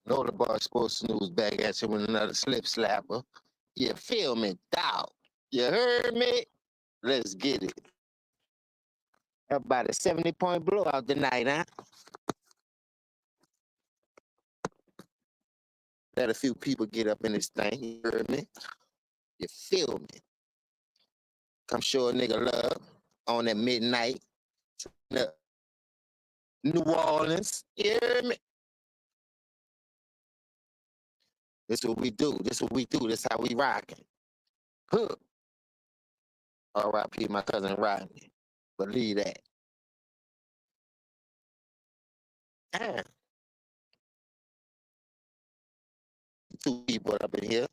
Know the bar sports news back at you with another slip slapper. You feel me, dog? You heard me? Let's get it. About a 70-point blowout tonight, huh? Let a few people get up in this thing. You heard me? You feel me? Come show a nigga love on that midnight. New Orleans. You heard me? This what we do. This what we do. This how we rocking. Huh. R.I.P. my cousin Rodney. Believe that. Damn. Two people up in here.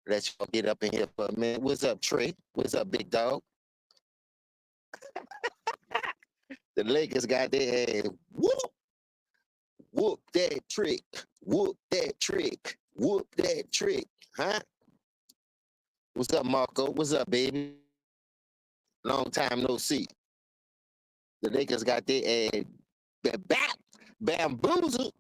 Let y'all get up in here for a minute. What's up, Trey? What's up, big dog? The Lakers got their ass. Whoop, whoop that trick. Whoop that trick. Whoop that trick. Huh? What's up, Marco? What's up, baby? Long time no see. The Lakers got their ass bamboozled.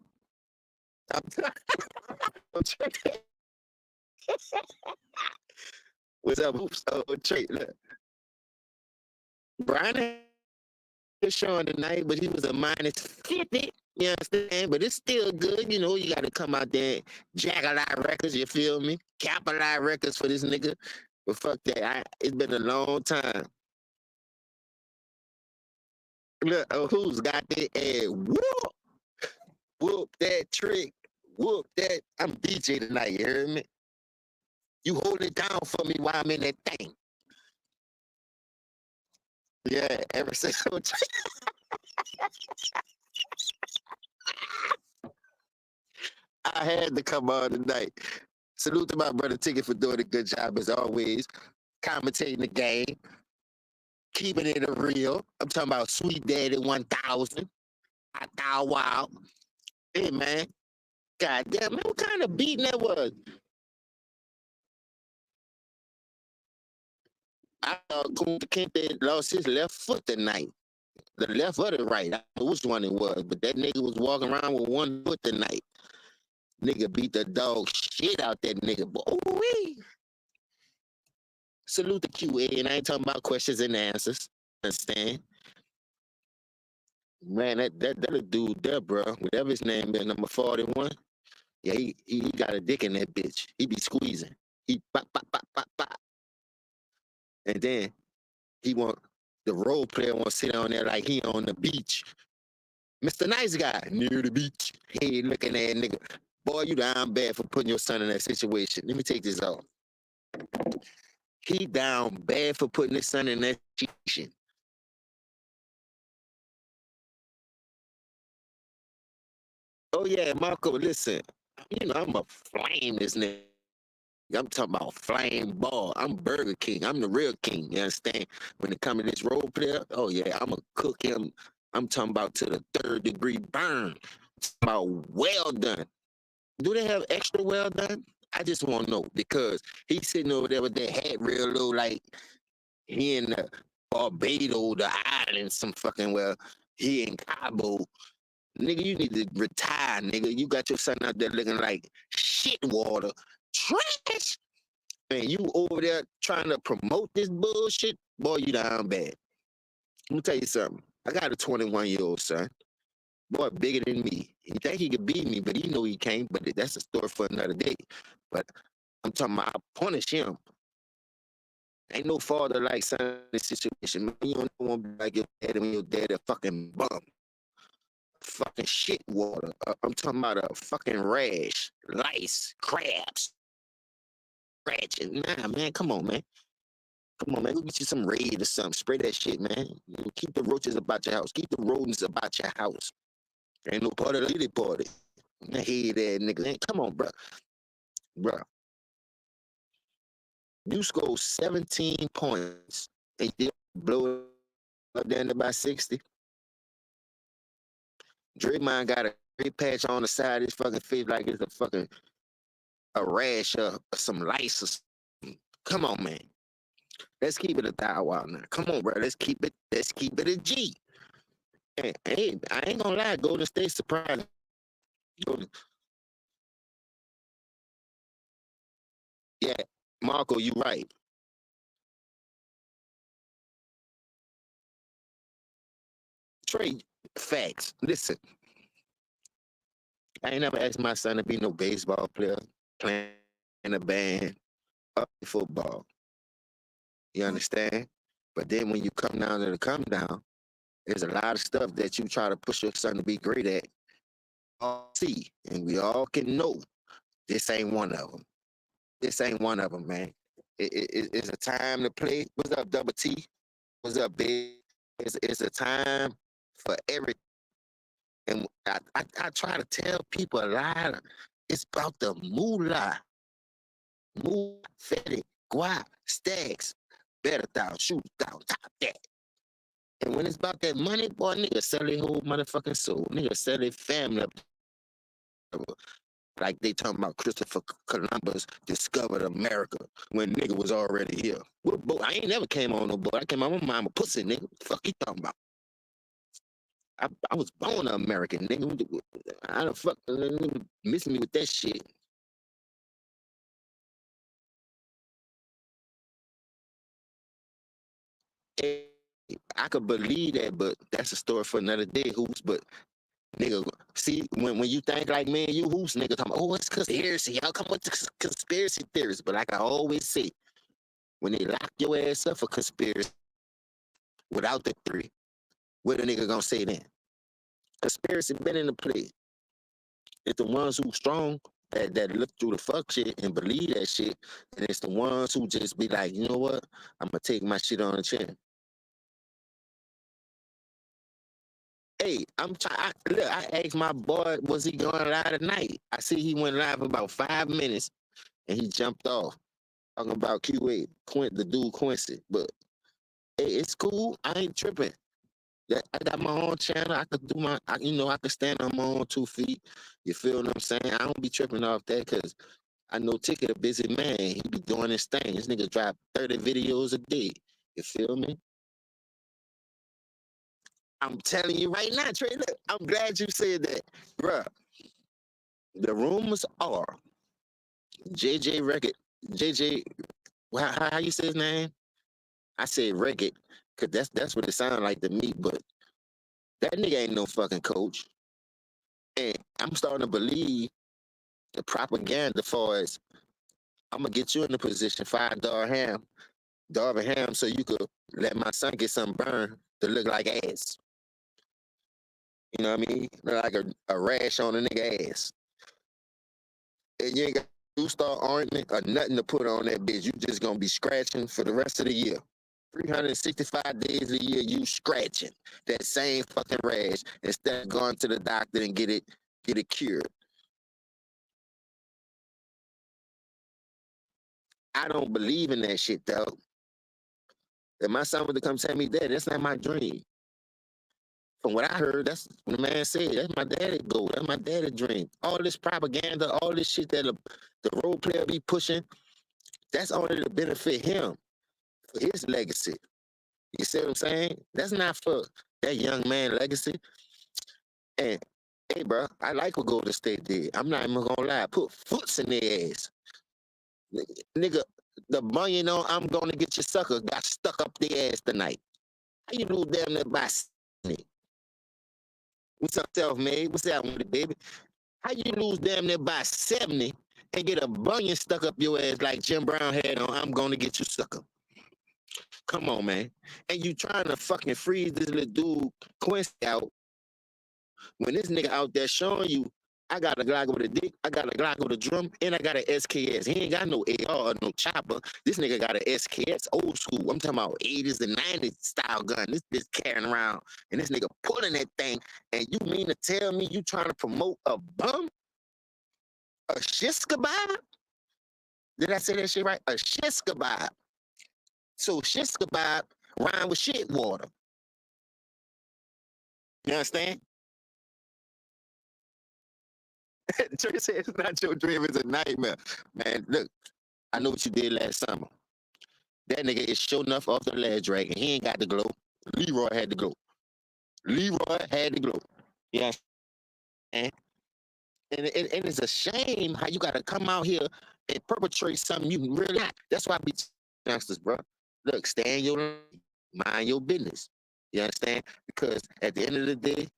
What's up, Hoops? Oh, Trey. Look. Brian is showing tonight, but he was a minus 50. You understand? But it's still good. You know, you got to come out there and jack a lot of records. You feel me? Cap a lot of records for this nigga. But fuck that. It's been a long time. Look, who's got that ass? Whoop! Whoop that trick. Whoop that. I'm DJ tonight. You heard me? You hold it down for me while I'm in that thing. Yeah, ever since. I had to come on tonight. Salute to my brother Ticket for doing a good job as always. Commentating the game. Keeping it real. I'm talking about Sweet Daddy 1000. I thought, wow. Hey, man. God damn, man, what kind of beating that was? I thought Kunta Kinte lost his left foot tonight. The left or the right. I don't know which one it was, but that nigga was walking around with one foot tonight. Nigga beat the dog shit out that nigga. Ooh-wee. Salute the QA, and I ain't talking about questions and answers. Understand? Man, that dude there, bro, whatever his name is, number 41, yeah, he got a dick in that bitch. He be squeezing. He pop, pop, pop, pop, pop. And then the role player want to sit on there like he on the beach. Mr. Nice Guy, near the beach. He ain't looking at nigga. Boy, you down bad for putting your son in that situation. Let me take this off. He down bad for putting his son in that situation. Oh yeah, Marco, listen. You know, I'm a flame this nigga. I'm talking about flame ball. I'm Burger King. I'm the real king. You understand? When it comes to this role player, oh yeah, I'm gonna cook him. I'm talking about to the 3rd-degree burn. About well done. Do they have extra well done? I just want to know because he's sitting over there with that hat real low, like he in the Barbados, the island, some fucking well, he in Cabo. Nigga, you need to retire, nigga. You got your son out there looking like shit water. Trash! Man, you over there trying to promote this bullshit? Boy, you down bad. Let me tell you something. I got a 21-year-old son. Boy, bigger than me. He think he could beat me, but he know he can't. But that's a story for another day. But I'm talking about I punish him. Ain't no father like son in this situation. Man, you don't want to be like your dad when your dad a fucking bum. Fucking shit water. I'm talking about a fucking rash, lice, crabs, scratching. Nah, man, come on, man. Come on, man. Go get you some Raid or something. Spray that shit, man. You keep the roaches about your house. Keep the rodents about your house. Ain't no part of the lady party. Hey, there, nigga. Man, come on, bro. Bro. You scored 17 points and you blow it up down to about 60. Draymond got a great patch on the side of his fucking face like it's a rash or some lice or something. Come on, man. Let's keep it a thou out now. Come on, bro. Let's keep it a G. Hey, I ain't gonna lie, Golden State surprised. Yeah, Marco, you right. Trey, facts. Listen, I ain't never asked my son to be no baseball player, playing in a band, or football. You understand? But then when you come down to the come down, there's a lot of stuff that you try to push your son to be great at. All see, and we all can know this ain't one of them. This ain't one of them, man. It's a time to play. What's up, Double T? What's up, big? It's a time for everything. And I try to tell people a lot. It's about the moolah. Moolah, fetty, guap, stacks. Better down, shoot down, top that. And when it's about that money, boy, nigga sell their whole motherfucking soul. Nigga sell their family up. Like they talking about Christopher Columbus discovered America when nigga was already here. What boat? I ain't never came on no boat. I came on my mama pussy, nigga. What the fuck you talking about? I was born an American, nigga. I don't fuck missing me with that shit. Hey, I could believe that, but that's a story for another day, Hoops. But nigga, see, when you think like me and you, Hoops, nigga, talking, oh, it's conspiracy. Y'all come with the conspiracy theories. But like I always say, when they lock your ass up for conspiracy without the three, what a nigga gonna say then? Conspiracy been in the play. It's the ones who strong that look through the fuck shit and believe that shit. And it's the ones who just be like, you know what? I'm gonna take my shit on the chin. Hey, I'm trying. Look, I asked my boy, was he going live tonight? I see he went live for about 5 minutes and he jumped off talking about QA, the dude Quincy. But hey, it's cool. I ain't tripping. That I got my own channel. I could do I could stand on my own 2 feet. You feel what I'm saying? I don't be tripping off that because I know Ticket a busy man. He be doing his thing. This nigga drop 30 videos a day. You feel me? I'm telling you right now, Trey. Look, I'm glad you said that, bruh. The rumors are JJ Record, JJ. How you say his name? I say Record, cause that's what it sounds like to me. But that nigga ain't no fucking coach. And I'm starting to believe the propaganda for as I'm gonna get you in the position, fire Darvin Ham, so you could let my son get some burn to look like ass. You know what I mean? Look like a rash on a nigga ass. And you ain't got to star ointment or nothing to put on that bitch. You just gonna be scratching for the rest of the year. 365 days a year, you scratching that same fucking rash instead of going to the doctor and get it cured. I don't believe in that shit, though. If my son would to come tell me that, that's not my dream. From what I heard, that's what the man said. That's my daddy goal. That's my daddy dream. All this propaganda, all this shit that the role player be pushing, that's only to benefit him for his legacy. You see what I'm saying? That's not for that young man legacy. And hey, bro, I like what Golden State did. I'm not even gonna lie. Put foots in their ass, nigga. The bunion on I'm gonna get your sucker got stuck up their ass tonight. How you lose damn near by 70? What's up, self-made? What's that with it, baby? How you lose damn near by 70 and get a bunion stuck up your ass like Jim Brown had on I'm gonna get you sucker? Come on, man. And you trying to fucking freeze this little dude Quincy out when this nigga out there showing you, I got a Glock with a dick, I got a Glock with a drum, and I got an SKS. He ain't got no AR or no chopper. This nigga got an SKS, old school. I'm talking about 80s and 90s style gun. This bitch carrying around, and this nigga pulling that thing. And you mean to tell me you trying to promote a bum? A shish kebab? Did I say that shit right? A shish kebab. So shish kebab rhyme with shit water. You understand? Trey said it's not your dream, it's a nightmare. Man, look, I know what you did last summer. That nigga is sure enough off the ledge right, and he ain't got the glow. Leroy had the glow. Leroy had the glow. Yeah. And it's a shame how you gotta come out here and perpetrate something you really not. That's why I be youngsters, bro. Look, stay in your lane, mind your business. You understand? Because at the end of the day,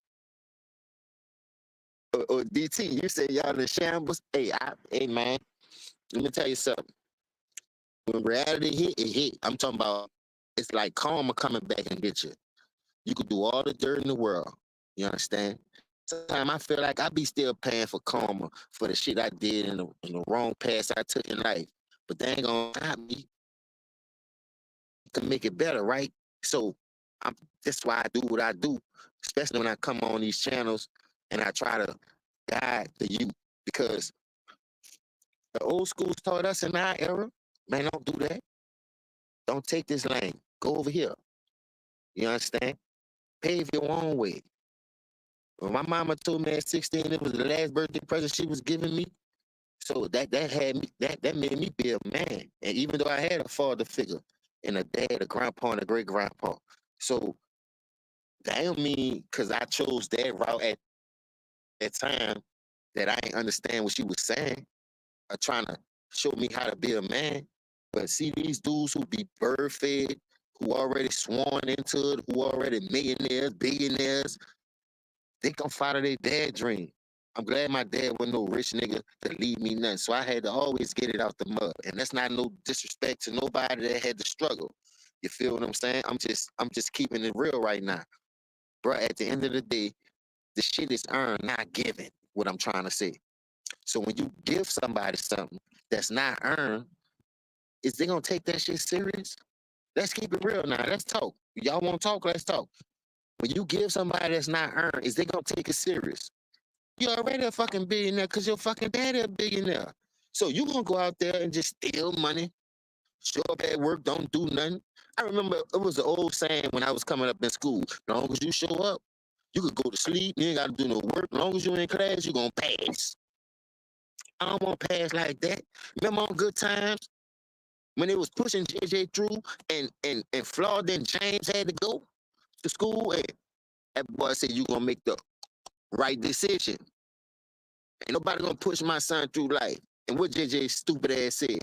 or DT, you say y'all in shambles. Hey man, let me tell you something. When reality hit, it hit. I'm talking about it's like karma coming back and get you. You could do all the dirt in the world. You understand? Sometimes I feel like I be still paying for karma for the shit I did in the wrong path I took in life. But they ain't gonna stop me to make it better, right? So I'm that's why I do what I do, especially when I come on these channels and I try to guide the youth because the old schools taught us in our era, man, don't do that. Don't take this lane. Go over here. You understand? Pave your own way. When my mama told me at 16 it was the last birthday present she was giving me, so that had me that made me be a man. And even though I had a father figure and a dad, a grandpa, and a great grandpa, so that don't mean because I chose that route at that time that I ain't understand what she was saying or trying to show me how to be a man. But see these dudes who be bird fed, who already sworn into it, who already millionaires, billionaires, they gonna follow their dad dream. I'm glad my dad wasn't no rich nigga to leave me nothing. So I had to always get it out the mud. And that's not no disrespect to nobody that had to struggle. You feel what I'm saying? I'm just keeping it real right now. Bro, at the end of the day, the shit is earned, not given. What I'm trying to say. So when you give somebody something that's not earned, is they gonna take that shit serious? Let's keep it real now. Let's talk. Y'all want to talk? Let's talk. When you give somebody that's not earned, is they gonna take it serious? You already a fucking billionaire because your fucking daddy a billionaire. So you gonna go out there and just steal money, show up at work, don't do nothing. I remember it was an old saying when I was coming up in school. As long as you show up, you could go to sleep, you ain't gotta do no work. As long as you in class, you gonna pass. I don't want to pass like that. Remember on Good Times when they was pushing JJ through and Flawed and James had to go to school and that boy said you gonna make the right decision. Ain't nobody gonna push my son through life. And what JJ stupid ass said,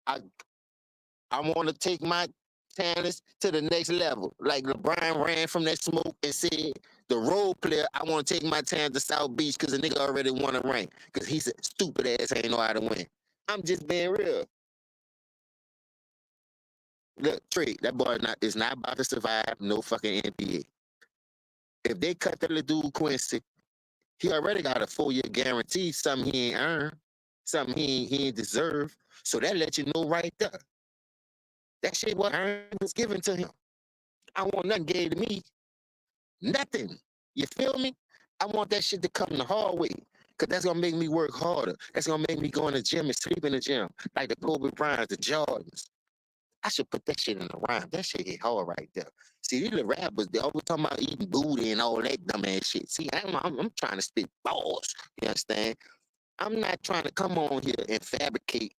I I want to take my talents to the next level. Like LeBron ran from that smoke and said, the role player, I want to take my talent to South Beach because the nigga already won a ring. Because he's a stupid ass ain't know how to win. I'm just being real. Look, Trey, that boy is not about to survive no fucking NBA. If they cut that little dude Quincy, he already got a 4-year guarantee, something he ain't earned, something he ain't deserve. So that let you know right there. That shit was given to him. I want nothing gave to me. Nothing. You feel me? I want that shit to come the hard way. Cause that's gonna make me work harder. That's gonna make me go in the gym and sleep in the gym. Like the Kobe Bryants, the Jordans. I should put that shit in the rhyme. That shit hit hard right there. See, these little rappers, they always talking about eating booty and all that dumb ass shit. See, I'm trying to spit balls. You understand? I'm not trying to come on here and fabricate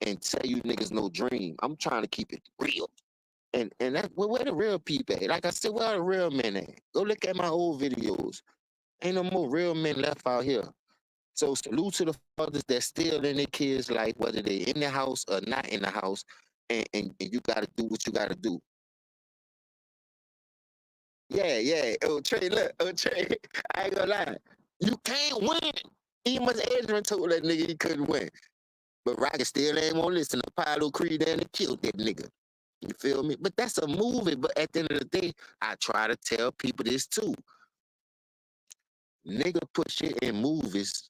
and tell you niggas no dream. I'm trying to keep it real. And that where the real people at? Like I said, where are the real men at? Go look at my old videos. Ain't no more real men left out here. So salute to the fathers that still in their kids' life, whether they in the house or not in the house, and you gotta do what you gotta do. Yeah. Oh Trey, look, oh Trey, I ain't gonna lie. You can't win. Even as Adrian told that nigga he couldn't win. But Rocket still ain't want to listen. Apollo Creed and killed that nigga. You feel me? But that's a movie. But at the end of the day, I try to tell people this too. Nigga put shit in movies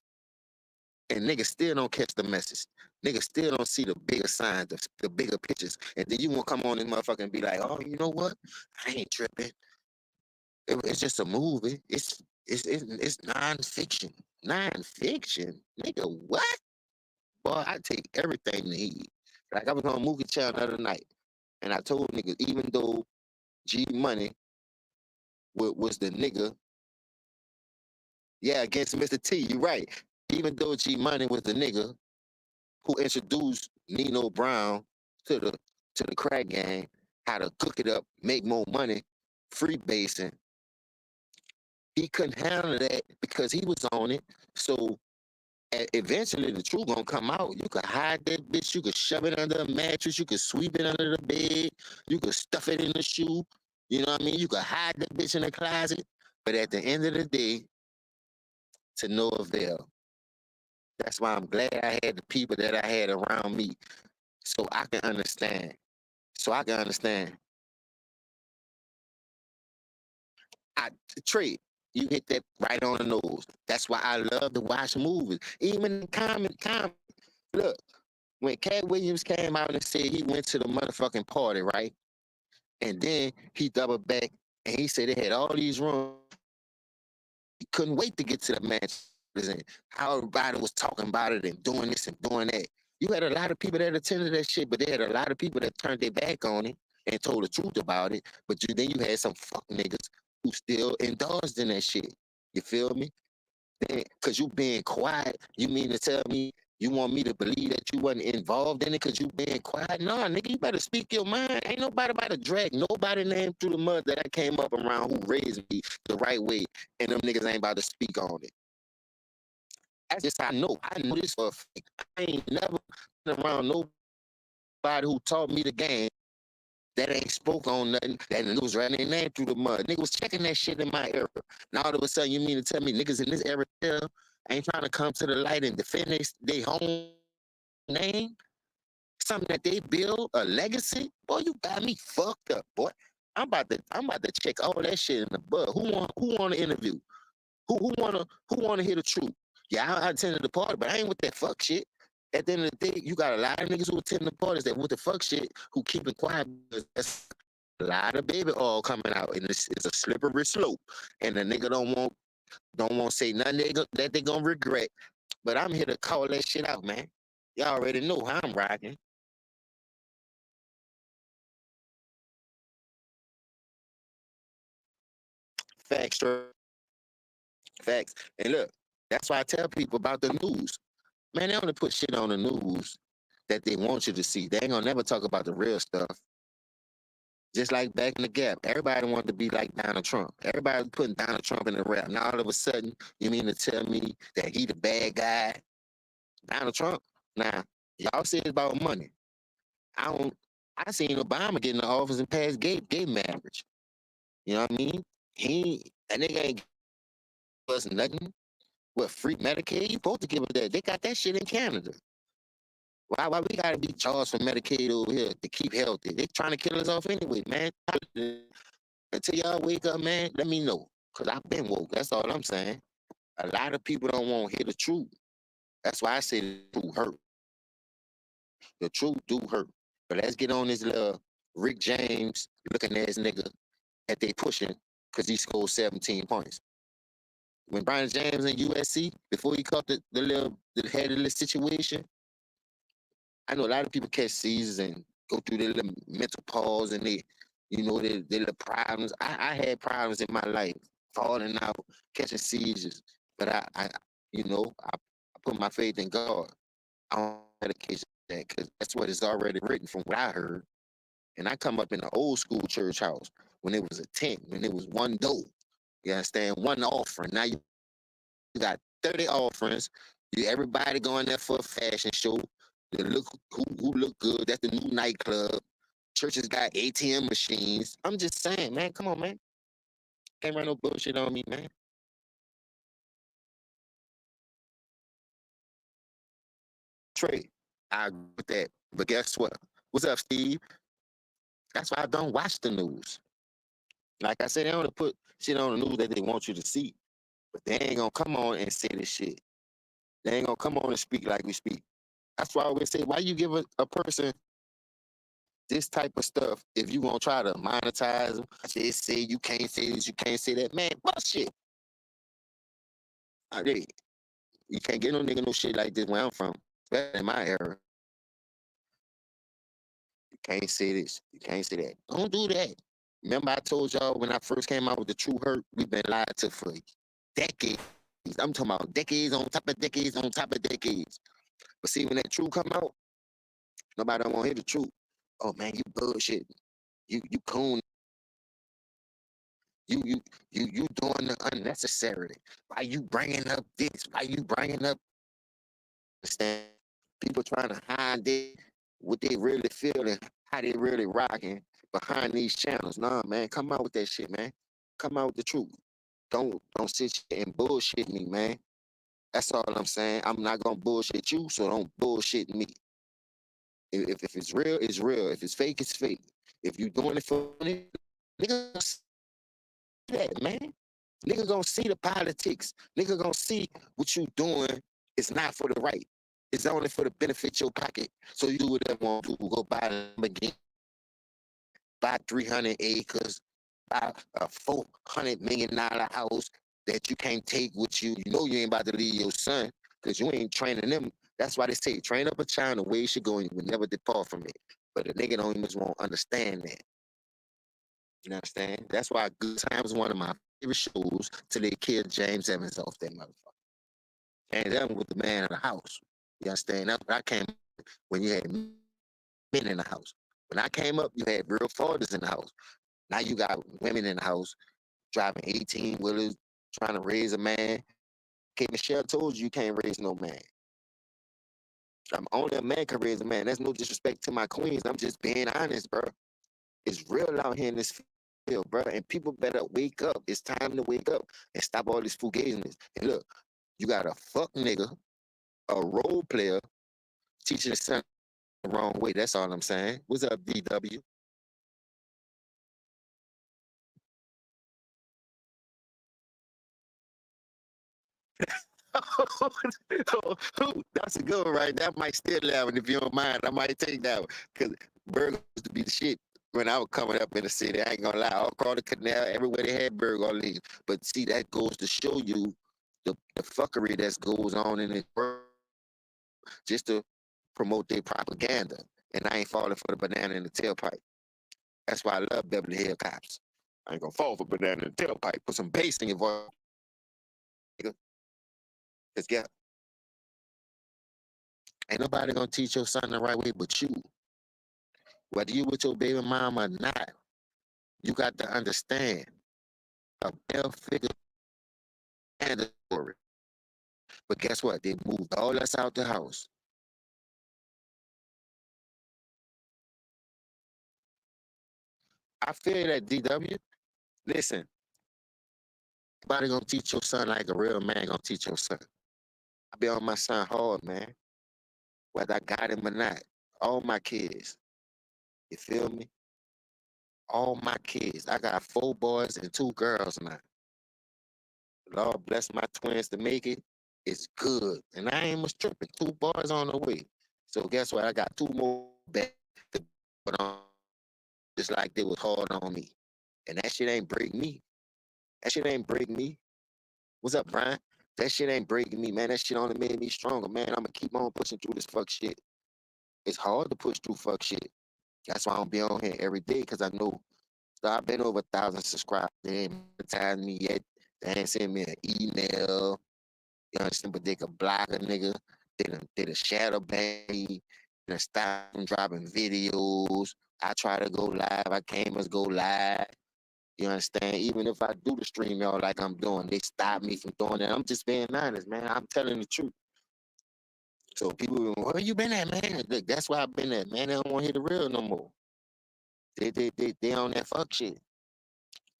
and niggas still don't catch the message. Niggas still don't see the bigger signs, the bigger pictures. And then you want to come on this motherfucker and be like, oh, you know what? I ain't tripping. It's just a movie. It's non-fiction. Non-fiction? Nigga, what? Boy, I take everything to heed. Like I was on Movie Channel the other night, and I told niggas, even though G Money was the nigga, yeah, against Mr. T, you right. Even though G Money was the nigga who introduced Nino Brown to the crack gang, how to cook it up, make more money, free basing. He couldn't handle that because he was on it. So Eventually the truth gonna come out. You could hide that bitch, you could shove it under a mattress, you could sweep it under the bed, you could stuff it in the shoe. You know what I mean? You could hide that bitch in the closet. But at the end of the day, to no avail. That's why I'm glad I had the people that I had around me so I can understand. So I can understand. I Trey, you hit that right on the nose. That's why I love to watch movies. Even in comment. Look, when Cat Williams came out and said he went to the motherfucking party, right? And then he doubled back and he said they had all these rooms. He couldn't wait to get to the match and how everybody was talking about it and doing this and doing that. You had a lot of people that attended that shit, but they had a lot of people that turned their back on it and told the truth about it. But then you had some fuck niggas who still indulged in that shit. You feel me? Because you being quiet, you mean to tell me you want me to believe that you wasn't involved in it because you being quiet? No, nigga, you better speak your mind. Ain't nobody about to drag nobody name through the mud that I came up around who raised me the right way, and them niggas ain't about to speak on it. That's just I know. I know this for a fact. I ain't never been around nobody who taught me the game that ain't spoke on nothing, that nigga was running their name through the mud. Nigga was checking that shit in my era. Now all of a sudden you mean to tell me niggas in this era ain't trying to come to the light and defend their home name? Something that they build, a legacy? Boy, you got me fucked up, boy. I'm about to check all that shit in the bud. Who want to interview? Who wanna hear the truth? Yeah, I attended the party, but I ain't with that fuck shit. At the end of the day, you got a lot of niggas who attend the parties that with the fuck shit who keep it quiet because that's a lot of baby oil coming out, and it's a slippery slope. And the nigga don't want to say nothing that they gonna regret. But I'm here to call that shit out, man. Y'all already know how I'm rocking. Facts, facts. And look, that's why I tell people about the news. Man, they only put shit on the news that they want you to see. They ain't gonna never talk about the real stuff. Just like back in the gap, everybody wanted to be like Donald Trump. Everybody was putting Donald Trump in the rap. Now all of a sudden, you mean to tell me that he the bad guy? Donald Trump? Nah, y'all say it's about money. I don't. I seen Obama get in the office and pass gay marriage. You know what I mean? That nigga ain't give us nothing. What, free Medicaid? You supposed to give us that. They got that shit in Canada. Why we gotta be charged for Medicaid over here to keep healthy? They trying to kill us off anyway, man. Until y'all wake up, man, let me know. Cause I've been woke. That's all I'm saying. A lot of people don't want to hear the truth. That's why I say the truth hurt. The truth do hurt. But let's get on this little Rick James looking ass nigga that they pushing because he scored 17 points. When Brian James in USC, before he caught the head of the situation, I know a lot of people catch seizures and go through their little mental pause and their little problems. I had problems in my life, falling out, catching seizures. But I put my faith in God. I don't dedicate that because that's what is already written from what I heard. And I come up in an old school church house when it was a tent, when it was one door. You understand? One offering. Now you got 30 offerings. Everybody going there for a fashion show. They look who look good. That's the new nightclub. Churches got ATM machines. I'm just saying, man. Come on, man. Can't run no bullshit on me, man. Trey, I agree with that. But guess what? What's up, Steve? That's why I don't watch the news. Like I said, they don't put shit on the news that they want you to see. But they ain't gonna come on and say this shit. They ain't gonna come on and speak like we speak. That's why I always say, why you give a person this type of stuff if you gonna try to monetize them? They say you can't say this, you can't say that. Man, bullshit. They, you can't get no nigga no shit like this where I'm from. Especially in my era. You can't say this. You can't say that. Don't do that. Remember I told y'all when I first came out with the true hurt, we've been lied to for decades. I'm talking about decades on top of decades on top of decades. But see, when that truth come out, nobody don't want to hear the truth. Oh man, you bullshit. You coon. You doing the unnecessary. Why you bringing up this? Why you bringing up? Understand? People trying to hide what they really feel and how they really rocking behind these channels. Nah, man, come out with that shit, man. Come out with the truth. Don't sit here and bullshit me, man. That's all I'm saying. I'm not gonna bullshit you, so don't bullshit me. If it's real, it's real. If it's fake, it's fake. If you doing it for money, nigga gonna see that, man. Nigga gonna see the politics. Nigga gonna see what you doing. It's not for the right. It's only for the benefit your pocket. So you do whatever you want to do. Go buy a Lamborghini, buy 300 acres, buy a $400 million house that you can't take with you. You know you ain't about to leave your son because you ain't training them. That's why they say train up a child the way he should go and you will never depart from it. But the nigga don't even won't understand that. You understand? That's why Good Times is one of my favorite shows till they killed James Evans off that motherfucker. James Evans was the man of the house. You understand? That's what I came when you had men in the house. When I came up, you had real fathers in the house. Now you got women in the house driving 18 wheelers, trying to raise a man. Okay, Michelle told you you can't raise no man. Only a man can raise a man. That's no disrespect to my queens. I'm just being honest, bro. It's real out here in this field, bro. And people better wake up. It's time to wake up and stop all this fugaziness. And look, you got a fuck nigga, a role player, teaching his son the wrong way. That's all I'm saying. What's up, DW? That's a good one, right? That might still have it if you don't mind. I might take that one because burgers used to be the shit when I was coming up in the city. I ain't gonna lie, all across the canal, everywhere they had burger on leaves. But see, that goes to show you the fuckery that goes on in this world just to promote their propaganda. And I ain't falling for the banana in the tailpipe. That's why I love Beverly Hills Cops. I ain't gonna fall for banana in the tailpipe. Put some bass in your voice, nigga. Cause yeah, ain't nobody gonna teach your son the right way but you. Whether you with your baby mama or not, you got to understand a male figure and a story. But guess what? They moved all us out the house. I feel that DW. Listen, nobody gonna teach your son like a real man gonna teach your son. I be on my son hard, man. Whether I got him or not. All my kids. You feel me? All my kids. I got 4 boys and 2 girls now. Lord bless my twins to make it. It's good. And I ain't was tripping. 2 boys on the way. So guess what? I got 2 more back to put on just like they was hard on me. And that shit ain't break me. That shit ain't break me. What's up, Brian? That shit ain't breaking me, man. That shit only made me stronger, man. I'ma keep on pushing through this fuck shit. It's hard to push through fuck shit. That's why I don't be on here every day, because I know so I've been over 1,000 subscribers. They ain't monetized me yet. They ain't sent me an email. You understand? But they could block a nigga. They done shadow ban me. They done stop from dropping videos. I try to go live. I can't must go live. You understand? Even if I do the stream, y'all, like I'm doing, they stop me from doing that. I'm just being honest, man. I'm telling the truth. So people, where you been at, man? Look, that's why I've been at, man. They don't want to hear the real no more. They on that fuck shit.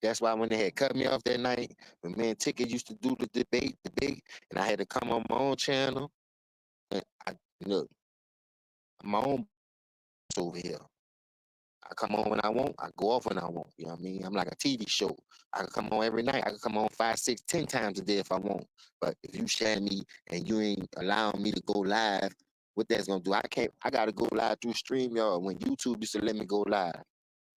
That's why when they had cut me off that night, when me and Ticket used to do the debate, and I had to come on my own channel, and I look, I'm my own over here. I come on when I want, I go off when I want. You know what I mean? I'm like a TV show. I can come on every night. I can come on 5, 6, 10 times a day if I want. But if you share me and you ain't allowing me to go live, what that's gonna do? I can't. I gotta go live through StreamYard when YouTube used to let me go live.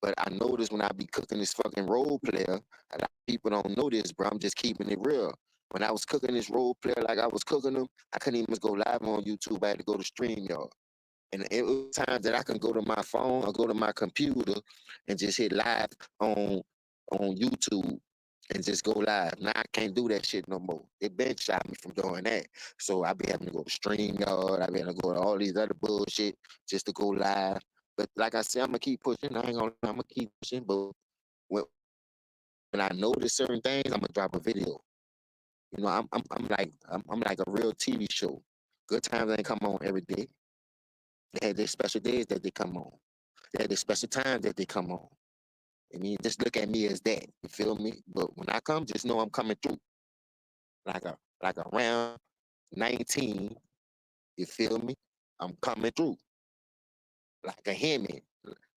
But I noticed when I be cooking this fucking role player, a lot of people don't know this, bro. I'm just keeping it real. When I was cooking this role player like I was cooking them, I couldn't even go live on YouTube. I had to go to StreamYard. And it was times that I can go to my phone or go to my computer and just hit live on on YouTube and just go live. Now I can't do that shit no more. They been shot me from doing that. So I be having to go to StreamYard. I be having to go to all these other bullshit just to go live. But like I said, I'm gonna keep pushing. I ain't gonna. I'm gonna keep pushing. But when, when I notice certain things, I'm gonna drop a video. You know, I'm like a real TV show. Good times ain't come on every day. They had their special days that they come on. They had their special times that they come on. I mean, just look at me as that. You feel me? But when I come, just know I'm coming through. Like around 19, you feel me? I'm coming through. Like a Hemi,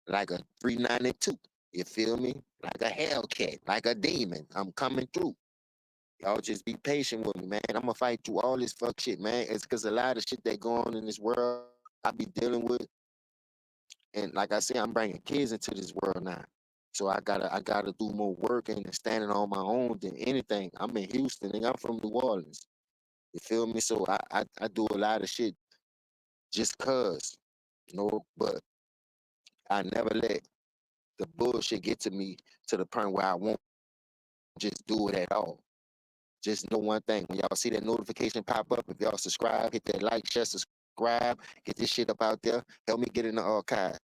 like a 392. You feel me? Like a Hellcat, like a demon. I'm coming through. Y'all just be patient with me, man. I'm gonna fight through all this fuck shit, man. It's because a lot of shit that go on in this world I be dealing with. And like I said, I'm bringing kids into this world now. So I gotta do more work and standing on my own than anything. I'm in Houston and I'm from New Orleans. You feel me? So I do a lot of shit just cause, but I never let the bullshit get to me to the point where I won't just do it at all. Just know one thing. When y'all see that notification pop up, if y'all subscribe, hit that like, share, subscribe, get this shit up out there. Help me get in the archive.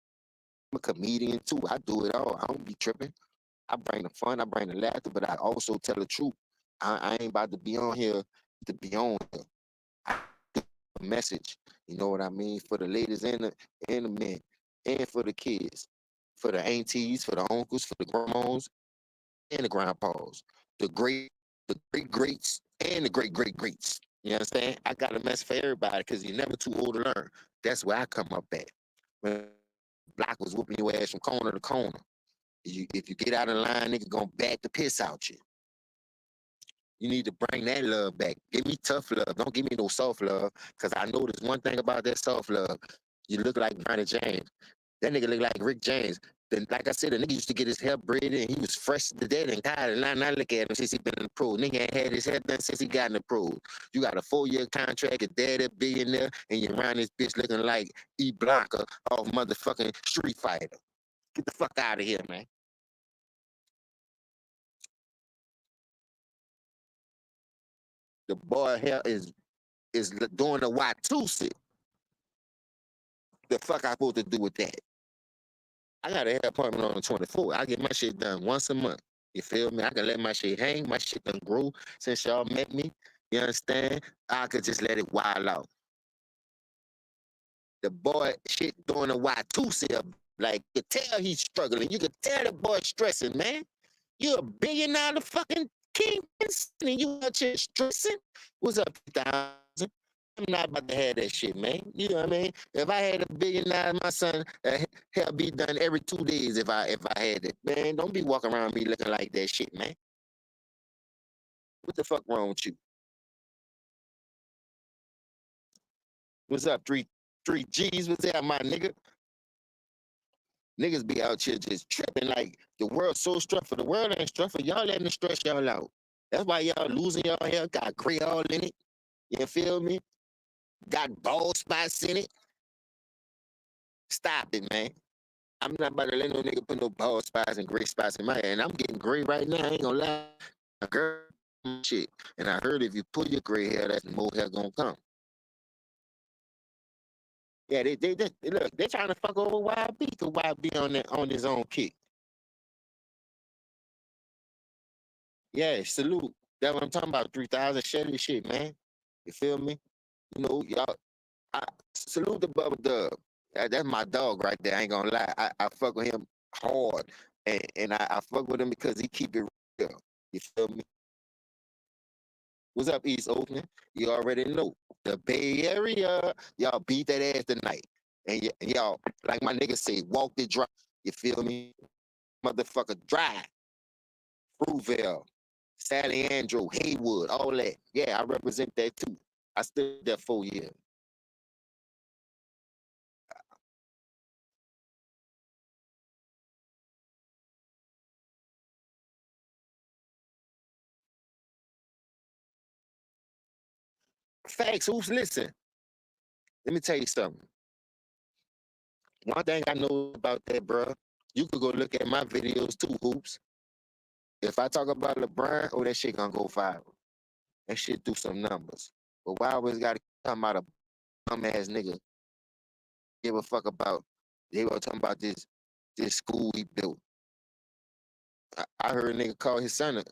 I'm a comedian too. I do it all. I don't be tripping. I bring the fun, I bring the laughter, but I also tell the truth. I ain't about to be on here to be on here. I give a message, you know what I mean, for the ladies and the men, and for the kids, for the aunties, for the uncles, for the grandmas, and the grandpas, the great, the great greats, and the great great greats. You understand? I got a message for everybody because you're never too old to learn. That's where I come up at. When Block was whooping your ass from corner to corner. If you get out of line, nigga gonna back the piss out you. You need to bring that love back. Give me tough love. Don't give me no soft love. Cause I know there's one thing about that soft love. You look like Brandon James. That nigga look like Rick James. Then, like I said, the nigga used to get his hair braided and he was fresh to death and God, and now look at him since he been in the pro. Nigga ain't had his hair done since he got in the pro. You got a 4-year contract, a dad a billionaire, and you around this bitch looking like E. Blanca off motherfucking Street Fighter. Get the fuck out of here, man. The boy here is doing the Watusi. The fuck I supposed to do with that? I got a hair appointment on the 24th. I get my shit done once a month. You feel me? I can let my shit hang. My shit done grew since y'all met me. You understand? I could just let it wild out. The boy shit doing a Watusi. Like, you could tell he's struggling. You could tell the boy stressing, man. You're $1 billion fucking king and you out here stressing. What's up, 2000? I'm not about to have that shit, man. You know what I mean? If I had $1 billion, my son, hell be done every 2 days if I had it. Man, don't be walking around me looking like that shit, man. What the fuck wrong with you? What's up, three G's? What's that, my nigga? Niggas be out here just tripping like the world's so stressful. The world ain't stressful. Y'all letting it stress y'all out. That's why y'all losing y'all hair. Got gray all in it. You feel me? Got bald spots in it. Stop it, man. I'm not about to let no nigga put no bald spots and gray spots in my hair. And I'm getting gray right now. I ain't gonna lie. A girl, shit. And I heard if you pull your gray hair, that's more hair gonna come. Yeah, they look. They trying to fuck over YB because YB on his own kick. Yeah, salute. That's what I'm talking about. 3,000 Shelly shit, man. You feel me? You know, y'all. I salute the Bubba Dub. That's my dog right there. I ain't gonna lie. I fuck with him hard, and I fuck with him because he keep it real. You feel me? What's up, East Oakland? You already know the Bay Area. Y'all beat that ass tonight, and y'all like my nigga say, walk the drive. You feel me? Motherfucker, drive. Fruitvale, Sally Andrew, Haywood, all that. Yeah, I represent that too. I stood there 4 years. Facts, who's listen? Let me tell you something. One thing I know about that, bro, you could go look at my videos too, hoops. If I talk about LeBron, oh, that shit gonna go viral. That shit do some numbers. But why always gotta come out a bum ass nigga give a fuck about they were talking about this school he built. I heard a nigga call his son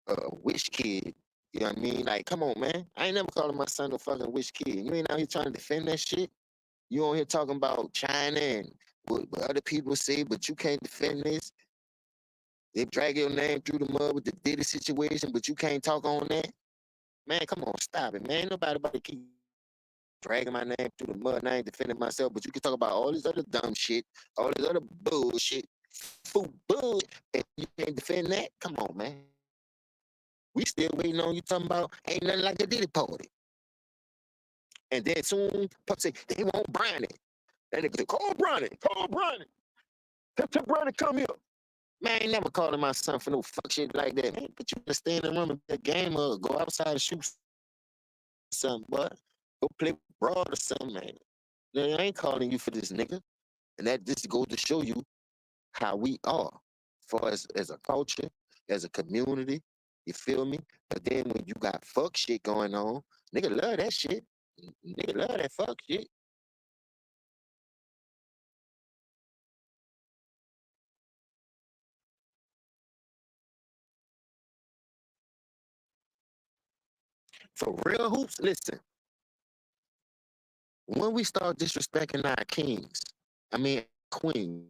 a wish kid. You know what I mean? Like, come on, man. I ain't never calling my son a fucking witch kid. You ain't out here trying to defend that shit. You on here talking about China and what other people say, but you can't defend this. They drag your name through the mud with the Diddy situation, but you can't talk on that. Man, come on, stop it, man. Ain't nobody about to keep dragging my name through the mud and I ain't defending myself, but you can talk about all this other dumb shit, all this other bullshit, food bullshit, and you can't defend that? Come on, man. We still waiting on you talking about ain't nothing like a Diddy party. And then soon, Puck say, they won't Brian it. And they say, call Brian it, call Brian it. Tell Brian to come here. Man, I ain't never calling my son for no fuck shit like that. Man, but you just stay in the room and play a game or go outside and shoot something, boy. Go play broad or something, man. I ain't calling you for this nigga. And that just goes to show you how we are far as a culture, as a community. You feel me? But then when you got fuck shit going on, nigga love that shit. Nigga love that fuck shit. For real hoops, listen, when we start disrespecting our kings, I mean queens,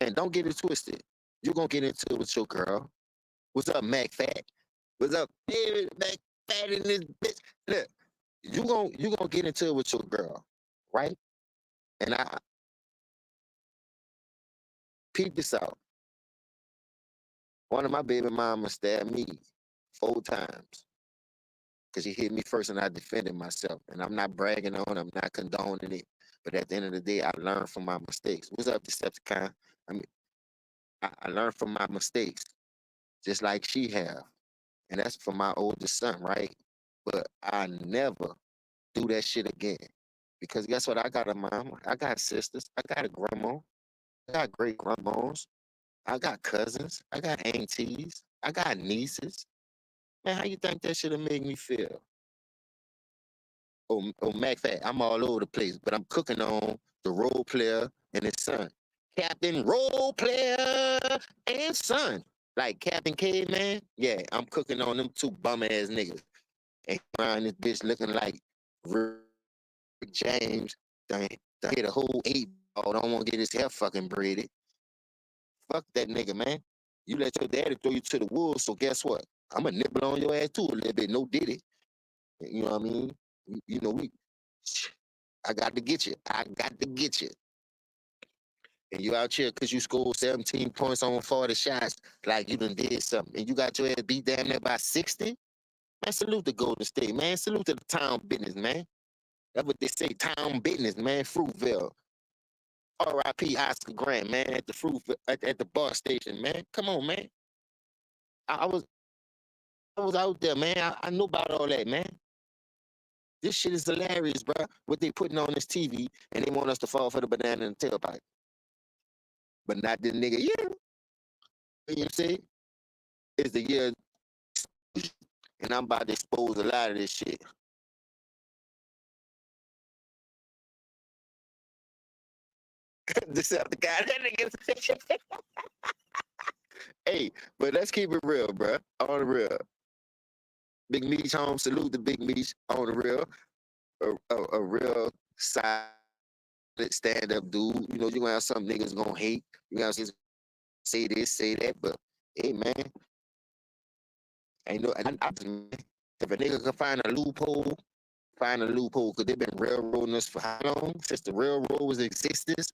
and don't get it twisted. You're gonna get into it with your girl. What's up, Mac Fat? What's up, David Mac Fat in this bitch? Look, you gonna get into it with your girl, right? And I peep this out. One of my baby mamas stabbed me 4 times because she hit me first and I defended myself. And I'm not bragging on, I'm not condoning it. But at the end of the day, I learned from my mistakes. What's up, Decepticon? I mean, I learned from my mistakes, just like she have. And that's for my oldest son, right? But I never do that shit again. Because guess what? I got a mom, I got sisters, I got a grandma, I got great grandmas, I got cousins, I got aunties, I got nieces. Man, how you think that should have made me feel? Oh, Mac Fat, I'm all over the place, but I'm cooking on the role player and his son. Captain Role Player and Son. Like Captain Caveman, yeah, I'm cooking on them two bum ass niggas. And around this bitch looking like Rick James. Done hit a whole 8 ball. Don't want to get his hair fucking braided. Fuck that nigga, man. You let your daddy throw you to the wolves, so guess what? I'm going to nibble on your ass too a little bit. No diddy. You know what I mean? You know, I got to get you. I got to get you. And you out here because you scored 17 points on 40 shots like you done did something. And you got your ass beat down there by 60? Man, salute the Golden State, man. Salute to the town business, man. That's what they say, town business, man. Fruitville. R.I.P. Oscar Grant, man, at the at the bar station, man. Come on, man. I, I was I was out there, man. I knew about all that, man. This shit is hilarious, bro. What they putting on this TV, and they want us to fall for the banana and tailpipe. But not this nigga. Yeah, you see, it's the year, and I'm about to expose a lot of this shit. Decepticon, that nigga. Hey, but let's keep it real, bro. On the real. Big Meech home, salute the Big Meech on the real. A real solid stand up dude. You know, you're gonna have some niggas gonna hate. You gonna say this, say that, but hey man, ain't no if a nigga can find a loophole, because they've been railroading us for how long? Since the railroad was existence,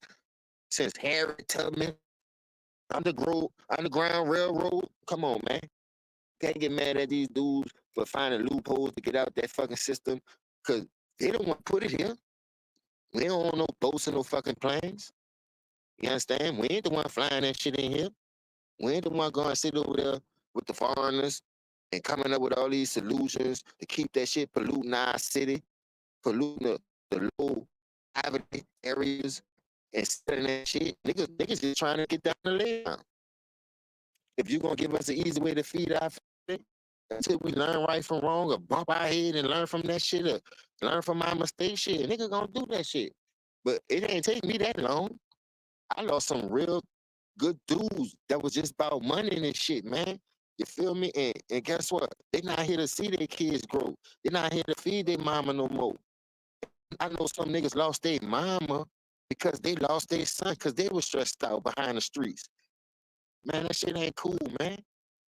since Harriet Tubman, underground railroad. Come on, man. Can't get mad at these dudes for finding loopholes to get out that fucking system, because they don't want to put it here. We don't want no boats and no fucking planes. You understand? We ain't the one flying that shit in here. We ain't the one going to sit over there with the foreigners and coming up with all these solutions to keep that shit polluting our city, polluting the low poverty areas and selling that shit. Niggas just trying to get down the lane. If you're going to give us an easy way to feed our family until we learn right from wrong or bump our head and learn from that shit or learn from our mistakes, shit, nigga gonna do that shit. But it ain't take me that long. I lost some real good dudes that was just about money and shit, man. You feel me? And guess what? They're not here to see their kids grow. They're not here to feed their mama no more. I know some niggas lost their mama because they lost their son because they were stressed out behind the streets. Man, that shit ain't cool, man.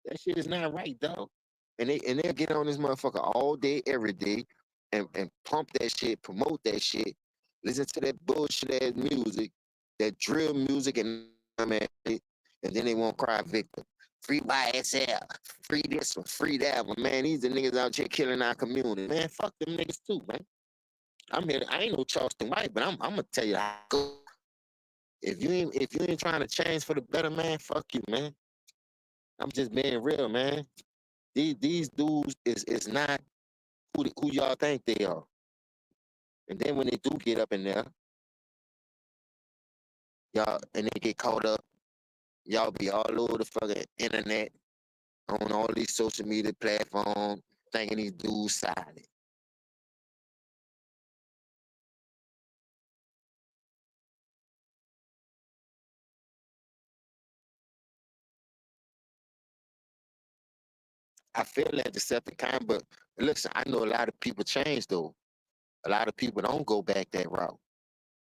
That shit is not right, dog. And they'll get on this motherfucker all day, every day, and pump that shit, promote that shit, listen to that bullshit ass music, that drill music and man, and then they won't cry victim. Free YSL, free this one, free that one. Man, these are niggas out here killing our community. Man, fuck them niggas too, man. I'm here. I ain't no Charleston White, but I'm gonna tell you how it go. If you ain't trying to change for the better, man, fuck you, man. I'm just being real, man. These dudes is not who y'all think they are. And then when they do get up in there, y'all and they get caught up, y'all be all over the fucking internet on all these social media platforms, thinking these dudes solid. I feel that Decepticon, but listen, I know a lot of people change though. A lot of people don't go back that route.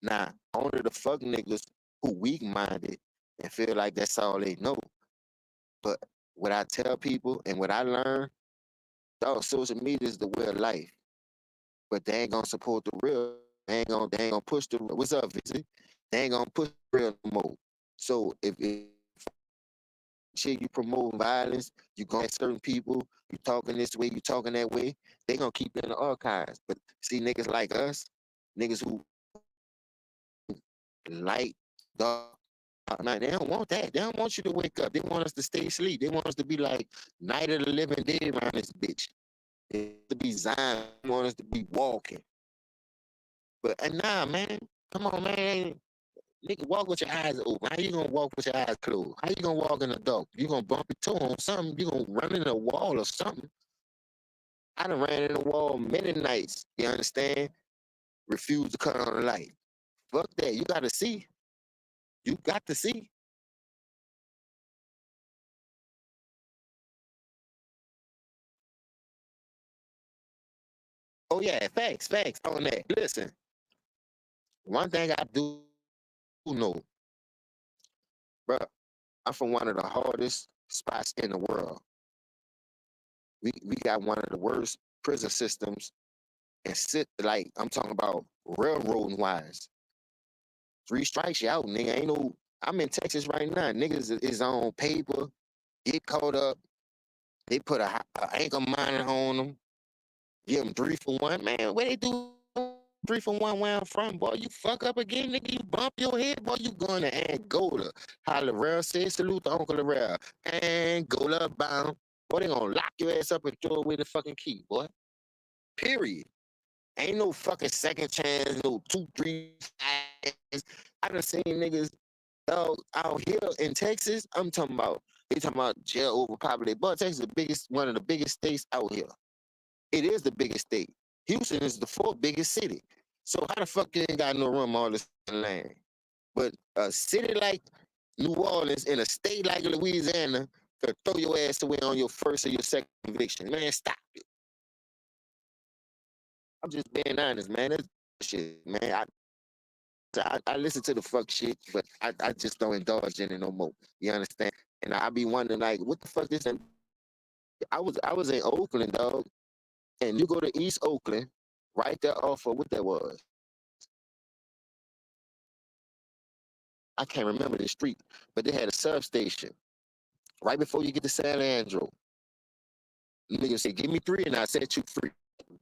Now, only the fuck niggas who weak minded and feel like that's all they know. But what I tell people and what I learn, dog, social media is the way of life. But they ain't gonna support the real. They ain't gonna push the real. What's up, Vincent? They ain't gonna push the real no more. So if shit you promote violence, you going at certain people, you talking this way, you talking that way, they gonna keep it in the archives. But see niggas like us, niggas who like dog. Man, they don't want that. They don't want you to wake up. They want us to stay asleep. They want us to be like night of the living dead around this bitch. They want us to be Zion. They want us to be walking. But and nah, man, come on, man. Nigga, walk with your eyes open. How you gonna walk with your eyes closed? How you gonna walk in the dark? You gonna bump your toe on something? You gonna run in a wall or something? I done ran in a wall many nights. You understand? Refuse to cut on the light. Fuck that. You gotta see. You got to see. Oh yeah, facts on that. Listen, one thing I do know, bro, I'm from one of the hardest spots in the world. We got one of the worst prison systems and sit like I'm talking about railroading wise. Three strikes, you out, nigga. Ain't no. I'm in Texas right now. Niggas is on paper, get caught up. They put a ankle monitor on them, give them 3 for 1. Man, where they do 3 for 1 where I'm from, boy? You fuck up again, nigga. You bump your head, boy. You going to Angola. How Lorel said, salute to Uncle Lorel. Angola bound. Boy, they gonna lock your ass up and throw away the fucking key, boy. Period. Ain't no fucking second chance, no 2, 3, 5. I done seen niggas dog out here in Texas. I'm talking about they talking about jail overpopulated. But Texas is the biggest, one of the biggest states out here. It is the biggest state. Houston is the fourth biggest city. So how the fuck you ain't got no room all this land? But a city like New Orleans in a state like Louisiana could throw your ass away on your first or your second conviction. Man, stop it. I'm just being honest, man. That's shit, man. I listen to the fuck shit, but I just don't indulge in it no more. You understand? And I be wondering like, what the fuck is that? I was in Oakland, dog, and you go to East Oakland, right there off of what that was. I can't remember the street, but they had a substation right before you get to San Andrew. Nigga say, "Give me 3 and I set you free."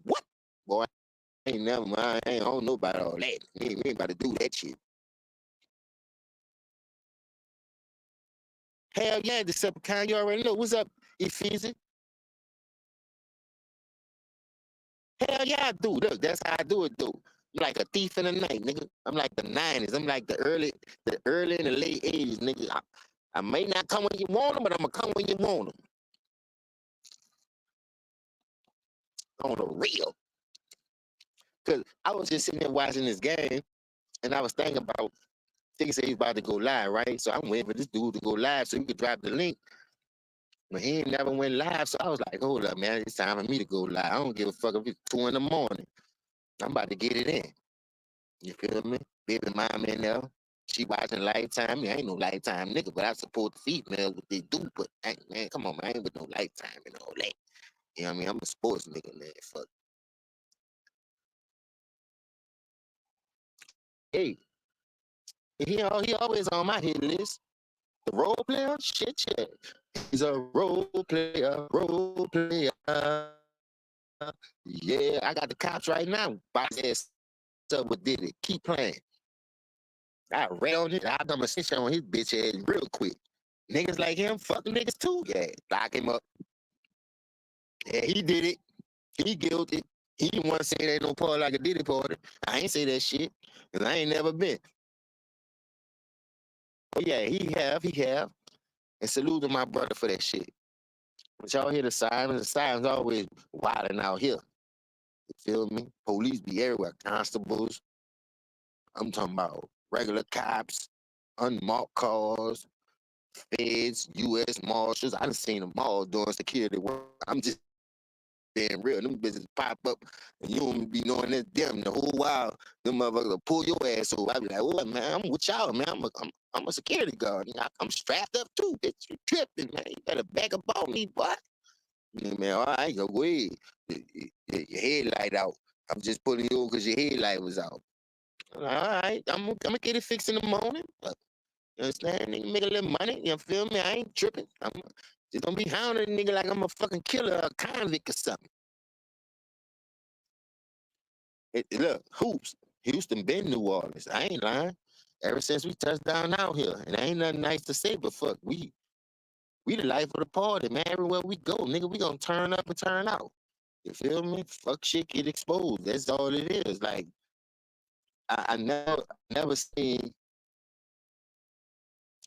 What? Boy, I ain't never mind. I don't know about all that. We ain't about to do that shit. Hell yeah, Decepticon, you already know. What's up, Ephesians? Hell yeah, I do. Look, that's how I do it, dude. I'm like a thief in the night, nigga. I'm like the 90s. I'm like the early and the late 80s, nigga. I may not come when you want them, but I'm gonna come when you want them. On the real. Cause I was just sitting there watching this game, and I was thinking about. Nigga said he's about to go live, right? So I'm waiting for this dude to go live so you could drop the link. But he ain't never went live, so I was like, hold up, man, it's time for me to go live. I don't give a fuck if it's 2 in the morning. I'm about to get it in. You feel me? Baby mama in there. She watching Lifetime. I ain't no Lifetime nigga, but I support the females what they do. But man, come on, man, I ain't with no Lifetime and all that. You know what I mean? I'm a sports nigga, man. Fuck. Hey, he always on my hit list. The role player, shit, yeah. He's a role player, role player. Yeah, I got the cops right now. By his ass up with did it. Keep playing. I ran on it. I done a snitch on his bitch ass real quick. Niggas like him, fucking niggas too. Yeah, lock him up. Yeah, he did it. He guilty. He didn't want to say there ain't no part like a Diddy party. I ain't say that shit. Cause I ain't never been. Oh yeah, he have. And salute to my brother for that shit. But y'all hear the sirens? The sirens always wilding out here. You feel me? Police be everywhere. Constables. I'm talking about regular cops, unmarked cars, feds, U.S. Marshals. I done seen them all doing security work. I'm just being real. Them bitches pop up and you don't be knowing this damn the whole while. Them motherfuckers will pull your ass over. I be like, oh man, I'm with y'all, man. I'm a security guard. I'm strapped up too. Bitch, you tripping, man. You better back up on me, boy. Yeah, man, all right, go ahead. Your headlight out. I'm just pulling you over because your headlight was out. All right, I'm gonna get it fixed in the morning. You understand? Nigga make a little money. You feel me? I ain't tripping. I'm just don't be hounding a nigga like I'm a fucking killer or a convict or something. Look, hoops. Houston been New Orleans. I ain't lying. Ever since we touched down out here, and ain't nothing nice to say, but fuck, we the life of the party, man. Everywhere we go, nigga, we gonna turn up and turn out. You feel me? Fuck shit get exposed. That's all it is. Like I never seen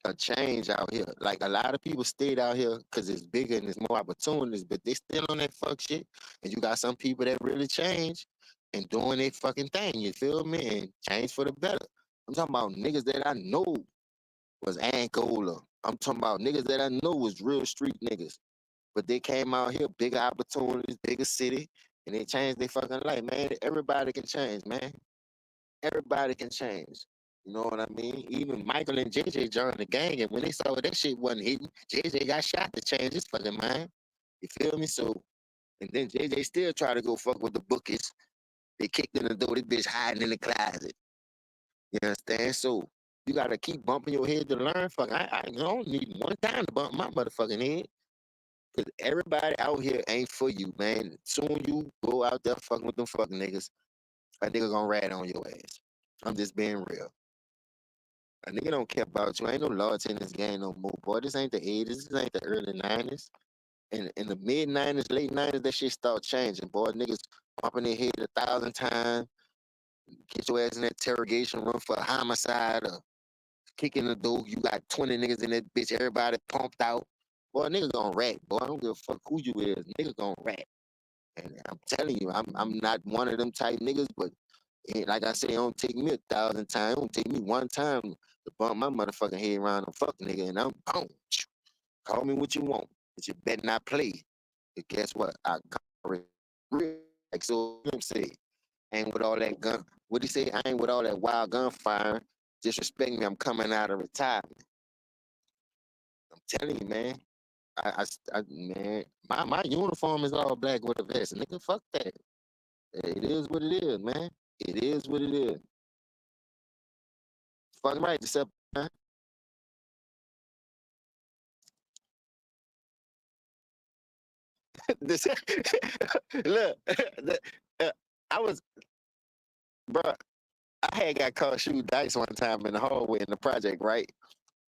a change out here. Like a lot of people stayed out here because it's bigger and there's more opportunities, but they still on that fuck shit. And you got some people that really change and doing their fucking thing. You feel me? And change for the better. I'm talking about niggas that I know was Angola. I'm talking about niggas that I know was real street niggas. But they came out here, bigger opportunities, bigger city, and they changed their fucking life, man. Everybody can change, man. Everybody can change. You know what I mean? Even Michael and JJ joined the gang, and when they saw that shit wasn't hitting, JJ got shot to change his fucking mind. You feel me? So, and then JJ still try to go fuck with the bookies. They kicked in the door, this bitch hiding in the closet. You understand? So, you gotta keep bumping your head to learn. Fuck, I don't need one time to bump my motherfucking head. Cause everybody out here ain't for you, man. Soon you go out there fucking with them fucking niggas, a nigga gonna rat on your ass. I'm just being real. A nigga don't care about you. Ain't no loyalty in this game no more, boy. This ain't the 80s. This ain't the early 90s. In the mid 90s, late 90s, that shit start changing, boy. Niggas bumping their head 1,000 times. Get your ass in that interrogation room for a homicide or kicking the door. You got 20 niggas in that bitch. Everybody pumped out. Boy, nigga gonna rat, boy. I don't give a fuck who you is. Nigga gonna rat. And I'm telling you, I'm not one of them type niggas, but like I say, it don't take me 1,000 times. It don't take me one time to bump my motherfucking head around a fuck nigga, and I'm boom. Call me what you want, but you better not play. But guess what? I got real. Like so, him say, ain't with all that gun. What he say? I ain't with all that wild gunfire. Disrespect me. I'm coming out of retirement. I'm telling you, man. Man, my uniform is all black with a vest. Nigga, fuck that. It is what it is, man. It is what it is. Fucking right, except man. This, look, uh, I was, bro. I had got caught shooting dice one time in the hallway in the project, right?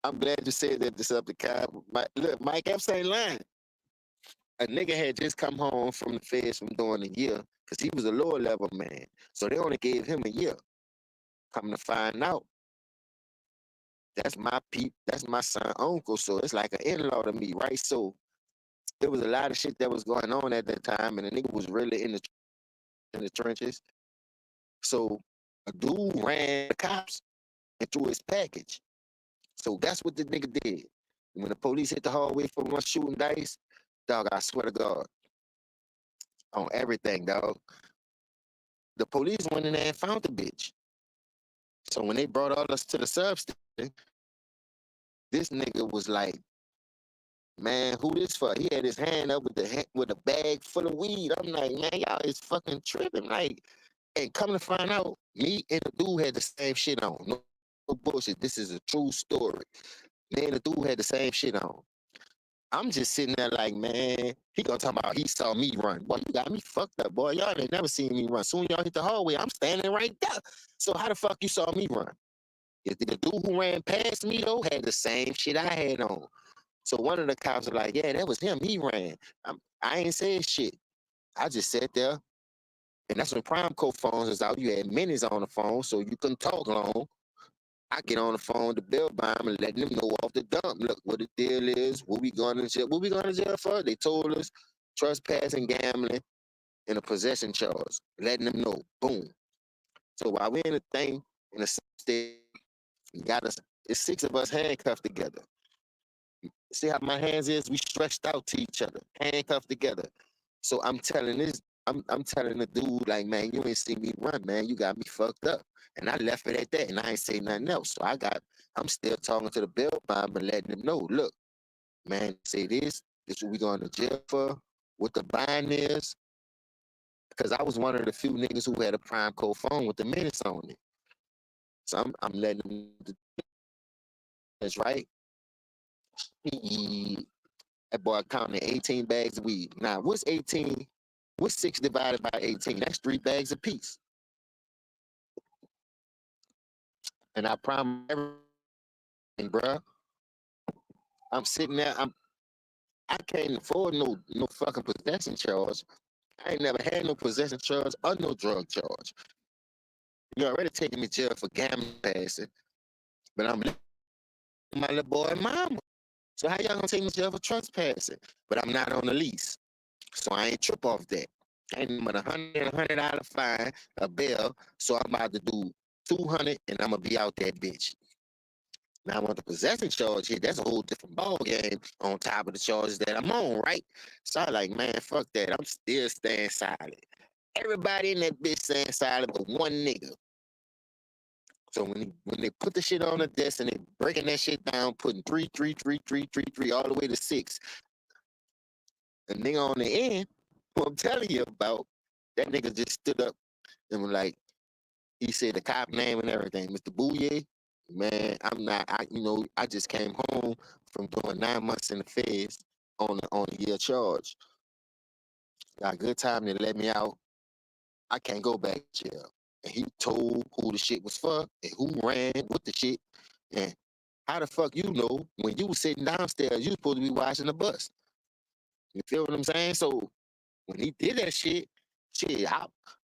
I'm glad you said that this up the cop. Look, Mike Epps ain't lying. A nigga had just come home from the feds from doing a year because he was a lower level man. So they only gave him a year. Come to find out, that's my that's my son uncle. So it's like an in-law to me, right? So there was a lot of shit that was going on at that time, and the nigga was really in the trenches. So a dude ran the cops and threw his package. So that's what the nigga did. When the police hit the hallway for my shooting dice, dog, I swear to God, on everything, dog. The police went in there and found the bitch. So when they brought all us to the substation, this nigga was like, man, who this for? He had his hand up with with a bag full of weed. I'm like, man, y'all is fucking tripping. Like, and come to find out, me and the dude had the same shit on. No bullshit. This is a true story. Me and the dude had the same shit on. I'm just sitting there like, man, he gonna talk about he saw me run. Boy, you got me fucked up, boy. Y'all ain't never seen me run. Soon y'all hit the hallway, I'm standing right there. So how the fuck you saw me run? If the dude who ran past me though had the same shit I had on. So one of the cops was like, yeah, that was him. He ran. I ain't saying shit. I just sat there. And that's when Prime Code phones is out. You had minis on the phone, so you couldn't talk long. I get on the phone to Bill Bime and letting them know off the dump. Look, what the deal is, what we going to jail. What we going to jail for? They told us trespassing, gambling, and a possession charge. Letting them know. Boom. So while we're in the thing, in the state, you got us, it's 6 of us handcuffed together. See how my hands is? We stretched out to each other, handcuffed together. So I'm telling I'm telling the dude, like, man, you ain't see me run, man. You got me fucked up. And I left it at that, and I ain't say nothing else. So I'm still talking to the bill bomb and letting them know, look, man, say this what we going to jail for, what the bind is. Because I was one of the few niggas who had a Prime Code phone with the minutes on it. So I'm letting them know that's right. That boy counting 18 bags of weed. Now, what's 18? What's 6 divided by 18? That's 3 bags apiece. And I promise everything, bro. I'm sitting there. I can't afford no fucking possession charge. I ain't never had no possession charge or no drug charge. You already taking me to jail for gambling passing, but I'm my little boy mama. So how y'all gonna take me to jail for trespassing? But I'm not on the lease, so I ain't trip off that. I ain't but $100 fine, a bill. So I'm about to do 200, and I'm gonna be out that bitch. Now, I want the possession charge here. That's a whole different ball game on top of the charges that I'm on, right? So I like, man, fuck that. I'm still staying silent. Everybody in that bitch staying silent, but one nigga. So when they put the shit on the desk and they breaking that shit down, putting 3, all the way to 6, the nigga on the end, who I'm telling you about, that nigga just stood up and was like, he said the cop name and everything, Mr. Bouye. Man, I just came home from doing 9 months in the feds on a year charge. Got a good time, they let me out. I can't go back to jail. And he told who the shit was for and who ran with the shit. And how the fuck you know when you was sitting downstairs, you was supposed to be watching the bus. You feel what I'm saying? So when he did that shit, I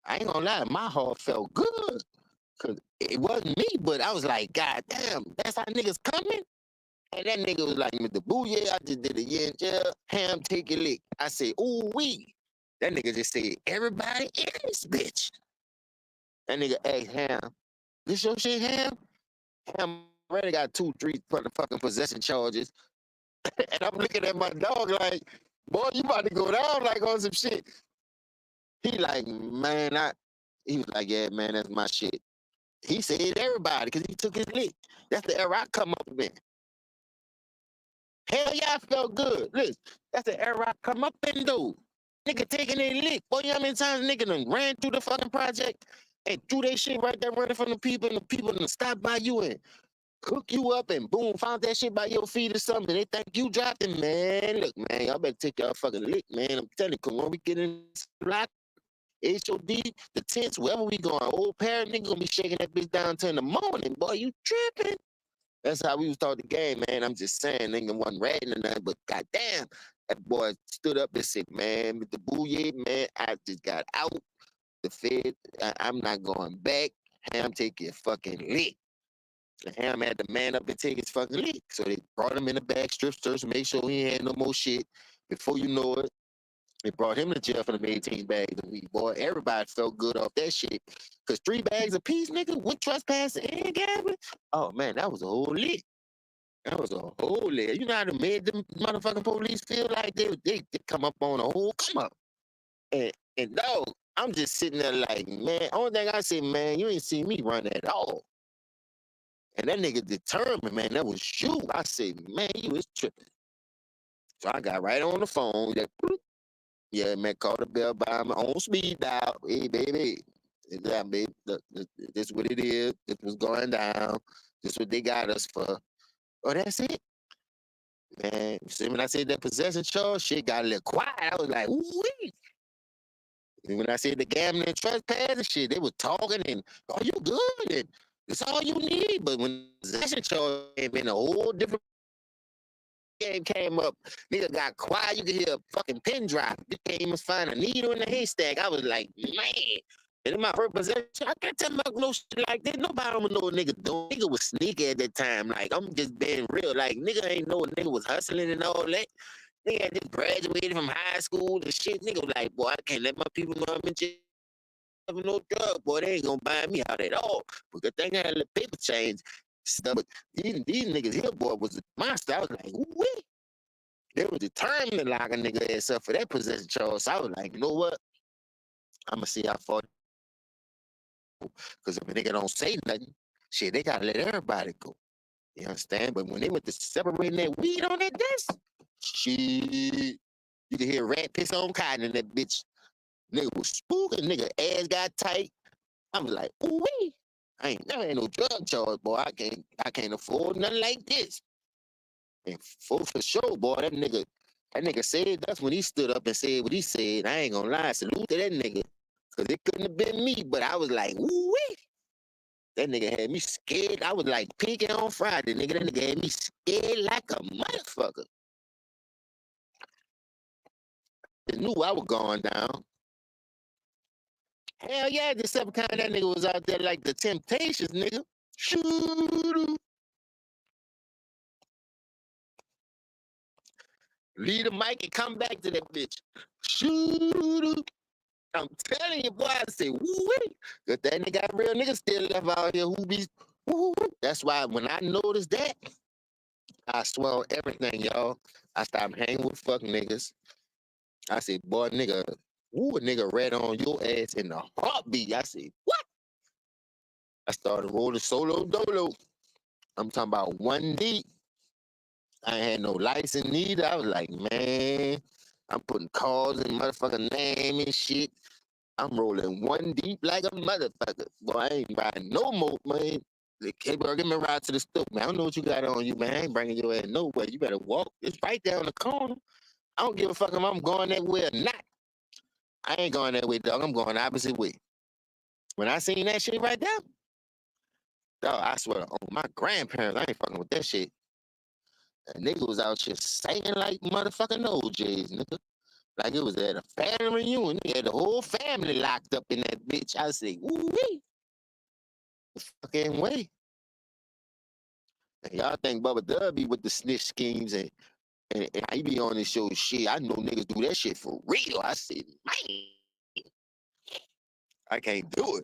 ain't gonna lie, my heart felt good. Cause it wasn't me, but I was like, God damn, that's how niggas coming? And that nigga was like, Mr. Booyah, I just did a year in jail. Ham, take a lick. I said, ooh, wee. That nigga just said, everybody in this bitch. That nigga asked Ham, this your shit, Ham? Ham already got 2, 3 fucking possession charges. And I'm looking at my dog like, boy, you about to go down like on some shit. He like, man, he was like, yeah, man, that's my shit. He said everybody because he took his lick. That's the era I come up in. Hell yeah, I felt good. Listen, that's the era I come up in, though. Nigga taking a lick. Boy, you know how many times nigga done ran through the fucking project and threw that shit right there running from the people, and the people done stop by you and hook you up and boom, found that shit by your feet or something. They think you dropped it, man. Look, man, y'all better take y'all fucking lick, man. I'm telling you, cause when we get in this block, HOD, the tents, wherever we going, old parent nigga gonna be shaking that bitch down till in the morning. Boy, you tripping. That's how we was taught the game, man. I'm just saying, nigga wasn't ratting or nothing, but goddamn, that boy stood up and said, man, with the bouye, man, I just got out the Fed. I'm not going back. Ham, take your fucking lick. And Ham had to man up and take his fucking lick. So they brought him in the back, strip search, make sure he had no more shit. Before you know it, they brought him to jail for the 18 bags of weed, boy. Everybody felt good off that shit. Cause 3 bags a piece, nigga, with trespassing and gambling. Oh man, that was a whole lick. That was a whole leg. You know how to made the motherfucking police feel like they come up on a whole come up. And no, I'm just sitting there like, man, only thing I said, man, you ain't see me run at all. And that nigga determined, man, that was you. I said, man, you was tripping. So I got right on the phone. Like, yeah, man, call the bell by my own speed dial. Hey, baby. Yeah, baby, this what it is. This was going down. This what they got us for. Oh, that's it? Man, see, when I said that possession charge, shit got a little quiet. I was like, ooh-wee. And when I said the gambling and trespass and shit, they were talking and, oh, you good? And it's all you need. But when possession charge came in, a whole different game came up. Nigga got quiet. You could hear a fucking pin drop. You can't even find a needle in the haystack. I was like, man. And in my first possession, I can't tell about no shit like that. Nobody don't know what nigga doing. Nigga was sneaky at that time. Like, I'm just being real. Like, nigga ain't know what nigga was hustling and all that. Nigga had just graduated from high school and shit. Nigga was like, boy, I can't let my people know I'm in jail for no drug. Boy, they ain't gonna buy me out at all. But the thing I had a little paper change stuff. But these niggas here, boy, was a monster. I was like, wee. They were determined to lock a nigga ass up for that possession charge. So I was like, you know what? I'm gonna see how far. Because if a nigga don't say nothing, shit, they gotta let everybody go. You understand? But when they went to separating that weed on that desk, shit, you could hear rat piss on cotton in that bitch. Nigga was spooking, nigga ass got tight. I was like, ooh wee. I ain't never had no drug charge, boy. I can't afford nothing like this. And for sure, boy, that nigga said that's when he stood up and said what he said. I ain't gonna lie, salute to that nigga. Cause it couldn't have been me, but I was like, ooh wee. That nigga had me scared. I was like peeking on Friday, nigga. That nigga had me scared like a motherfucker. I knew I was going down. Hell yeah, the seven kind that nigga was out there like the Temptations, nigga. Shoot. Leave the mic and come back to that bitch. Shoot. I'm telling you, boy, I say, woo-wee. Cause that nigga got real niggas still left out here who be, woo-wee. That's why when I noticed that, I swear on everything, y'all. I stopped hanging with fuck niggas. I said, boy, nigga, ooh, a nigga rat on your ass in a heartbeat. I said, what? I started rolling solo dolo. I'm talking about one deep. I ain't had no license neither. I was like, man, I'm putting calls in motherfucking name and shit. I'm rolling one deep like a motherfucker. Boy, I ain't riding no more, man. Like, hey, bro, give me a ride to the store, man. I don't know what you got on you, man. I ain't bringing your ass nowhere. You better walk. It's right down the corner. I don't give a fuck if I'm going that way or not. I ain't going that way, dog. I'm going the opposite way. When I seen that shit right there, dog, I swear on my grandparents, I ain't fucking with that shit. That nigga was out here singing like motherfucking OJs, nigga. Like it was at a family reunion. He had the whole family locked up in that bitch. I say, woo-wee. The fucking way. And y'all think Bubba Dub be with the snitch schemes and I be on this show shit. I know niggas do that shit for real. I said, man, I can't do it.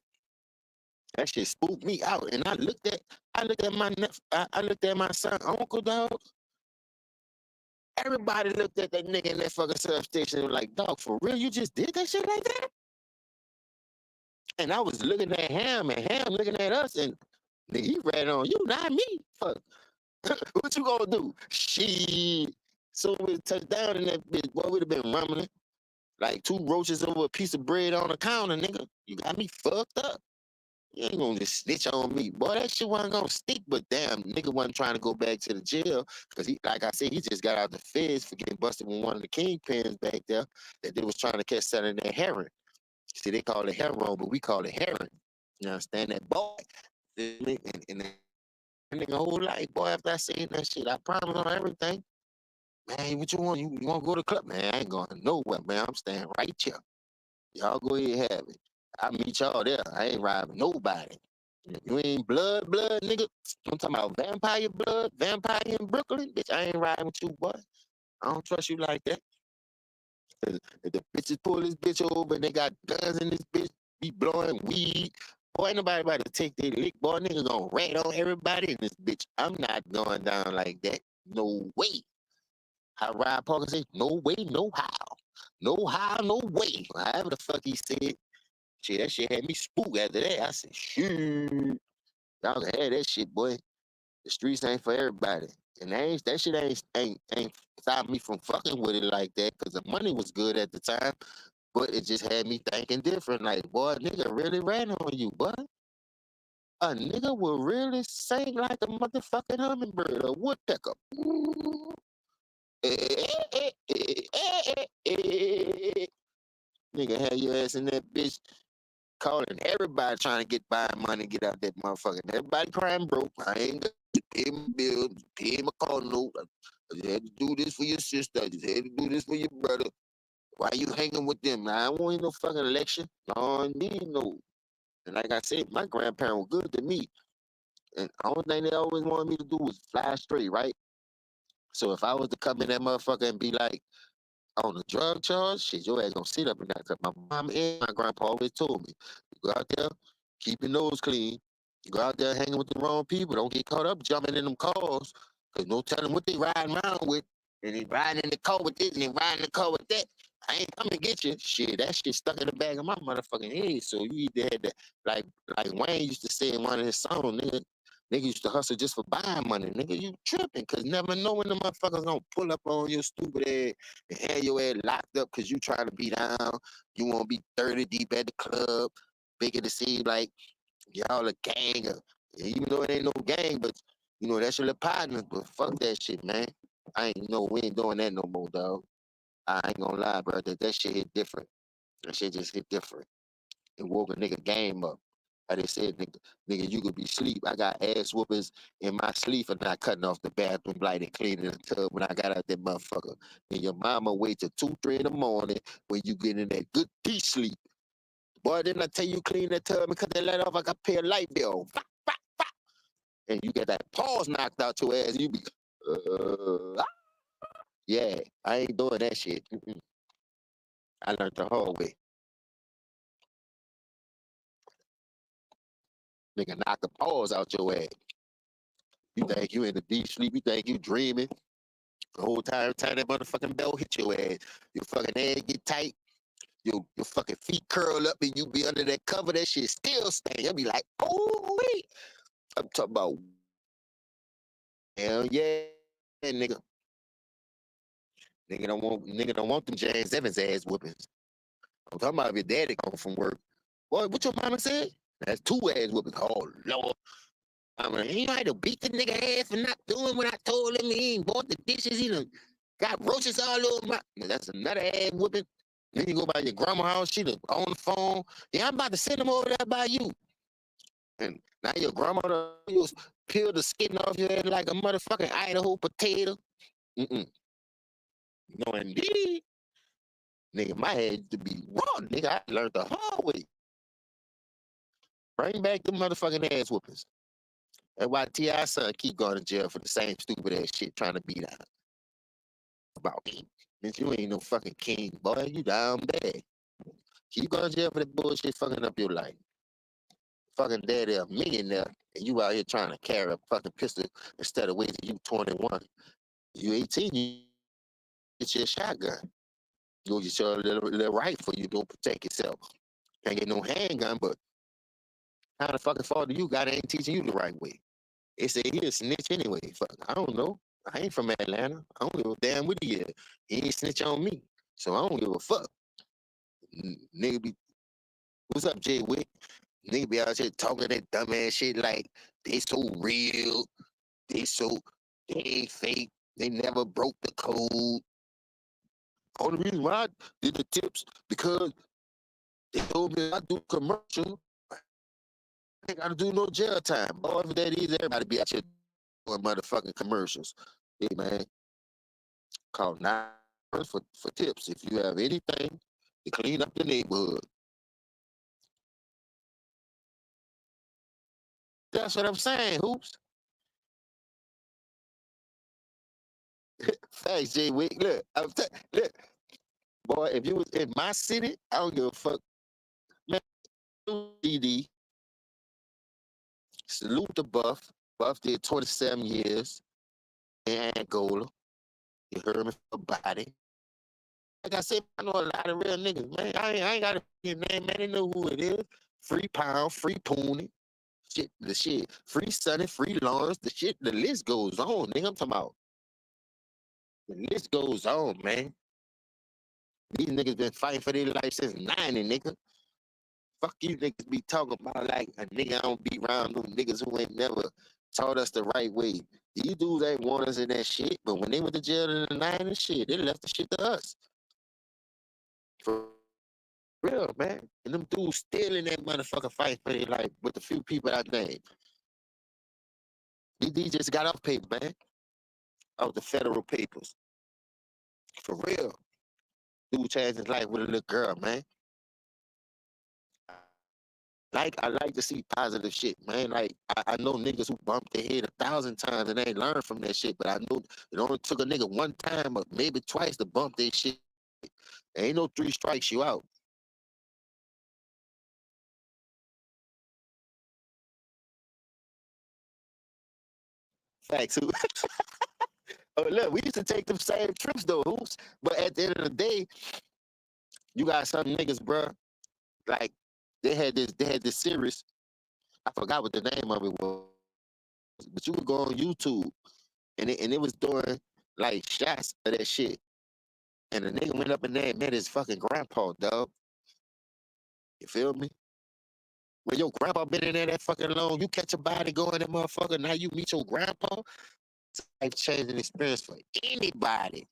That shit spooked me out. And I looked at I looked at my son, uncle, dog. Everybody looked at that nigga in that fucking substation and was like, dog, for real, you just did that shit like that? And I was looking at him and him looking at us and nigga, he ran on you, not me. Fuck. What you gonna do? Shit. So we touched down in that bitch, boy, we'd have been rumbling. Like two roaches over a piece of bread on the counter, nigga. You got me fucked up. You ain't gonna just snitch on me. Boy, that shit wasn't gonna stick, but damn, nigga wasn't trying to go back to the jail. Cause he, like I said, he just got out the feds for getting busted with one of the kingpins back there that they was trying to catch selling that heroin. See, they call it heroin, but we call it heroin. You understand that, boy? And that nigga whole life, boy, after I seen that shit, I promise on everything. Man, what you want? You want to go to the club? Man, I ain't going nowhere, man. I'm staying right here. Y'all go ahead and have it. I'll meet y'all there. I ain't riding with nobody. If you ain't blood, nigga. I'm talking about vampire blood, vampire in Brooklyn. Bitch, I ain't riding with you, boy. I don't trust you like that. If the bitches pull this bitch over and they got guns in this bitch, be blowing weed, Boy, ain't nobody about to take their lick. Boy, niggas gonna rat on everybody in this bitch. I'm not going down like that. No way. How Ryan Parker said, no way, no how. No how, no way. However the fuck he said. Shit, that shit had me spooked after that. I said, shoot. Y'all can have that shit, boy. The streets ain't for everybody. And that shit ain't stopped me from fucking with it like that because the money was good at the time. But it just had me thinking different. Like, boy, nigga really ran on you, boy. A nigga will really sing like a motherfucking hummingbird or woodpecker. Nigga had your ass in that bitch calling everybody trying to get by money, get out that motherfucker. Everybody crying broke. I ain't got to pay my bills, pay my car note. I just had to do this for your sister. I just had to do this for your brother. Why you hanging with them? Now, I don't want no fucking election. No, me no. And like I said, my grandparents were good to me. And the only thing they always wanted me to do was fly straight, right? So if I was to come in that motherfucker and be like, on a drug charge, shit, your ass gonna sit up in that. Cause my mom and my grandpa always told me, you go out there, keep your nose clean. You go out there hanging with the wrong people. Don't get caught up jumping in them cars. Cause no telling what they riding around with. And they riding in the car with this and they riding in the car with that. I ain't coming to get you. Shit, that shit stuck in the back of my motherfucking head. So you either had to, like Wayne used to say in one of his songs, nigga used to hustle just for buying money. Nigga, you tripping. Cause never know when the motherfuckers gonna pull up on your stupid ass and have your ass locked up because you trying to be down. You want to be 30 deep at the club, making it seem like y'all a gang. Even though it ain't no gang, but you know, that's your little partner. But fuck that shit, man. We ain't doing that no more, dog. I ain't gonna lie, bro. That shit hit different. That shit just hit different. It woke a nigga game up. How they said, nigga, you could be asleep. I got ass whoopers in my sleep and not cutting off the bathroom light and cleaning the tub when I got out that motherfucker. And your mama wait till 2, 3 in the morning when you get in that good deep sleep. Boy, didn't I tell you clean that tub and cut that light off? I got to pay a light bill. Bah, bah, bah. And you get that pause knocked out your ass. You be, ah. Yeah, I ain't doing that shit. I learned the hard way. Nigga, knock the pause out your ass. You think you in a deep sleep. You think you dreaming. The whole time that motherfucking bell hit your ass. Your fucking ass get tight. Your fucking feet curl up and you be under that cover. That shit still stay. You'll be like, oh, wait. I'm talking about, hell yeah, nigga. Nigga don't want them James Evans ass whoopings. I'm talking about if your daddy come from work. Boy, what your mama said? That's 2 ass whoopings. Oh, Lord. I mean, he had to beat the nigga ass for not doing what I told him. He ain't bought the dishes. He done got roaches all over my. That's another ass whooping. Then you go by your grandma's house. She done on the phone. Yeah, I'm about to send him over there by you. And now your grandmother peel the skin off your head like a motherfucking Idaho potato. Mm-mm. No, indeed. Nigga, my head to be raw. Nigga, I learned the hard way. Bring back the motherfucking ass whoopings. That's why T.I. son keep going to jail for the same stupid ass shit trying to beat out about me. Bitch, you ain't no fucking king, boy. You down bad. Keep going to jail for that bullshit fucking up your life. Fucking daddy a millionaire, and you out here trying to carry a fucking pistol instead of waiting you 21. You 18, you get your shotgun. You go get your little rifle, you don't protect yourself. Can't get no handgun, but how the fucking father you got ain't teaching you the right way. They say he a snitch anyway. Fuck, I don't know. I ain't from Atlanta. I don't give a damn what he is. He ain't snitch on me. So I don't give a fuck. Nigga be, what's up, Jay Wick? Nigga be out here talking that dumbass shit like they so real. They ain't fake. They never broke the code. Only reason why I did the tips because they told me I do commercial. I ain't gotta do no jail time. Boy, if that is, everybody be out here doing motherfucking commercials. Hey man, call 9 for tips if you have anything to clean up the neighborhood. That's what I'm saying, hoops. Thanks, Jay Wick. Look, boy, if you was in my city, I don't give a fuck. Man, DD. Salute the Buff. Buff did 27 years in Angola. You heard me for body. Like I said, I know a lot of real niggas, man. I ain't got a name, man. They know who it is. Free Pound, free Pooney. Shit, the shit. Free Sonny, free Lawrence. The shit, the list goes on, nigga. I'm talking about. The list goes on, man. These niggas been fighting for their life since 90, nigga. Fuck you niggas be talking about like a nigga don't be around them niggas who ain't never taught us the right way. These dudes ain't want us in that shit, but when they went to jail in the 90s, shit, they left the shit to us. For real, man. And them dudes still in that motherfucker fight for their life with the few people I named. These just got off paper, man. Off the federal papers. For real. Dude changed his life with a little girl, man. I like to see positive shit, man. Like I know niggas who bumped their head 1,000 times and they ain't learned from that shit. But I know it only took a nigga one time or maybe twice to bump their shit. There ain't no 3 strikes you out. Facts. Oh look, we used to take them same trips though, hoops. But at the end of the day, you got some niggas, bruh. Like they had this series. I forgot what the name of it was, but you would go on YouTube and it was doing like shots of that shit. And the nigga went up in there and met his fucking grandpa, dog. You feel me? When your grandpa been in there that fucking long, you catch a body going that motherfucker, now you meet your grandpa. It's a life-changing experience for anybody.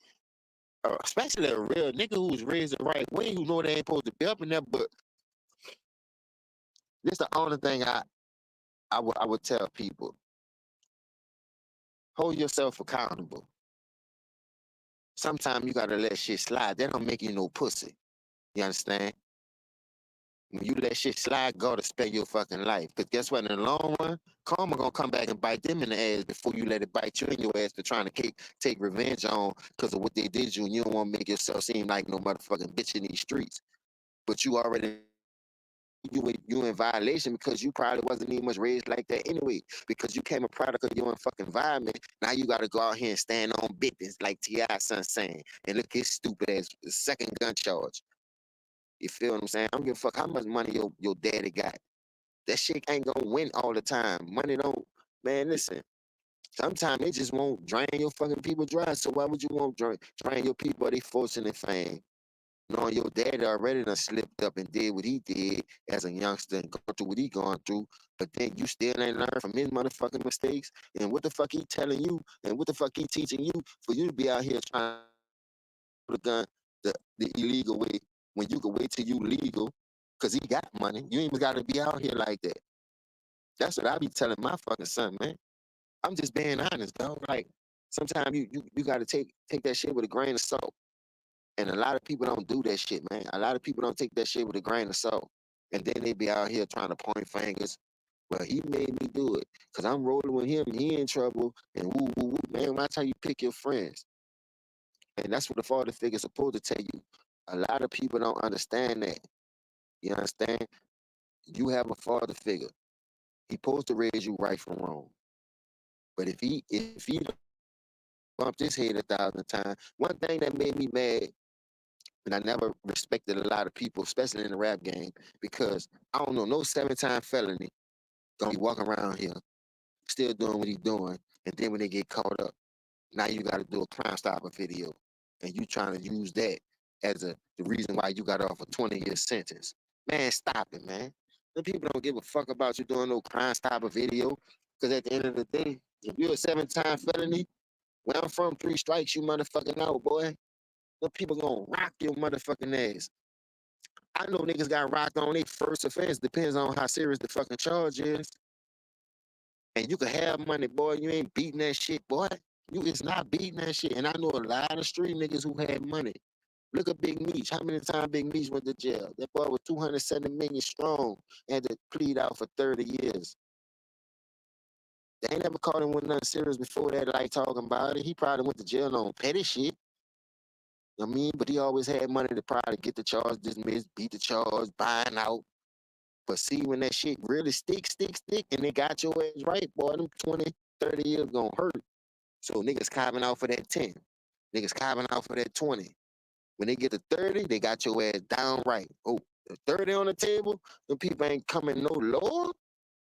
Especially a real nigga who's raised the right way, who know they ain't supposed to be up in there. But this the only thing I would tell people. Hold yourself accountable. Sometimes you gotta let shit slide. That don't make you no pussy. You understand? When you let shit slide, God to spare your fucking life. Because guess what? In the long run, karma gonna come back and bite them in the ass before you let it bite you in your ass for trying to take revenge on because of what they did you, and you don't want to make yourself seem like no motherfucking bitch in these streets. But you already you in violation because you probably wasn't even much raised like that anyway. Because you came a product of your fucking environment. Now you gotta go out here and stand on business like T.I. son saying. And look at his stupid ass second gun charge. You feel what I'm saying? I don't give a fuck how much money your daddy got. That shit ain't gonna win all the time. Money don't, man, listen. Sometimes they just won't drain your fucking people dry. So why would you want drain your people of their fortune and fame? Knowing your daddy already done slipped up and did what he did as a youngster and gone through what he gone through, but then you still ain't learned from his motherfucking mistakes. And what the fuck he telling you and what the fuck he teaching you for you to be out here trying to put a gun the illegal way when you can wait till you legal because he got money. You ain't even got to be out here like that. That's what I be telling my fucking son, man. I'm just being honest, dog. Like sometimes you got to take that shit with a grain of salt. And a lot of people don't do that shit, man. A lot of people don't take that shit with a grain of salt. And then they be out here trying to point fingers. Well, he made me do it because I'm rolling with him. He in trouble. And woo, woo, woo. Man, watch how you pick your friends. And that's what the father figure's supposed to tell you. A lot of people don't understand that. You understand? You have a father figure. He supposed to raise you right from wrong. But if he bumped his head 1,000 times, one thing that made me mad, and I never respected a lot of people, especially in the rap game, because I don't know, no 7-time felony gonna be walking around here still doing what he's doing, and then when they get caught up, now you got to do a Crime Stopper video, and you trying to use that as the reason why you got off a 20-year sentence. Man, stop it, man. The people don't give a fuck about you doing no Crime Stopper video, because at the end of the day, if you're a 7-time felony, where I'm from, 3 strikes, you motherfucking out, boy. The people gonna rock your motherfucking ass. I know niggas got rocked on their first offense. Depends on how serious the fucking charge is. And you can have money, boy. You ain't beating that shit, boy. You is not beating that shit. And I know a lot of street niggas who had money. Look at Big Meech. How many times Big Meech went to jail? That boy was 270 million strong and had to plead out for 30 years. They ain't never caught him with nothing serious before that, like talking about it. He probably went to jail on petty shit. You know what I mean? But he always had money to probably get the charge dismissed, beat the charge, buying out. But see, when that shit really stick, and they got your ass right, boy, them 20, 30 years gonna hurt. So niggas copping off of that 10. Niggas copping off of that 20. When they get to 30, they got your ass down right. Oh, the 30 on the table, them people ain't coming no lower.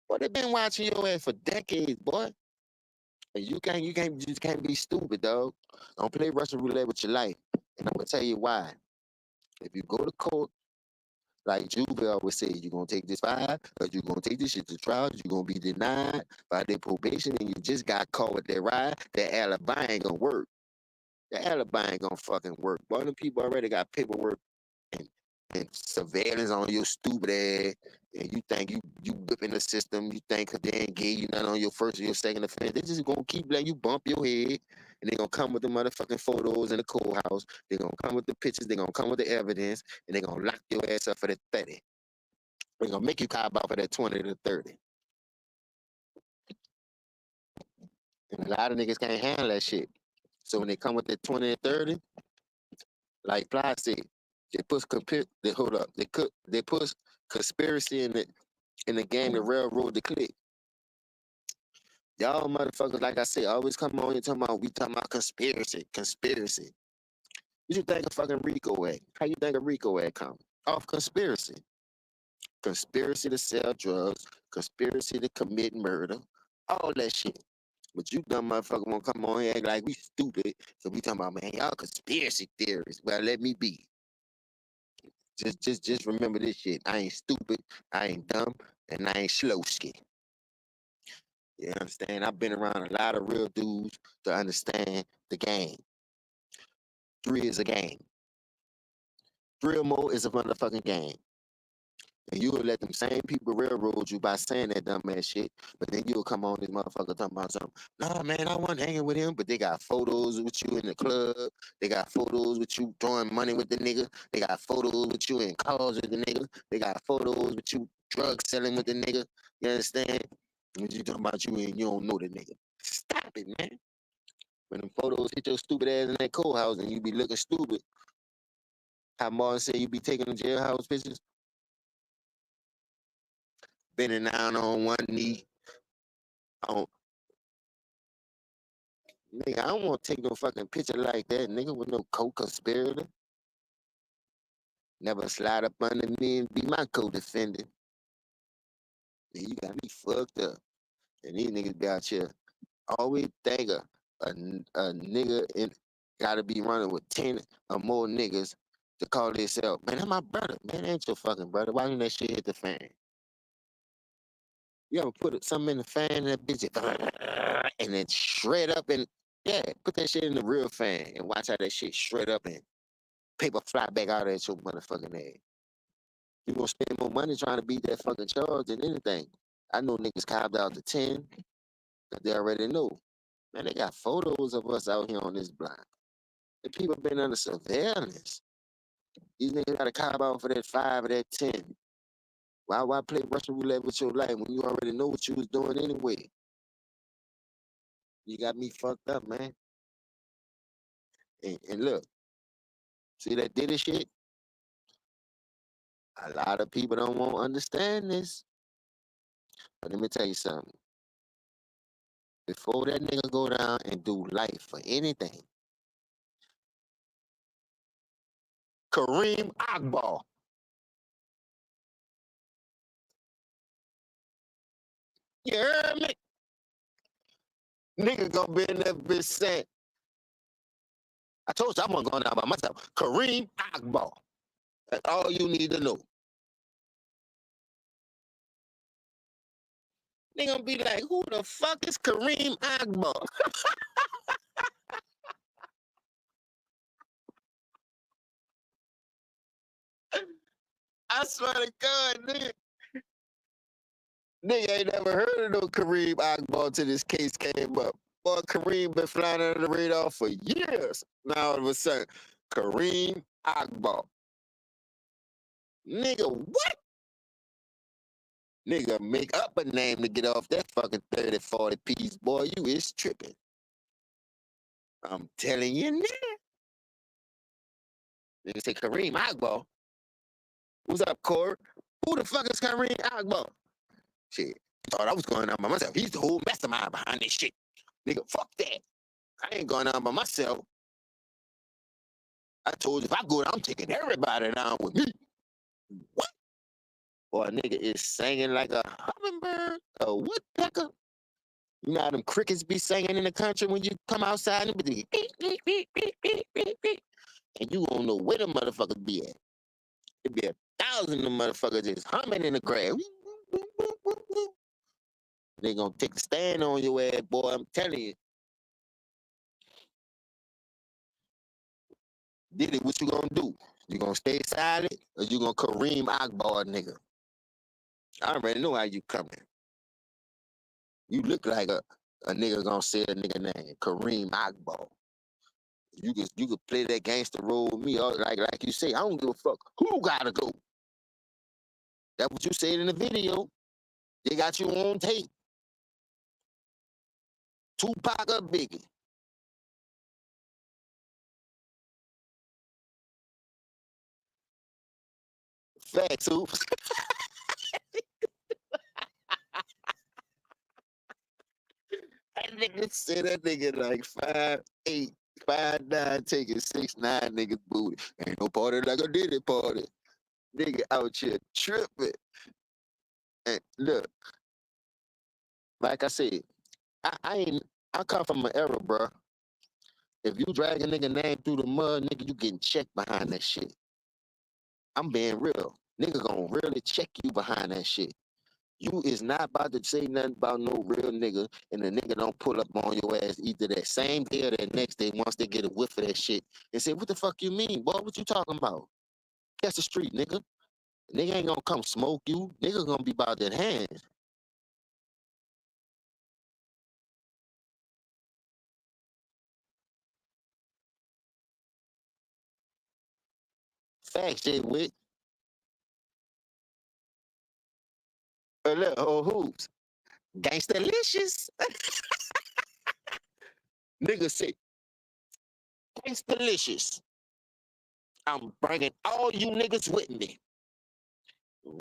Boy, they been watching your ass for decades, boy. And you just can't be stupid, dog. Don't play Russian roulette with your life. And I'm gonna tell you why. If you go to court, like Juve always say, you're gonna take this 5, or you're gonna take this shit to trial, you're gonna be denied by their probation, and you just got caught with that ride, that alibi ain't gonna work. The alibi ain't gonna fucking work. Boy, them people already got paperwork and, and surveillance on your stupid ass, and you think you whipping the system, you think 'cause they ain't gave you nothing on your first or your second offense, they just gonna keep letting you bump your head, and they gonna come with the motherfucking photos in the courthouse, they gonna come with the pictures, they gonna come with the evidence, and they gonna lock your ass up for that 30. They gonna make you cop out for that 20 to 30. And a lot of niggas can't handle that shit. So when they come with that 20 and 30, like Fly said, they hold up. They put conspiracy in the game to railroad the click. Y'all motherfuckers, like I said, always come on here we talking about conspiracy. What you think of fucking Rico at? How you think of Rico at come? Off conspiracy. Conspiracy to sell drugs, conspiracy to commit murder, all that shit. But you dumb motherfucker won't come on here and act like we stupid. So we talking about, man, y'all conspiracy theories. Well, let me be. Just remember this shit. I ain't stupid, I ain't dumb, and I ain't slowski. You understand? I've been around a lot of real dudes to understand the game. 3 is a game. Thrill mode is a motherfucking game. And you will let them same people railroad you by saying that dumbass shit, but then you'll come on this motherfucker talking about something. Nah, man, I wasn't hanging with him, but they got photos with you in the club. They got photos with you throwing money with the nigga. They got photos with you in cars with the nigga. They got photos with you drug selling with the nigga. You understand? When you talking about you and you don't know the nigga. Stop it, man. When them photos hit your stupid ass in that courthouse and you be looking stupid, how Martin said you be taking the jailhouse pictures, bending down on one knee. On, nigga, I don't want to take no fucking picture like that, nigga, with no co-conspirator. Never slide up under me and be my co-defendant. Man, you got me fucked up. And these niggas be out here always think a nigga gotta be running with 10 or more niggas to call themselves, man, that's my brother. Man, that ain't your fucking brother. Why didn't that shit hit the fan? You ever put something in the fan and that bitch and then shred up and yeah, put that shit in the real fan and watch how that shit shred up and paper fly back out at your motherfucking ass. You gonna spend more money trying to beat that fucking charge than anything. I know niggas copped out to 10 because they already know. Man, they got photos of us out here on this block. The people been under surveillance. These niggas got to cop out for that 5 or that 10. Why play Russian roulette with your life when you already know what you was doing anyway? You got me fucked up, man. And look, see that Diddy shit? A lot of people don't want to understand this. But let me tell you something. Before that nigga go down and do life for anything, Kareem Akbar, you heard me? Nigga gonna be in that bitch saying, I told you I wasn't going down by myself. Kareem Akbar. That's all you need to know. They gonna be like, who the fuck is Kareem Akbar? I swear to God, nigga ain't never heard of no Kareem Akbar till this case came up. Boy, Kareem been flying under the radar for years. Now all of a sudden, Kareem Akbar. Nigga, what? Nigga, make up a name to get off that fucking 30, 40 piece. Boy, you is tripping. I'm telling you now. Nigga say Kareem Akbar. What's up, Corey? Who the fuck is Kareem Akbar? Shit, thought I was going out by myself. He's the whole mastermind behind this shit. Nigga, fuck that. I ain't going out by myself. I told you if I go down, I'm taking everybody down with me. What? Or a nigga is singing like a hummingbird, a woodpecker. You know how them crickets be singing in the country when you come outside and be beep, beep, beep, beep, beep, beep, beep. And you don't know where the motherfuckers be at. It be 1,000 of them motherfuckers just humming in the grass. They gonna take a stand on your ass, boy. I'm telling you. Did it, what you gonna do? You gonna stay silent or you gonna Kareem Akbar, nigga? I already know how you coming. You look like a nigga gonna say a nigga name, Kareem Akbar. You could play that gangster role with me, like you say. I don't give a fuck who gotta go. That's what you said in the video. They got you on tape. Tupac or Biggie. Facts, oops. That nigga said that nigga like 5'8", 5'9", taking 6'9" niggas booty. Ain't no party like a Diddy party. Nigga out here tripping. And look, like I said, I come from an era, bro. If you drag a nigga name through the mud, nigga, you getting checked behind that shit. I'm being real. Nigga gonna really check you behind that shit. You is not about to say nothing about no real nigga, and the nigga don't pull up on your ass either that same day or that next day once they get a whiff of that shit and say, what the fuck you mean, boy? What you talking about? Catch the street, nigga. Nigga ain't gonna come smoke you. Nigga gonna be about that hands. Facts, shit, with. Look, oh, hoops. Gangstalicious. Nigga say, gangstalicious. I'm bringing all you niggas with me.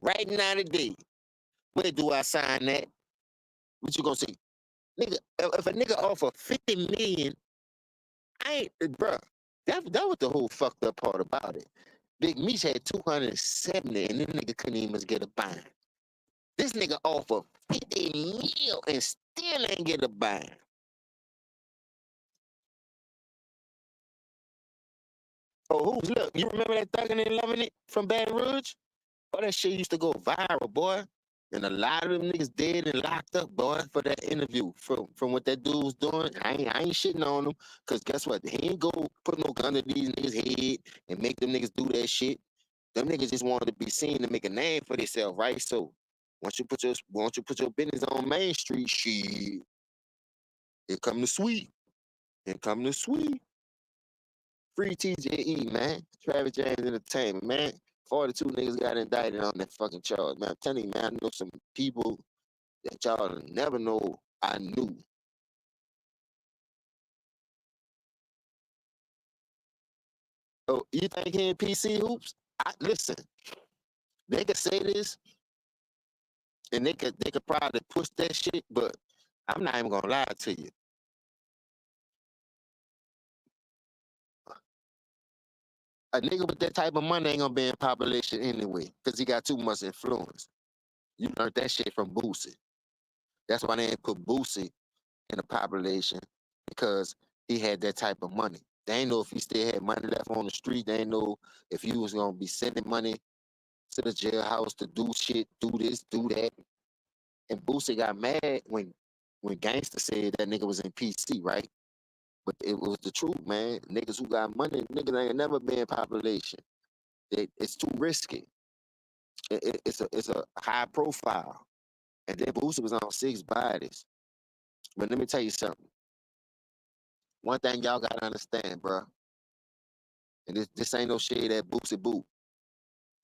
Right now today. Where do I sign that? What you gonna say? Nigga, if a nigga offer 50 million, I ain't, bruh. That was the whole fucked up part about it. Big Meech had 270 and this nigga couldn't even get a bind. This nigga offered 50 mil and still ain't get a bind. Oh, who's look? You remember that thugging and loving it from Baton Rouge? Oh, that shit used to go viral, boy. And a lot of them niggas dead and locked up, boy, for that interview. From what that dude was doing, I ain't shitting on him. Cause guess what? He ain't go put no gun to these niggas' head and make them niggas do that shit. Them niggas just wanted to be seen to make a name for themselves, right? So once you put your business on Main Street, shit, here come the sweet. Here come the sweet. Free TJE, man. Travis James Entertainment, man. 42 niggas got indicted on that fucking charge, man. I'm telling you, man, I know some people that y'all never know I knew. Oh, you think he in PC hoops? Listen, they could say this and they could probably push that shit, but I'm not even gonna lie to you. A nigga with that type of money ain't gonna be in population anyway, because he got too much influence. You learned that shit from Boosie. That's why they ain't put Boosie in the population, because he had that type of money. They ain't know if he still had money left on the street. They ain't know if he was gonna be sending money to the jailhouse to do shit, do this, do that. And Boosie got mad when Gangsta said that nigga was in PC, right? But it was the truth, man. Niggas who got money, niggas ain't never been in population. It's too risky. It's a high profile. And then Boosie was on six bodies. But let me tell you something. One thing y'all gotta understand, bro. And this ain't no shade at Boosie Boo.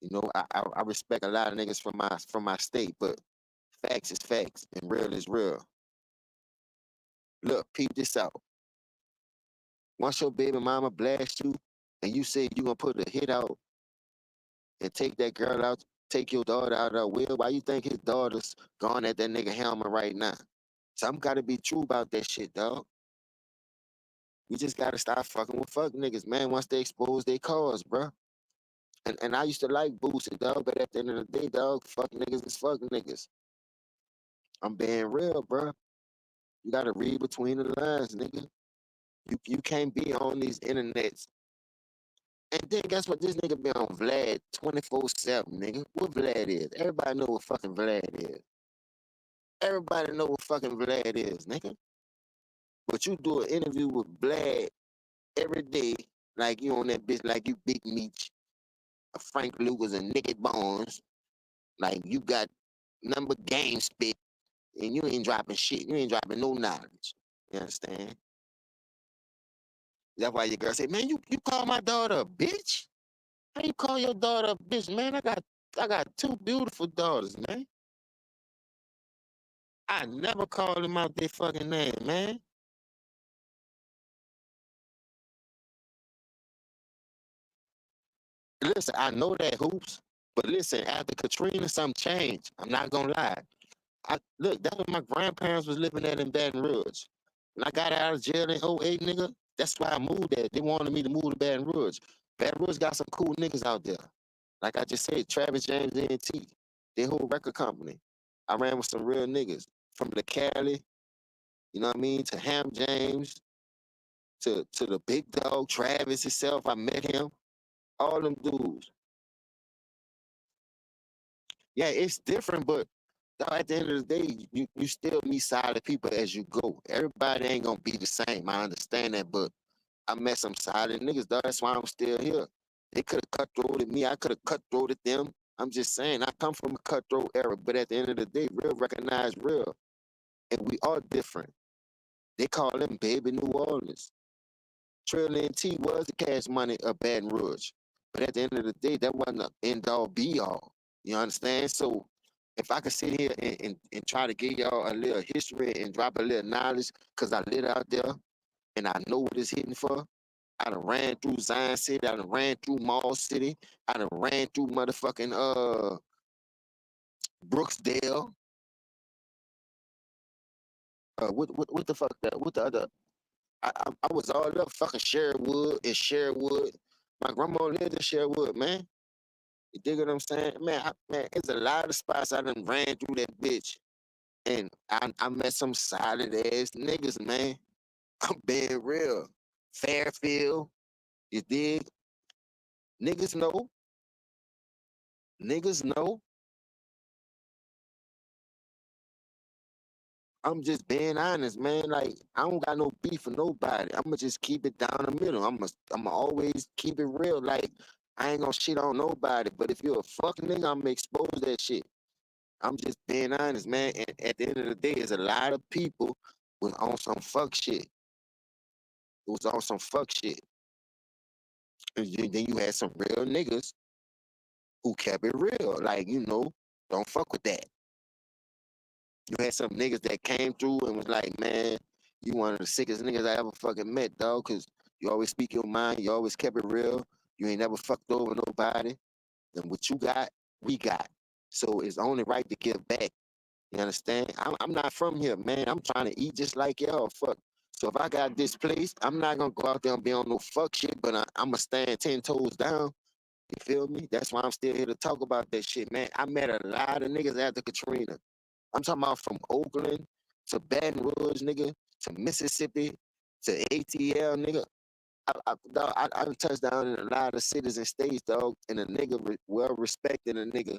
You know, I respect a lot of niggas from my state, but facts is facts and real is real. Look, peep this out. Once your baby mama blast you and you say you gonna put a hit out and take that girl out, take your daughter out of Will? Why you think his daughter's gone at that nigga helmet right now? Something gotta be true about that shit, dog. We just gotta stop fucking with fuck niggas, man, once they expose their cause, bro. And I used to like Boosie, dog, but at the end of the day, dog, fuck niggas is fuck niggas. I'm being real, bro. You gotta read between the lines, nigga. You can't be on these internets. And then guess what? This nigga be on Vlad 24/7, nigga. What Vlad is? Everybody know what fucking Vlad is. Everybody know what fucking Vlad is, nigga. But you do an interview with Vlad every day, like you on that bitch, like you Big Meech, a Frank Lucas, and Nicky Bones, like you got number game spit, and you ain't dropping shit. You ain't dropping no knowledge. You understand? That's why your girl say, man, you call my daughter a bitch? How you call your daughter a bitch, man? I got two beautiful daughters, man. I never called them out their fucking name, man. Listen, I know that hoops, but listen, after Katrina, something changed. I'm not gonna lie. Look, that's what my grandparents was living at in Baton Rouge. When I got out of jail in '08, nigga, that's why I moved there. They wanted me to move to Baton Rouge. Baton Rouge got some cool niggas out there. Like I just said, Travis James NT, their whole record company. I ran with some real niggas from the Cali, you know what I mean, to Ham James, to the big dog, Travis himself. I met him. All them dudes. Yeah, it's different, but dog, at the end of the day, you still meet solid people as you go. Everybody ain't gonna be the same. I understand that, but I met some solid niggas, dog. That's why I'm still here. They could have cutthroated me. I could have cutthroated them. I'm just saying, I come from a cutthroat era, but at the end of the day, real recognize real. And we are different. They call them Baby New Orleans. Trillion T was the cash money of Baton Rouge. But at the end of the day, that wasn't an end all be all. You understand? So if I could sit here and try to give y'all a little history and drop a little knowledge, because I live out there and I know what it's hitting for. I done ran through Zion City, I done ran through Mall City, I done ran through motherfucking Brooksdale. What the fuck that what the other I was all up fucking Sherwood and Sherwood. My grandma lived in Sherwood, man. You dig what I'm saying? Man, it's a lot of spots I done ran through that bitch. And I met some solid ass niggas, man. I'm being real. Fairfield, you dig? Niggas know. Niggas know. I'm just being honest, man. Like, I don't got no beef for nobody. I'ma just keep it down the middle. I'ma always keep it real. Like, I ain't gonna shit on nobody. But if you're a fuck nigga, I'ma expose that shit. I'm just being honest, man. And at the end of the day, there's a lot of people was on some fuck shit. It was on some fuck shit. And then you had some real niggas who kept it real. Like, don't fuck with that. You had some niggas that came through and was like, man, you one of the sickest niggas I ever fucking met, dog, because you always speak your mind. You always kept it real. You ain't never fucked over nobody. And what you got, we got. So it's only right to give back. You understand? I'm not from here, man. I'm trying to eat just like y'all. Fuck. So if I got displaced, I'm not gonna go out there and be on no fuck shit, but I'm gonna stand 10 toes down. You feel me? That's why I'm still here to talk about that shit, man. I met a lot of niggas after Katrina. I'm talking about from Oakland to Baton Rouge, nigga, to Mississippi, to ATL, nigga. I done touched down in a lot of cities and states, dog, and a nigga well respected a nigga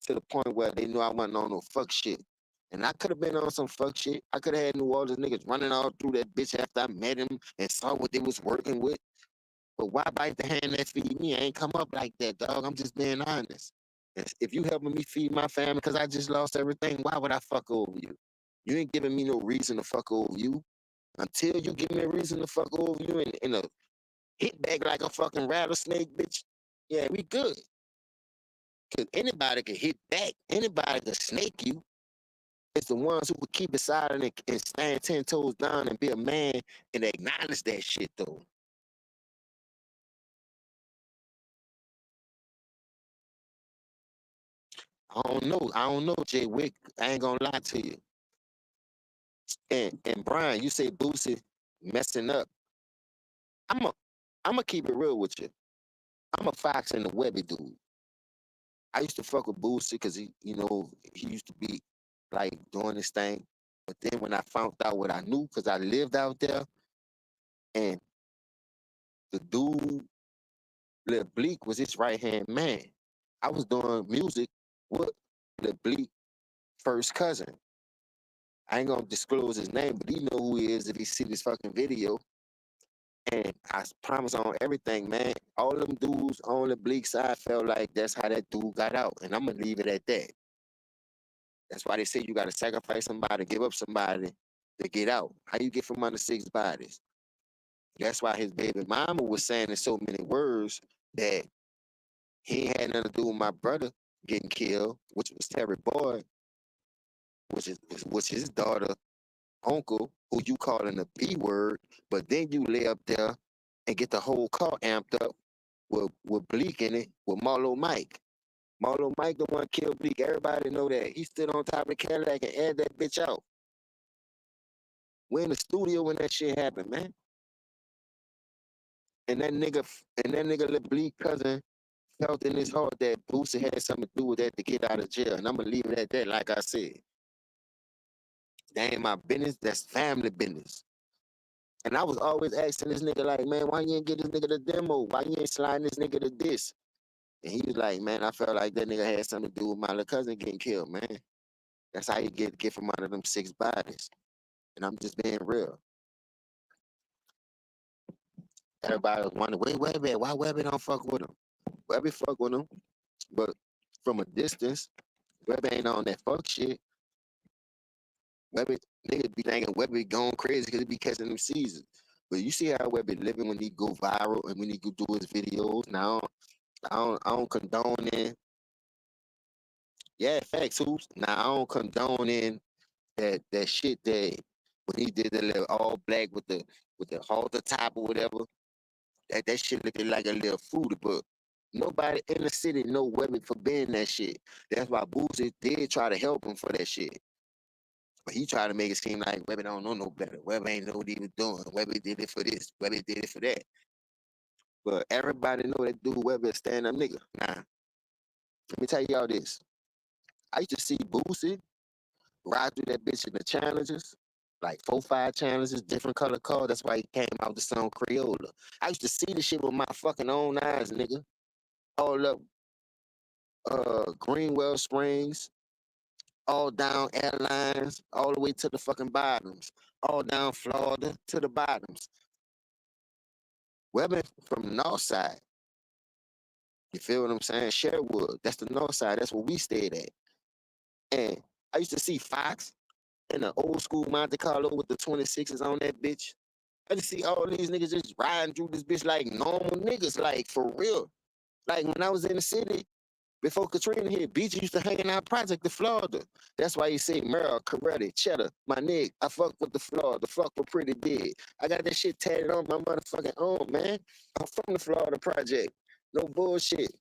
to the point where they knew I wasn't on no fuck shit. And I could have been on some fuck shit. I could have had New Orleans niggas running all through that bitch after I met him and saw what they was working with. But why bite the hand that feed me? I ain't come up like that, dog. I'm just being honest. If you helping me feed my family because I just lost everything, why would I fuck over you? You ain't giving me no reason to fuck over you. Until you give me a reason to fuck over you in a hit back like a fucking rattlesnake, bitch. Yeah, we good. Cause anybody can hit back. Anybody can snake you. It's the ones who would keep it silent and stand 10 toes down and be a man and acknowledge that shit though. I don't know, Jay Wick. I ain't gonna lie to you. And Brian, you say Boosie messing up. I'm a I'm gonna keep it real with you. I'm a Fox and a Webby dude. I used to fuck with Boosie because he used to be like doing this thing. But then when I found out what I knew, because I lived out there, and the dude, Lil Bleak, was his right hand man. I was doing music with Lil Bleak first cousin. I ain't gonna disclose his name, but he know who he is if he see this fucking video. And I promise on everything, man. All them dudes on the Bleak side felt like that's how that dude got out. And I'm gonna leave it at that. That's why they say you gotta sacrifice somebody, give up somebody to get out. How you get from under six bodies? That's why his baby mama was saying in so many words that he ain't had nothing to do with my brother getting killed, which was Terry Boyd, which is his daughter, uncle, who you calling the B word, but then you lay up there and get the whole car amped up with Bleak in it, with Marlo Mike. Marlo Mike the one killed Bleak. Everybody know that. He stood on top of the Cadillac and aired that bitch out. We're in the studio when that shit happened, man. And that nigga Lil Bleak cousin felt in his heart that Boosie had something to do with that to get out of jail. And I'm gonna leave it at that, like I said. That ain't my business, that's family business. And I was always asking this nigga, like, man, why you ain't get this nigga the demo? Why you ain't sliding this nigga to this? And he was like, man, I felt like that nigga had something to do with my little cousin getting killed, man. That's how you get from under them six bodies. And I'm just being real. Everybody was wondering, wait, Webby, why Webby don't fuck with him? Webby fuck with him, but from a distance, Webby ain't on that fuck shit. Webby, niggas be thinking Webby going crazy because he be catching them seasons. But you see how Webby living when he go viral and when he go do his videos. Now, I don't condone in. Yeah, facts, hoops. Now, I don't condone in that shit that when he did the little all black with the halter top or whatever. That shit looking like a little foodie, but nobody in the city know Webby for being that shit. That's why Boosie did try to help him for that shit. But he tried to make it seem like Webby don't know no better. Webby ain't know what he was doing. Webby did it for this. Webby did it for that. But everybody know that dude Webby a stand-up nigga. Nah, let me tell y'all this. I used to see Boosie ride through that bitch in the challenges, like 4, 5 challenges, different color cars. That's why he came out with the song Creola. I used to see the shit with my fucking own eyes, nigga. All up Greenwell Springs, all down Airlines, all the way to the fucking bottoms, all down Florida to the bottoms. Webbing from the north side. You feel what I'm saying? Sherwood, that's the north side. That's where we stayed at. And I used to see Fox in the old school Monte Carlo with the 26s on that bitch. I just see all these niggas just riding through this bitch like normal niggas, like for real. Like when I was in the city, before Katrina hit, Beach used to hang in our project in Florida. That's why you say Merrill, Coretti, Cheddar, my nigga. I fuck with the Florida, fuck with Pretty Big. I got that shit tatted on my motherfucking arm, man. I'm from the Florida project. No bullshit.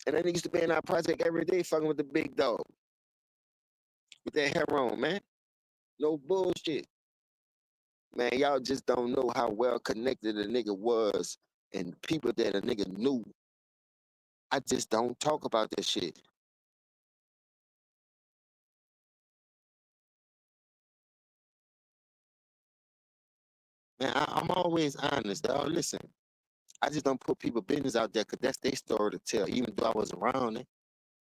And that nigga used to be in our project every day fucking with the big dog. With that hair on, man. No bullshit. Man, y'all just don't know how well connected a nigga was and people that a nigga knew. I just don't talk about that shit. Man, I'm always honest, dog. Listen, I just don't put people business out there because that's their story to tell. Even though I was around it,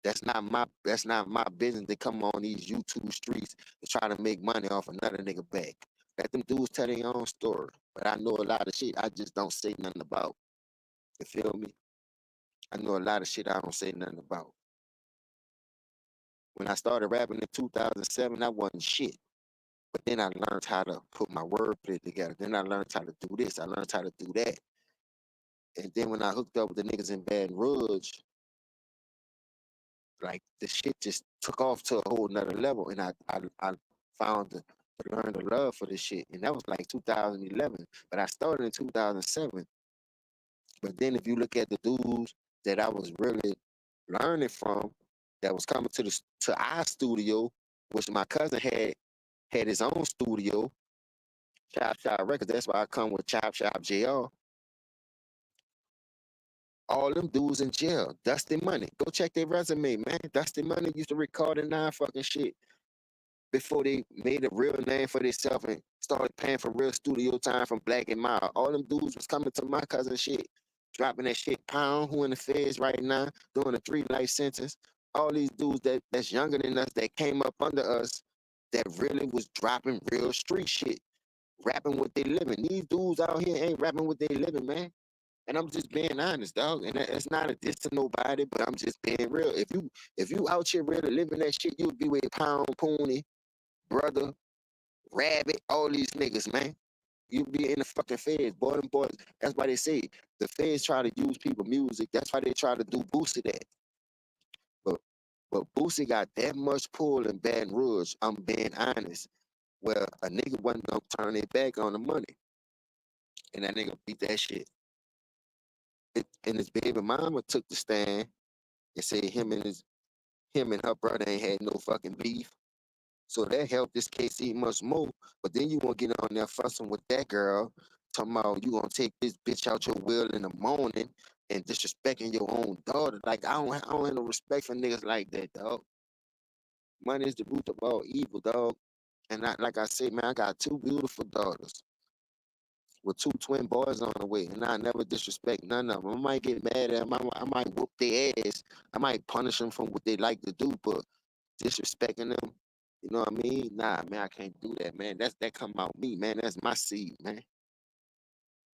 that's not my business to come on these YouTube streets to try to make money off another nigga back. Let them dudes tell their own story. But I know a lot of shit I just don't say nothing about. You feel me? I know a lot of shit I don't say nothing about. When I started rapping in 2007, I wasn't shit. But then I learned how to put my wordplay together. Then I learned how to do this. I learned how to do that. And then when I hooked up with the niggas in Baton Rouge, like the shit just took off to a whole nother level. And I found learned the love for this shit. And that was like 2011. But I started in 2007. But then if you look at the dudes that I was really learning from, that was coming to our studio, which my cousin had his own studio, Chop Shop Records. That's why I come with Chop Shop JR. All them dudes in jail. Dusty Money. Go check their resume, man. Dusty Money used to record a nine fucking shit before they made a real name for themselves and started paying for real studio time from Black and Mild. All them dudes was coming to my cousin shit, dropping that shit. Pound, who in the feds right now, doing a 3 life sentence. All these dudes that's younger than us that came up under us that really was dropping real street shit, rapping what they living. These dudes out here ain't rapping what they living, man. And I'm just being honest, dog. And it's not a diss to nobody, but I'm just being real. If you out here really living that shit, you'll be with Pound, Pooney, Brother, Rabbit, all these niggas, man. You be in the fucking feds, boy. Them boys. That's why they say the feds try to use people music. That's why they try to do Boosie that. But but Boosie got that much pull in Baton Rouge. I'm being honest. Well, a nigga wasn't gonna turn their back on the money, and that nigga beat that shit. And his baby mama took the stand and said him and her brother ain't had no fucking beef. So that helped this case even much more. But then you want to get on there fussing with that girl, talking about you gonna take this bitch out your will in the morning and disrespecting your own daughter. Like I don't have no respect for niggas like that, dog. Money is the root of all evil, dog. And like I said, man, I got 2 beautiful daughters with 2 twin boys on the way, and I never disrespect none of them. I might get mad at them. I might whoop their ass. I might punish them for what they like to do, but disrespecting them, you know what I mean? Nah, man, I can't do that, man. That come out me, man. That's my seed, man.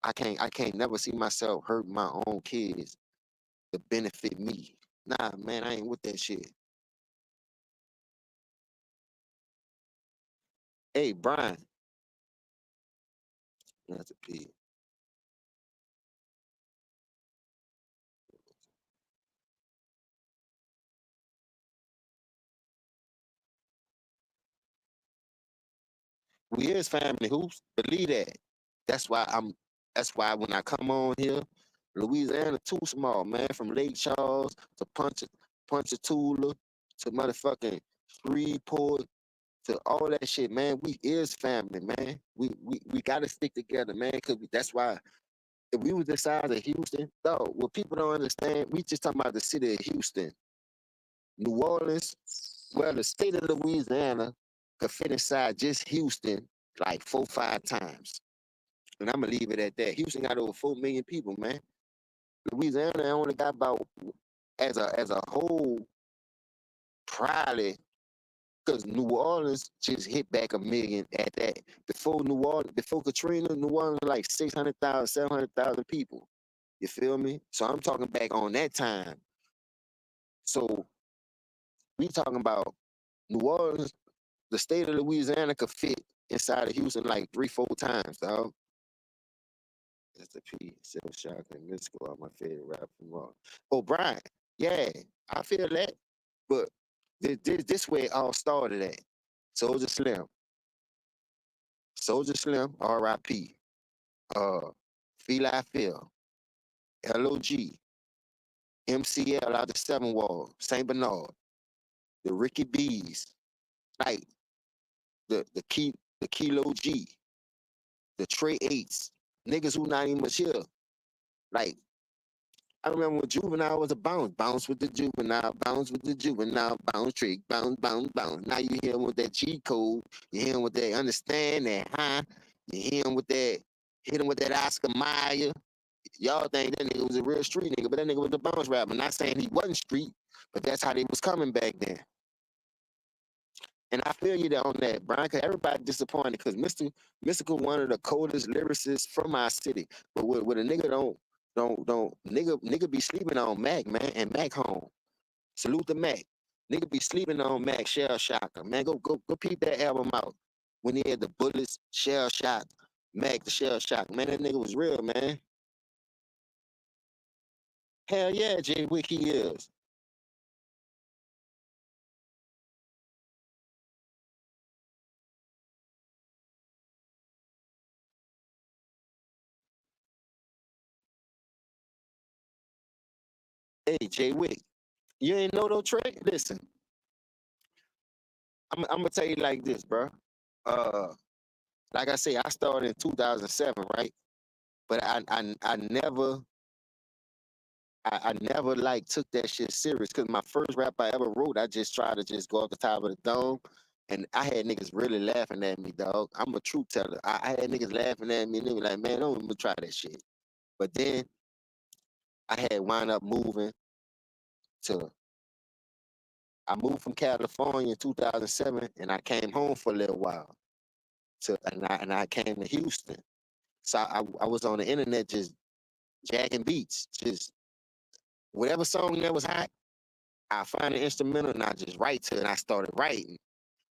I can't never see myself hurt my own kids to benefit me. Nah, man, I ain't with that shit. Hey, Brian, that's a pig. We is family hoops. Believe that. That's why I'm. That's why when I come on here, Louisiana too small, man. From Lake Charles to Ponchatoula to motherfucking Shreveport to all that shit, man. We is family, man. We gotta stick together, man. Cause that's why if we was the size of Houston, though, what people don't understand, we just talking about the city of Houston, New Orleans. Well, the state of Louisiana could fit inside just Houston like 4, 5 times. And I'm gonna leave it at that. Houston got over 4 million people, man. Louisiana only got about as a whole probably because New Orleans just hit back 1 million at that. Before Katrina, New Orleans was like 600,000, 700,000 people. You feel me? So I'm talking back on that time. So we talking about New Orleans, the state of Louisiana could fit inside of Houston like 3, 4 times, dog. That's the P. Silver Shock and Mystical are my favorite rap from rock. Oh, Brian, yeah, I feel that. But this way it all started at. Soldier Slim. Soldier Slim, R.I.P. Feel I Feel, LOG, MCL out the Seven Wall, St. Bernard, the Ricky B's, like the Kilo G, the Trey Eights, niggas who not even much here. Like I remember when Juvenile was a bounce with the Juvenile, bounce with the Juvenile, bounce trick, bounce, bounce, bounce. Now you hear him with that G code, you hear him with that understand that, huh? You hear him with that, hit him with that Oscar Mayer. Y'all think that nigga was a real street nigga, but that nigga was a bounce rapper. Not saying he wasn't street, but that's how they was coming back then. And I feel you there on that, Brian, because everybody disappointed because Mystical one of the coldest lyricists from our city. But what a nigga don't nigga be sleeping on Mac, man, and Mac home. Salute the Mac. Nigga be sleeping on Mac Shell Shocker. Man, go peep that album out. When he had the bullets, Shell Shock, Mac the Shell Shock. Man, that nigga was real, man. Hell yeah, Jay Wiki is. Hey, Jay Wick. You ain't know no Trey? Listen, I'm gonna tell you like this, bro. Uh, like I say, I started in 2007, right? But I never like took that shit serious because my first rap I ever wrote, I just tried to just go off the top of the dome. And I had niggas really laughing at me, dog. I'm a truth teller. I had niggas laughing at me and they were like, man, don't even try that shit. But then I had wound up moving to, I moved from California in 2007 and I came home for a little while. And I came to Houston. So I was on the internet just jacking beats, just whatever song that was hot, I find an instrumental and I just write to it and I started writing.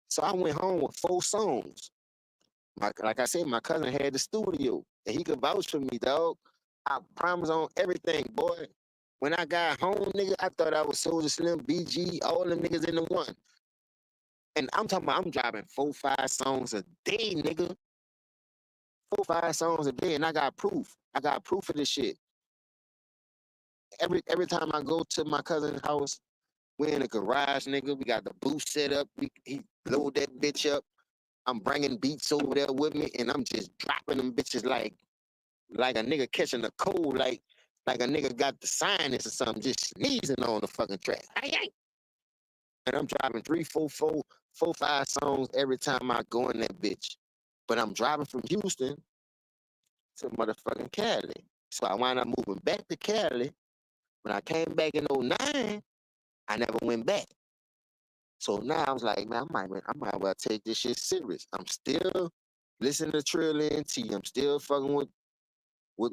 So I went home with 4 songs. Like I said, my cousin had the studio and he could vouch for me, dog. I promise on everything, boy. When I got home, nigga, I thought I was Soldier Slim, BG, all them niggas in the one. And I'm talking about I'm dropping 4, 5 songs a day, nigga. 4, 5 songs a day, and I got proof. I got proof of this shit. Every time I go to my cousin's house, we're in the garage, nigga. We got the booth set up. He load that bitch up. I'm bringing beats over there with me, and I'm just dropping them bitches like a nigga catching a cold, like a nigga got the sinus or something, just sneezing on the fucking track. Ay, ay. And I'm driving 3, 4, 5 songs every time I go in that bitch. But I'm driving from Houston to motherfucking Cali. So I wound up moving back to Cali. When I came back in '09, I never went back. So now I was like, man, I might well take this shit serious. I'm still listening to Trill NT. I'm still fucking with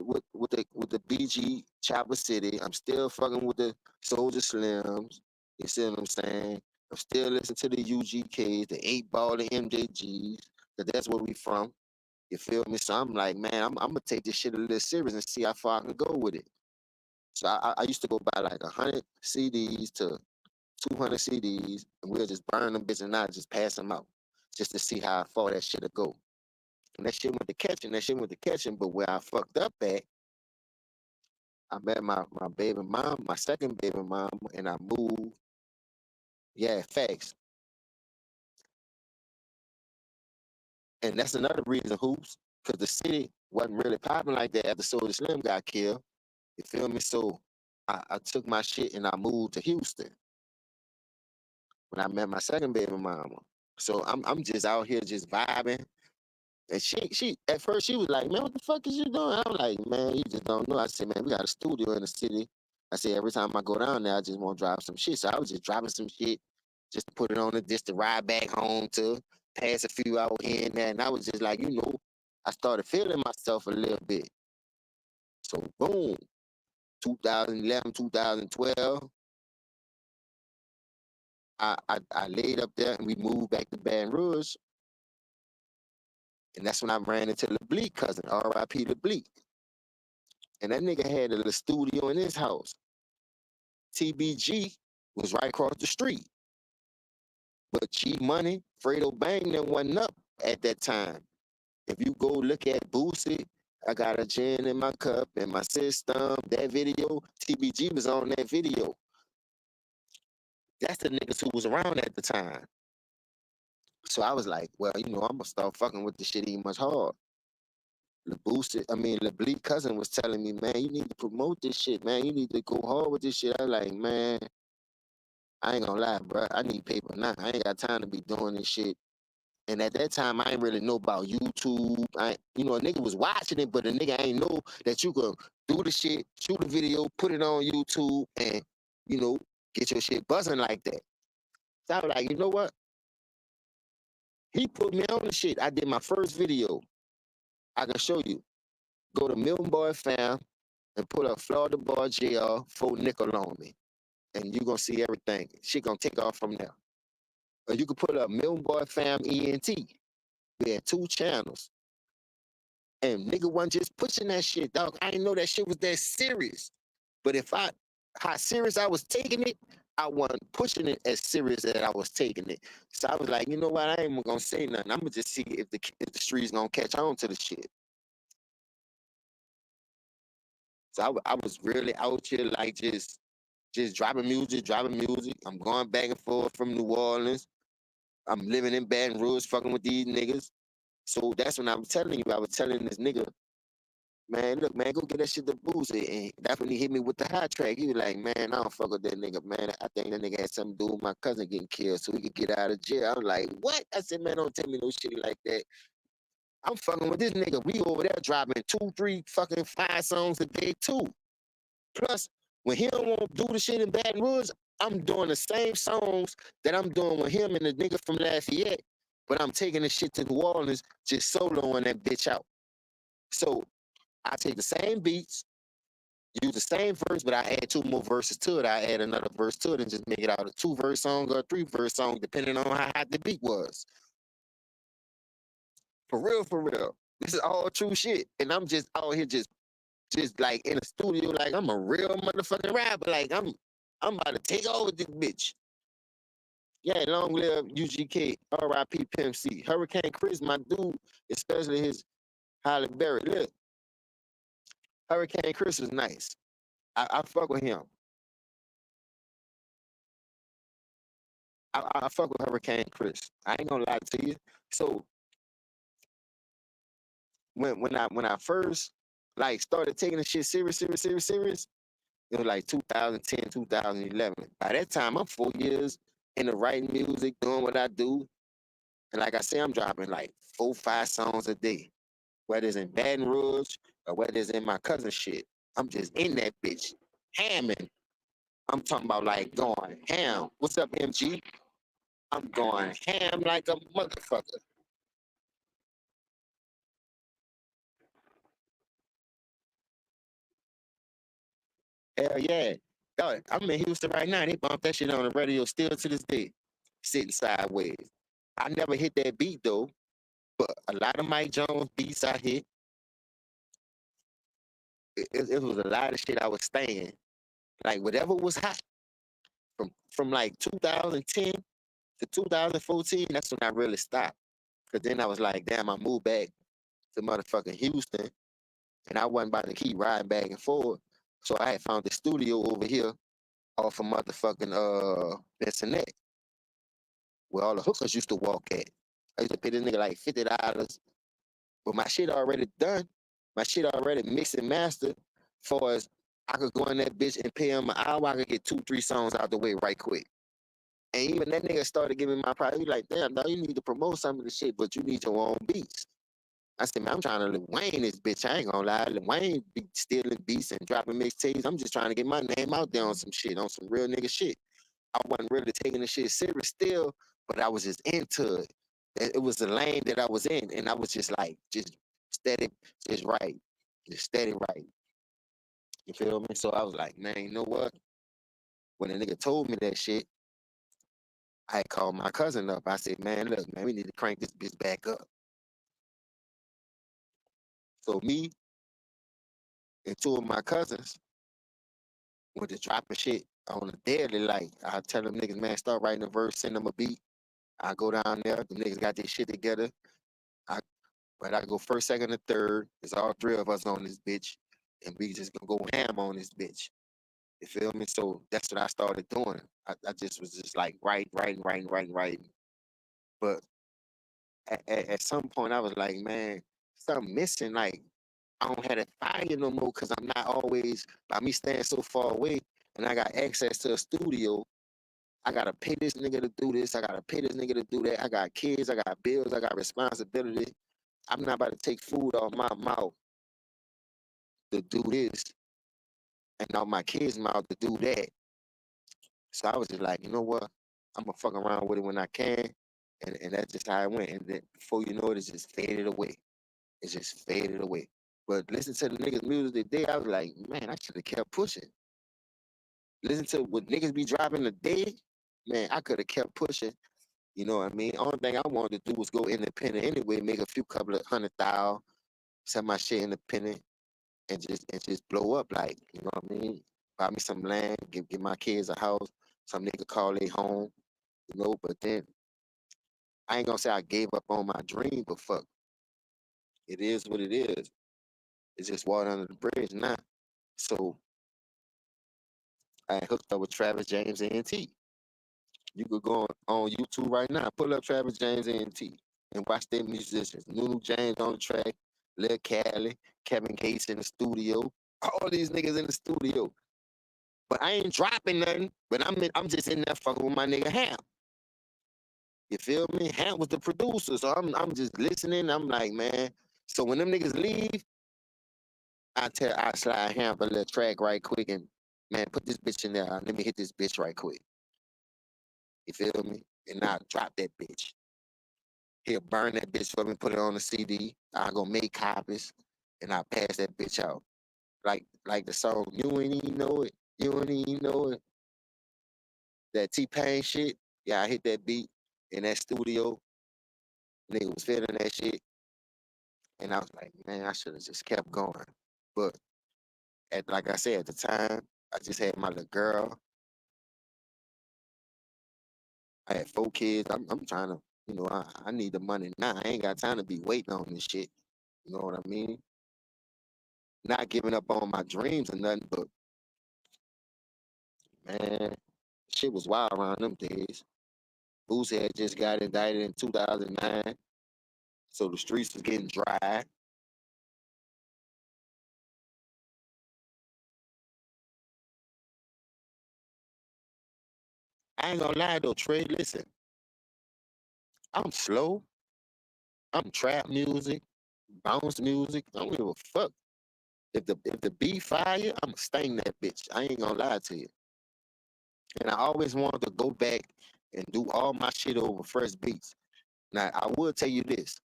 the BG Chopper City. I'm still fucking with the Soldier Slims. You see what I'm saying? I'm still listening to the UGKs, the 8 Ball, the MJGs, because that's where we from. You feel me? So I'm like, man, I'm gonna take this shit a little serious and see how far I can go with it. So I used to go buy like 100 CDs to 200 CDs, and we'll just burn them bitches and I just pass them out, just to see how far that shit'll go. And that shit went to catching. That shit went to catching. But where I fucked up at, I met my baby mom, my second baby mom, and I moved. Yeah, facts. And that's another reason, Hoops, because the city wasn't really popping like that after Soulja Slim got killed. You feel me? So I took my shit and I moved to Houston when I met my second baby mama. So I'm just out here just vibing. And she at first she was like, man, what the fuck is you doing? I'm like, man, you just don't know. I said, man, we got a studio in the city. I said, every time I go down there, I just want to drop some shit. So I was just dropping some shit, just to put it on the just to ride back home to pass a few hours here and there. And I was just like, I started feeling myself a little bit. So boom, 2011, 2012, I laid up there and we moved back to Baton Rouge. And that's when I ran into LeBleak cousin, R.I.P. LeBleak. And that nigga had a little studio in his house. TBG was right across the street. But G Money, Fredo Bang, that wasn't up at that time. If you go look at Boosie, I got a gin in my cup in my system. That video, TBG was on that video. That's the niggas who was around at the time. So I was like, well, I'm gonna start fucking with this shit even much hard. The Bleak cousin was telling me, man, you need to promote this shit, man. You need to go hard with this shit. I was like, man, I ain't gonna lie, bro. I need paper now. I ain't got time to be doing this shit. And at that time, I ain't really know about YouTube. A nigga was watching it, but a nigga ain't know that you could do the shit, shoot a video, put it on YouTube, and, get your shit buzzing like that. So I was like, you know what? He put me on the shit. I did my first video. I can show you. Go to Milton Boy Fam and put a Florida Boy JR 4 nickel on me. And you gonna see everything. Shit gonna take off from there. Or you could put up Milton Boy Fam ENT. We had 2 channels. And nigga wasn't just pushing that shit, dog. I didn't know that shit was that serious. But how serious I was taking it, I wasn't pushing it as serious as I was taking it. So I was like, you know what? I ain't even gonna say nothing. I'm gonna just see if the streets gonna catch on to the shit. So I was really out here like just just dropping music, dropping music. I'm going back and forth from New Orleans. I'm living in Baton Rouge, fucking with these niggas. So that's when I was telling you, I was telling this nigga, man, look, man, go get that shit to Boozy. And that's when he hit me with the hot track. He was like, man, I don't fuck with that nigga, man. I think that nigga had something to do with my cousin getting killed so he could get out of jail. I was like, what? I said, man, don't tell me no shit like that. I'm fucking with this nigga. We over there dropping 2, 3, fucking 5 songs a day too. Plus, when he don't want to do the shit in Baton Rouge, I'm doing the same songs that I'm doing with him and the nigga from Lafayette, but I'm taking the shit to New Orleans, just soloing that bitch out. So I take the same beats, use the same verse, but I add 2 more verses to it. I add another verse to it and just make it out a 2-verse song or a 3-verse song, depending on how hot the beat was. For real, for real. This is all true shit. And I'm just out here just like in a studio, like I'm a real motherfucking rapper. Like I'm about to take over this bitch. Yeah, long live UGK, RIP Pimp C. Hurricane Chris, my dude, especially his Halle Berry. Look, Hurricane Chris was nice. I fuck with him. I fuck with Hurricane Chris. I ain't gonna lie to you. So when I first like started taking the shit serious, it was like 2010, 2011. By that time, I'm 4 years into writing music, doing what I do. And like I say, I'm dropping like 4, 5 songs a day, whether it's in Baton Rouge or whether it's in my cousin shit. I'm just in that bitch, hamming. I'm talking about like going ham. What's up, MG? I'm going ham like a motherfucker. Hell yeah. Yo, I'm in Houston right now. They bump that shit on the radio still to this day, sitting sideways. I never hit that beat though, but a lot of Mike Jones beats I hit. It was a lot of shit I was staying. Like whatever was hot from like 2010 to 2014, that's when I really stopped. Cause then I was like, damn, I moved back to motherfucking Houston and I wasn't about to keep riding back and forth. So I had found the studio over here off of motherfucking Bensonet, where all the hookers used to walk at. I used to pay this nigga like $50, but my shit already done. My shit already mixed and mastered. Far as I could go in that bitch and pay him an hour, I could get 2, 3 songs out the way right quick. And even that nigga started giving my price. He like, damn, dog, you need to promote some of the shit, but you need your own beats. I said, man, I'm trying to Lil Wayne this bitch. I ain't gonna lie. Lil Wayne be stealing beats and dropping mixtapes. I'm just trying to get my name out there on some shit, on some real nigga shit. I wasn't really taking the shit serious still, but I was just into it. It was the lane that I was in, and I was just like, just steady, just right, just steady right. You feel me? So I was like, man, you know what? When the nigga told me that shit, I called my cousin up. I said, man, look, man, we need to crank this bitch back up. So me and 2 of my cousins went to dropping shit on a daily. Like I tell them niggas, man, start writing a verse, send them a beat. I go down there, the niggas got their shit together. I But I go first, second, and third. It's all 3 of us on this bitch, and we just gonna go ham on this bitch. You feel me? So that's what I started doing. I just was just like writing. But at some point, I was like, man, something missing. Like I don't have that fire no more because I'm not always by me staying so far away, and I got access to a studio. I gotta pay this nigga to do this. I gotta pay this nigga to do that. I got kids. I got bills. I got responsibility. I'm not about to take food off my mouth to do this and all my kids' mouth to do that. So I was just like, you know what? I'm gonna fuck around with it when I can. And that's just how it went. And then before you know it, it's just faded away. It's just faded away. But listen to the niggas' music today, I was like, man, I should have kept pushing. Listen to what niggas be dropping today, man, I could have kept pushing. You know what I mean? Only thing I wanted to do was go independent anyway, make a few couple of 100,000, sell my shit independent, and just blow up. Like, you know what I mean? Buy me some land, give my kids a house, some nigga call they home, you know. But then I ain't gonna say I gave up on my dream, but fuck, it is what it is. It's just water under the bridge now. So I hooked up with Travis James and T. You could go on YouTube right now, pull up Travis James and T, and watch their musicians. Nunu James on the track, Lil Cali, Kevin Gates in the studio, all these niggas in the studio. But I ain't dropping nothing. But I'm just in there fucking with my nigga Ham. You feel me? Ham was the producer, so I'm just listening. I'm like, man. So when them niggas leave, I slide Ham a little track right quick and man, put this bitch in there. Let me hit this bitch right quick. You feel me? And I drop that bitch. He'll burn that bitch for me, put it on the CD. I go make copies, and I pass that bitch out. Like the song, you ain't even know it. You ain't even know it. That T-Pain shit. Yeah, I hit that beat in that studio. Nigga was feeling that shit. And I was like, man, I should have just kept going. But like I said, at the time, I just had my little girl. I had 4 kids. I'm trying to, I need the money now. I ain't got time to be waiting on this shit. You know what I mean? Not giving up on my dreams or nothing, but man, shit was wild around them days. Boosie had just got indicted in 2009, so the streets was getting dry. I ain't gonna lie though, Trey. Listen, I'm slow. I'm trap music, bounce music. I don't give a fuck. If the beat fire, I'ma sting that bitch. I ain't gonna lie to you. And I always wanted to go back and do all my shit over fresh beats. Now I will tell you this,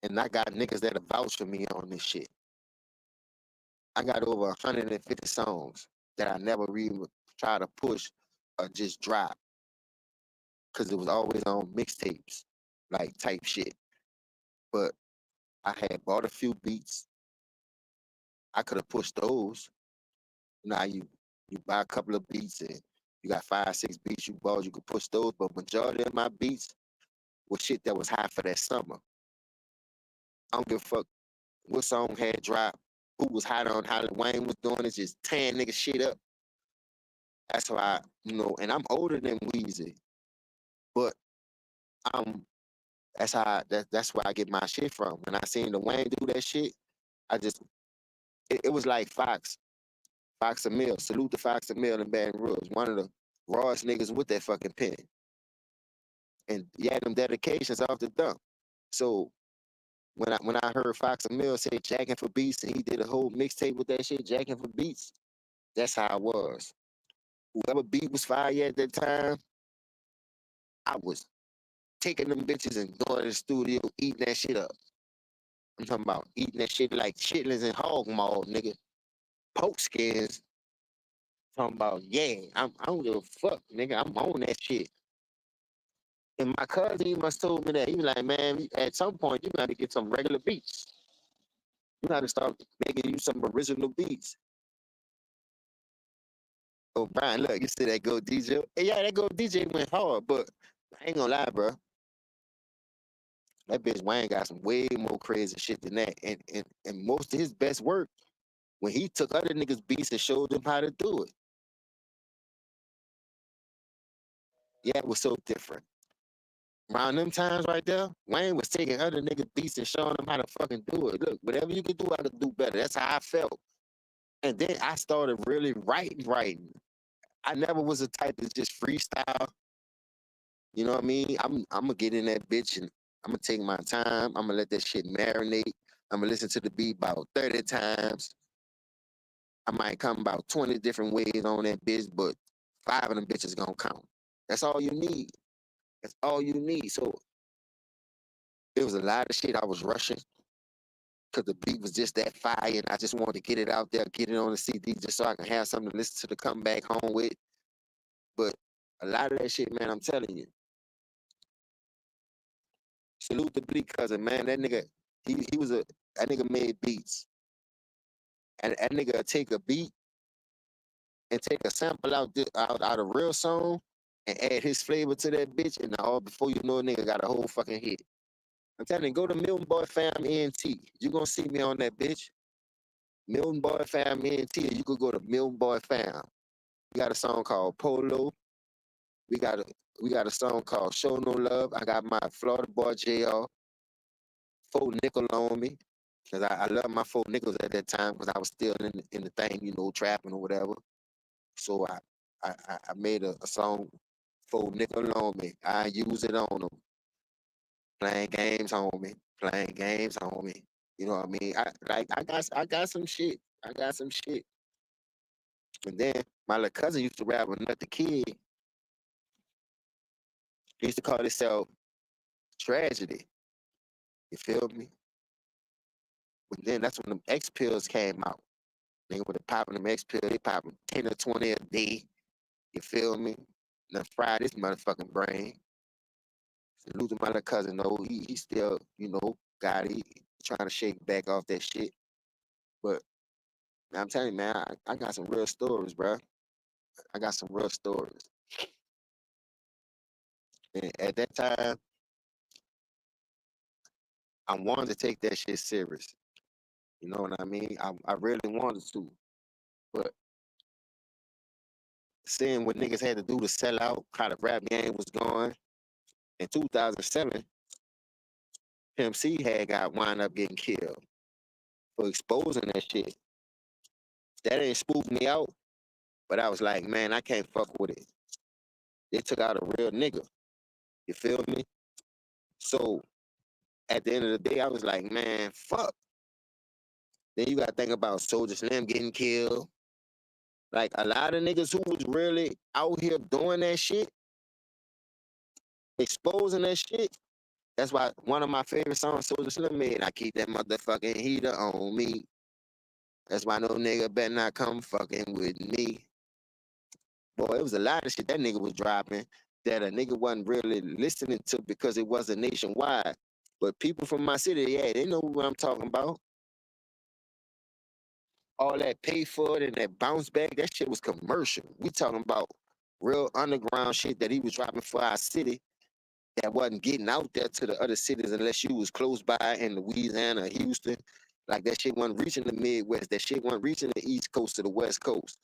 and I got niggas that'll vouch for me on this shit. I got over 150 songs that I never really try to push or just drop because it was always on mixtapes, like type shit. But I had bought a few beats. I could have pushed those. Now you buy a couple of beats and you got 5, 6 beats you bought, you could push those. But majority of my beats was shit that was hot for that summer. I don't give a fuck what song had dropped, who was hot on how Wayne was doing it, just tearing nigga shit up. That's why, and I'm older than Weezy, but I'm that's where I get my shit from. When I seen the Wayne do that shit, I just it was like Fox and Mill. Salute to Fox and Mill in Baton Rouge. One of the rawest niggas with that fucking pen. And he had them dedications off the dump. So when I heard Fox and Mill say jacking for beats and he did a whole mixtape with that shit, jacking for beats, that's how I was. Whoever beat was fire at that time, I was taking them bitches and going to the studio, eating that shit up. I'm talking about eating that shit like chitlins and hog maw, nigga. Poke skins. Talking about, yeah, I don't give a fuck, nigga. I'm on that shit. And my cousin, he must told me that. He was like, man, at some point, you got to get some regular beats. You got to start making you some original beats. Oh, Brian, look, you see that Go DJ? Hey, yeah, that Go DJ went hard, but I ain't gonna lie, bro. That bitch Wayne got some way more crazy shit than that. And most of his best work when he took other niggas' beats and showed them how to do it. Yeah, it was so different. Around them times right there, Wayne was taking other niggas' beats and showing them how to fucking do it. Look, whatever you can do, I can do better. That's how I felt. And then I started really writing. I never was the type to just freestyle. You know what I mean? I'm gonna get in that bitch and I'm gonna take my time. I'm gonna let that shit marinate. I'm gonna listen to the beat about 30 times. I might come about 20 different ways on that bitch, but 5 of them bitches gonna count. That's all you need. That's all you need. So it was a lot of shit I was rushing because the beat was just that fire and I just wanted to get it out there, get it on the CD just so I can have something to listen to come back home with. But a lot of that shit, man, I'm telling you. Salute the Bleak cousin, man. That nigga, he was that nigga made beats. And that nigga take a beat and take a sample out a real song and add his flavor to that bitch, and all before you know, a nigga got a whole fucking hit. I'm telling you, go to Milton Boy Fam ENT. You gonna see me on that bitch. Milton Boy Fam, me and Tia, you could go to Milton Boy Fam. We got a song called Polo. We got a we got a song called Show No Love. I got my Florida Boy JR, four nickel on me. Cause I love my four nickels at that time because I was still in the thing, you know, trapping or whatever. So I made a song, four nickel on me. I use it on them. Playing games on me. Playing games on me. You know what I mean? I got some shit. I got some shit. And then my little cousin used to rap with another kid. He used to call himself Tragedy. You feel me? But then that's when them X pills came out. Nigga with the popping them X pills, they popping 10 or 20 a day. You feel me? Now fry this motherfucking brain. Losing my little cousin, though, he still, you know, got it. He trying to shake back off that shit. But I'm telling you, man, I got some real stories, bro. I got some real stories. And at that time, I wanted to take that shit serious. You know what I mean? I really wanted to. But seeing what niggas had to do to sell out, how the rap game was going, in 2007, Pimp C had got wind up getting killed for exposing that shit. That ain't spooked me out, but I was like, man, I can't fuck with it. They took out a real nigga. You feel me? So at the end of the day, I was like, man, fuck. Then you gotta think about Soldier Slim getting killed. Like a lot of niggas who was really out here doing that shit, exposing that shit. That's why one of my favorite songs Soldier Slim made, I keep that motherfucking heater on me. That's why no nigga better not come fucking with me. Boy, it was a lot of shit that nigga was dropping that a nigga wasn't really listening to because it wasn't nationwide. But people from my city, yeah, they know what I'm talking about. All that pay for it and that bounce back, that shit was commercial. We talking about real underground shit that he was dropping for our city that wasn't getting out there to the other cities unless you was close by in Louisiana, Houston. Like that shit wasn't reaching the Midwest. That shit wasn't reaching the East Coast to the West Coast.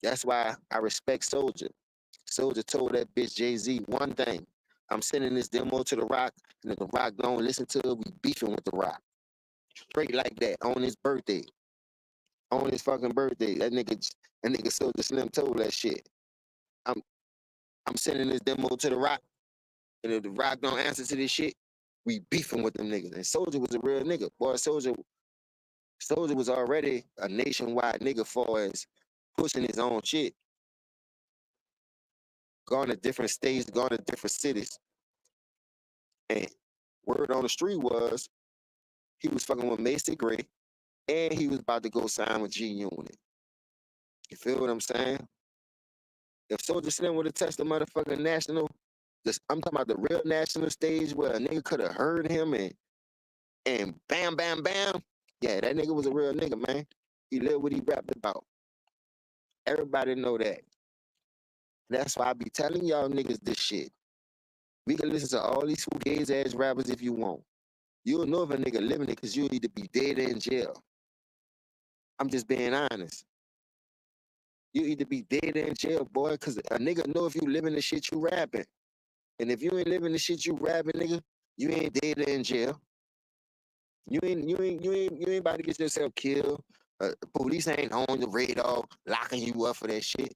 That's why I respect Soldier. Soldier told that bitch Jay-Z one thing. I'm sending this demo to The Rock, and if The Rock don't listen to it, we beefing with The Rock. Straight like that on his birthday. On his fucking birthday. That nigga Soldier Slim told that shit. I'm I'm sending this demo to The Rock, and if The Rock don't answer to this shit, we beefing with them niggas. And Soldier was a real nigga. Boy, Soldier was already a nationwide nigga for as pushing his own shit. Going to different states, going to different cities. And word on the street was he was fucking with Macy Gray and he was about to go sign with G Unit. You feel what I'm saying? If Soldier Slim would have touched the motherfucking national, I'm talking about the real national stage where a nigga could have heard him and bam, bam, bam. Yeah, that nigga was a real nigga, man. He lived what he rapped about. Everybody know that. That's why I be telling y'all niggas this shit. We can listen to all these fugazi ass rappers if you want. You'll know if a nigga living it because you'll either be dead or in jail. I'm just being honest. You either be dead or in jail, boy, because a nigga know if you living the shit you rapping. And if you ain't living the shit you rapping, nigga, you ain't dead or in jail. You ain't about to get yourself killed. Police ain't on the radar locking you up for that shit.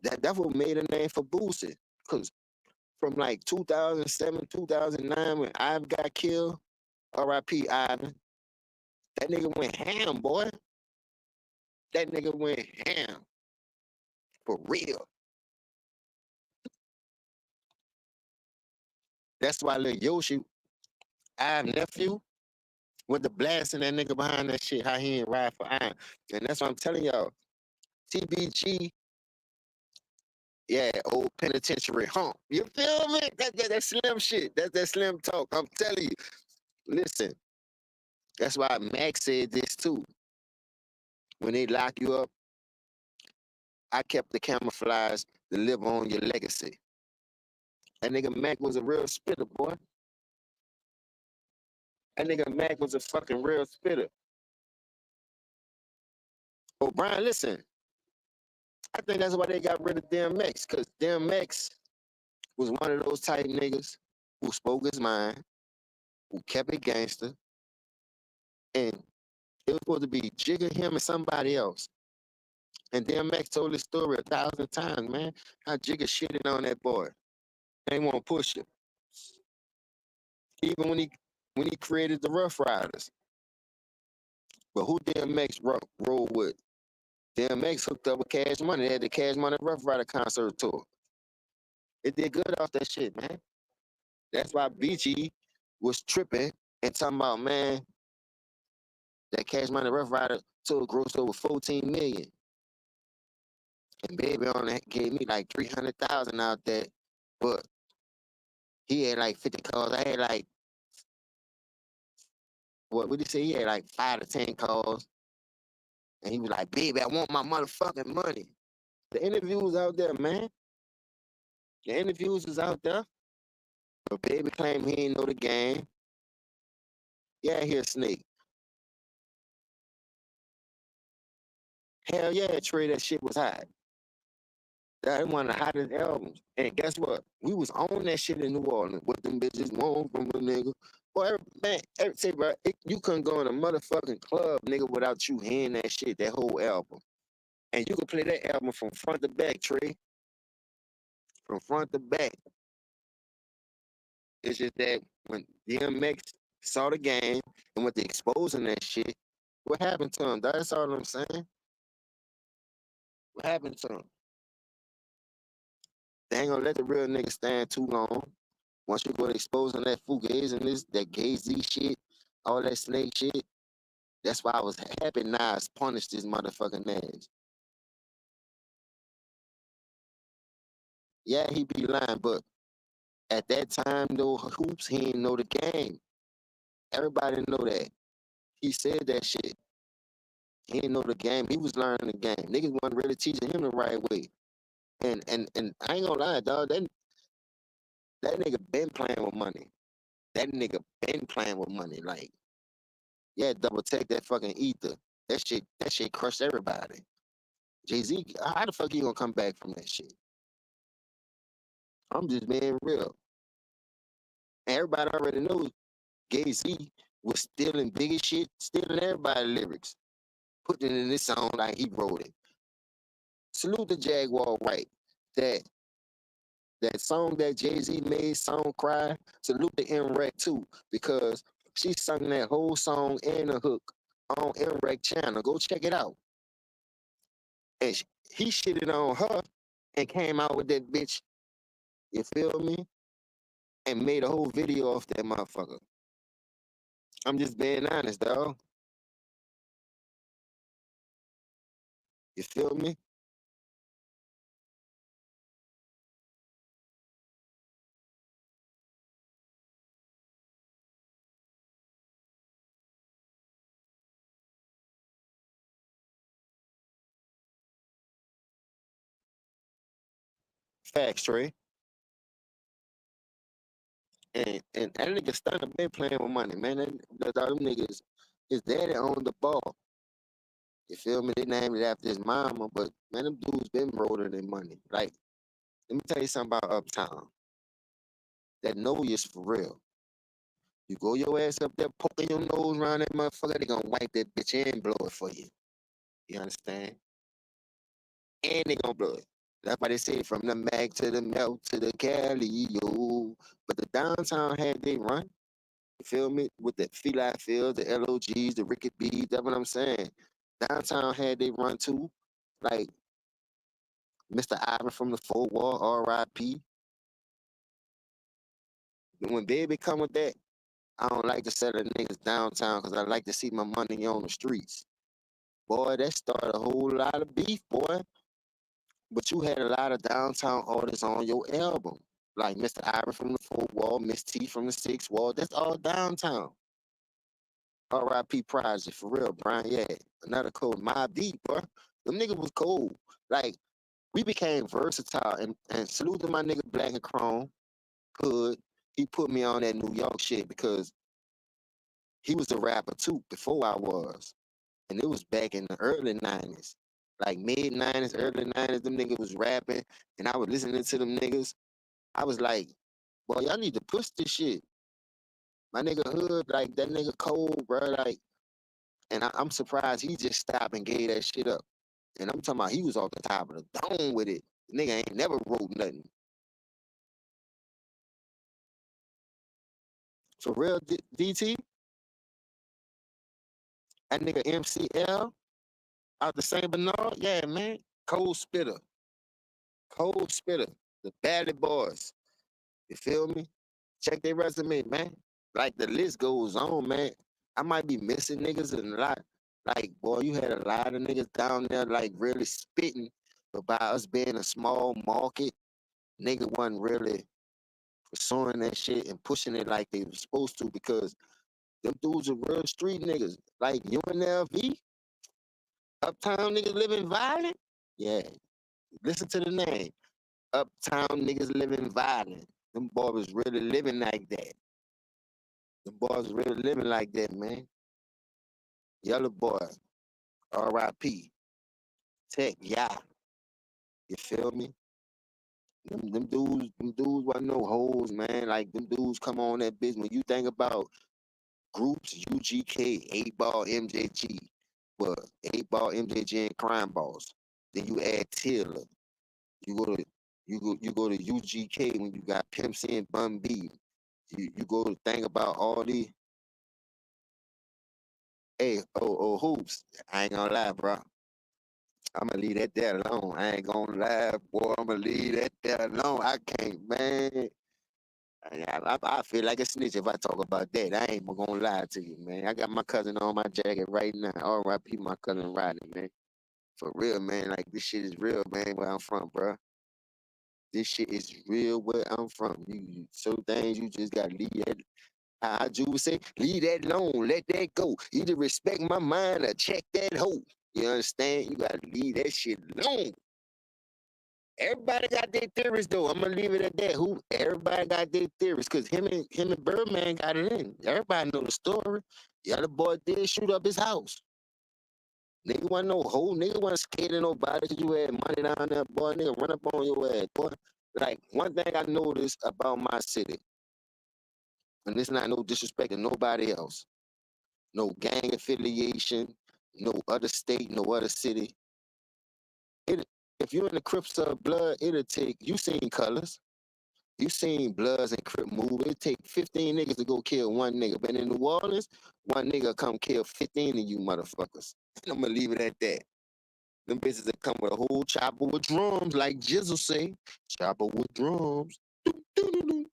That's what made a name for Boosie. Cause from like 2007, 2009, when Ivan got killed, R.I.P. Ivan, that nigga went ham, boy. That nigga went ham. For real. That's why little Yoshi, Ivan nephew, with the blasting that nigga behind that shit, how he ain't ride for iron. And that's what I'm telling y'all. TBG, yeah, old penitentiary hump. You feel me? That slim shit. That's that slim talk. I'm telling you. Listen, that's why Max said this too. When they lock you up, I kept the camouflage to live on your legacy. That nigga Mac was a real spitter, boy. That nigga Mac was a fucking real spitter. Oh, Brian, listen. I think that's why they got rid of DMX, because DMX was one of those type niggas who spoke his mind, who kept it gangster, and it was supposed to be Jigga, him, and somebody else. And DMX told his story 1,000 times, man. How Jigga shitted on that boy. They won't push it. Even when he created the Rough Riders. But who DMX rolled with? DMX hooked up with Cash Money. They had the Cash Money Rough Rider concert tour. It did good off that shit, man. That's why BG was tripping and talking about, man, that Cash Money Rough Rider tour grossed over 14 million. And Baby on that gave me like 300,000 out there. But he had like 50 calls. I had like, what would he say? He had like 5 to 10 calls. And he was like, baby, I want my motherfucking money. The interviews out there, man. The interviews is out there. But Baby claimed he ain't know the game. Yeah, he a snake. Hell yeah, Trey, that shit was hot. That one of the hottest albums. And guess what? We was on that shit in New Orleans. What them bitches want from a nigga. Boy, say, bro, you couldn't go in a motherfucking club, nigga, without you hearing that shit, that whole album. And you could play that album from front to back, Trey. From front to back. It's just that when DMX saw the game and went to exposing that shit, what happened to him? That's all I'm saying. What happened to him? They ain't gonna let the real nigga stand too long. Once you go to exposing that fugazi and that gay Z shit, all that snake shit, that's why I was happy Nas punished his motherfucking ass. Yeah, he be lying, but at that time, though, Hoops, he ain't know the game. Everybody know that. He said that shit. He didn't know the game. He was learning the game. Niggas wasn't really teaching him the right way. And I ain't gonna lie, dog. That nigga been playing with money. That nigga been playing with money. Like, yeah, double take that fucking ether. That shit crushed everybody. Jay-Z, how the fuck you gonna come back from that shit? I'm just being real. And everybody already knows Jay-Z was stealing biggest shit, stealing everybody's lyrics, putting it in this song like he wrote it. Salute the Jaguar White. That song that Jay-Z made, Song Cry, salute the M-Rec too, because she sung that whole song and the hook on M-Rec channel. Go check it out. And he shitted on her and came out with that bitch, you feel me? And made a whole video off that motherfucker. I'm just being honest, dog. You feel me? Facts, Trey. And that nigga Stunner been playing with money, man. All them niggas, his daddy owned the ball. You feel me? They named it after his mama, but man, them dudes been rolling in money. Like, let me tell you something about Uptown. That know you's for real. You go your ass up there, poking your nose around that motherfucker, they gonna wipe that bitch and blow it for you. You understand? And they gonna blow it. That's why they say from the Mac to the Melt to the Cali, yo. But the downtown had they run. You feel me? With the Feli Fields, the LOGs, the Ricky B's, that's what I'm saying. Downtown had they run too. Like Mr. Ivan from the Four Wall, R.I.P. When Baby come with that, I don't like to settle niggas downtown because I like to see my money on the streets. Boy, that started a whole lot of beef, boy. But you had a lot of downtown artists on your album. Like Mr. Ivan from the Four Wall, Miss T from the Six Wall. That's all downtown. R.I.P. Project, for real, Brian. Yeah, another cold. My beat, bro. Them niggas was cold. Like, we became versatile. And salute to my nigga Black and Chrome, Hood. He put me on that New York shit because he was a rapper too before I was. And it was back in the early 90s. Like mid 90s, early 90s, them niggas was rapping, and I was listening to them niggas. I was like, boy, y'all need to push this shit. My nigga Hood, like that nigga cold, bro. Like, and I'm surprised he just stopped and gave that shit up. And I'm talking about he was off the top of the dome with it. The nigga ain't never wrote nothing. For real, DT, that nigga MCL out the St. Bernard, yeah, man. Cold spitter. Cold spitter. The Ballad Boys. You feel me? Check their resume, man. Like the list goes on, man. I might be missing niggas and a lot. Like, boy, you had a lot of niggas down there like really spitting. But by us being a small market, nigga wasn't really pursuing that shit and pushing it like they were supposed to because them dudes are real street niggas. Like UNLV, Uptown niggas living violent. Yeah, listen to the name. Uptown niggas living violent. Them boys was really living like that. Them boys was really living like that, man. Yellow boy, R.I.P. Tech, yeah. You feel me? Them dudes wasn't no hoes, man. Like them dudes come on that bitch. When you think about groups, UGK, 8 Ball, MJG, but 8 Ball, MJG, and Crime Boss. Then you add Taylor. You go to you go to UGK when you got Pimp C and Bun B. You go to think about all these. Hey, hoops. I ain't gonna lie, bro. I'ma leave that there alone. I ain't gonna lie, boy. I'ma leave that there alone. I can't, man. I feel like a snitch if I talk about that. I ain't gonna lie to you, man. I got my cousin on my jacket right now. R.I.P. my cousin Rodney, man. For real, man. Like this shit is real, man. Where I'm from, bro. This shit is real where I'm from. Certain things you just gotta leave that. How you would say, leave that alone, let that go. Either respect my mind or check that hoe. You understand? You gotta leave that shit alone. Everybody got their theories though. I'm gonna leave it at that. Who everybody got their theories because him and Birdman got it in. Everybody know the story. The other boy did shoot up his house. Nigga wasn't no hoe. Nigga wasn't scared of nobody because you had money down there, boy. Nigga run up on your ass, boy. Like one thing I noticed about my city, and it's not no disrespect to nobody else, no gang affiliation, no other state, no other city. It if you're in the Crips of blood, it'll take you seen colors. You seen Bloods and Crip move. It take 15 niggas to go kill one nigga. But in New Orleans, one nigga come kill 15 of you motherfuckers. And I'm gonna leave it at that. Them bitches that come with a whole chopper with drums, like Jizzle say. Chopper with drums. Doo-doo-doo-doo.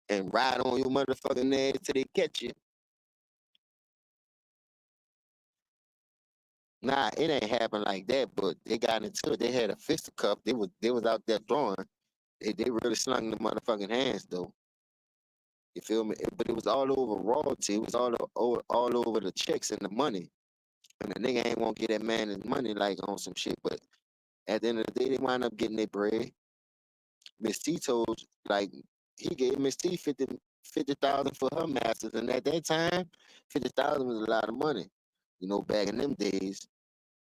And ride on your motherfucking ass till they catch you. Nah, it ain't happen like that, but they got into it. They had a fisticuff. They was out there throwing. They really slung the motherfucking hands though. You feel me? But it was all over royalty. It was all over the checks and the money. And the nigga ain't want to get that man his money like on some shit. But at the end of the day, they wind up getting their bread. Miss T told like he gave Miss T 50,000 for her masters, and at that time, 50,000 was a lot of money. You know, back in them days,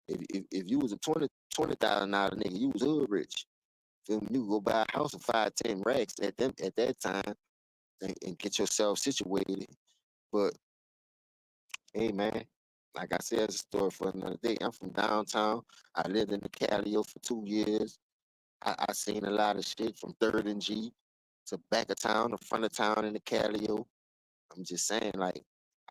if you was a 20,000 nigga, you was hood rich. Feel me? You go buy a house of 5-10 racks at that time and get yourself situated. But hey man, like I said, it's a story for another day. I'm from downtown. I lived in the Calio for 2 years. I seen a lot of shit from Third and G to back of town, the front of town in the Calio. I'm just saying, like,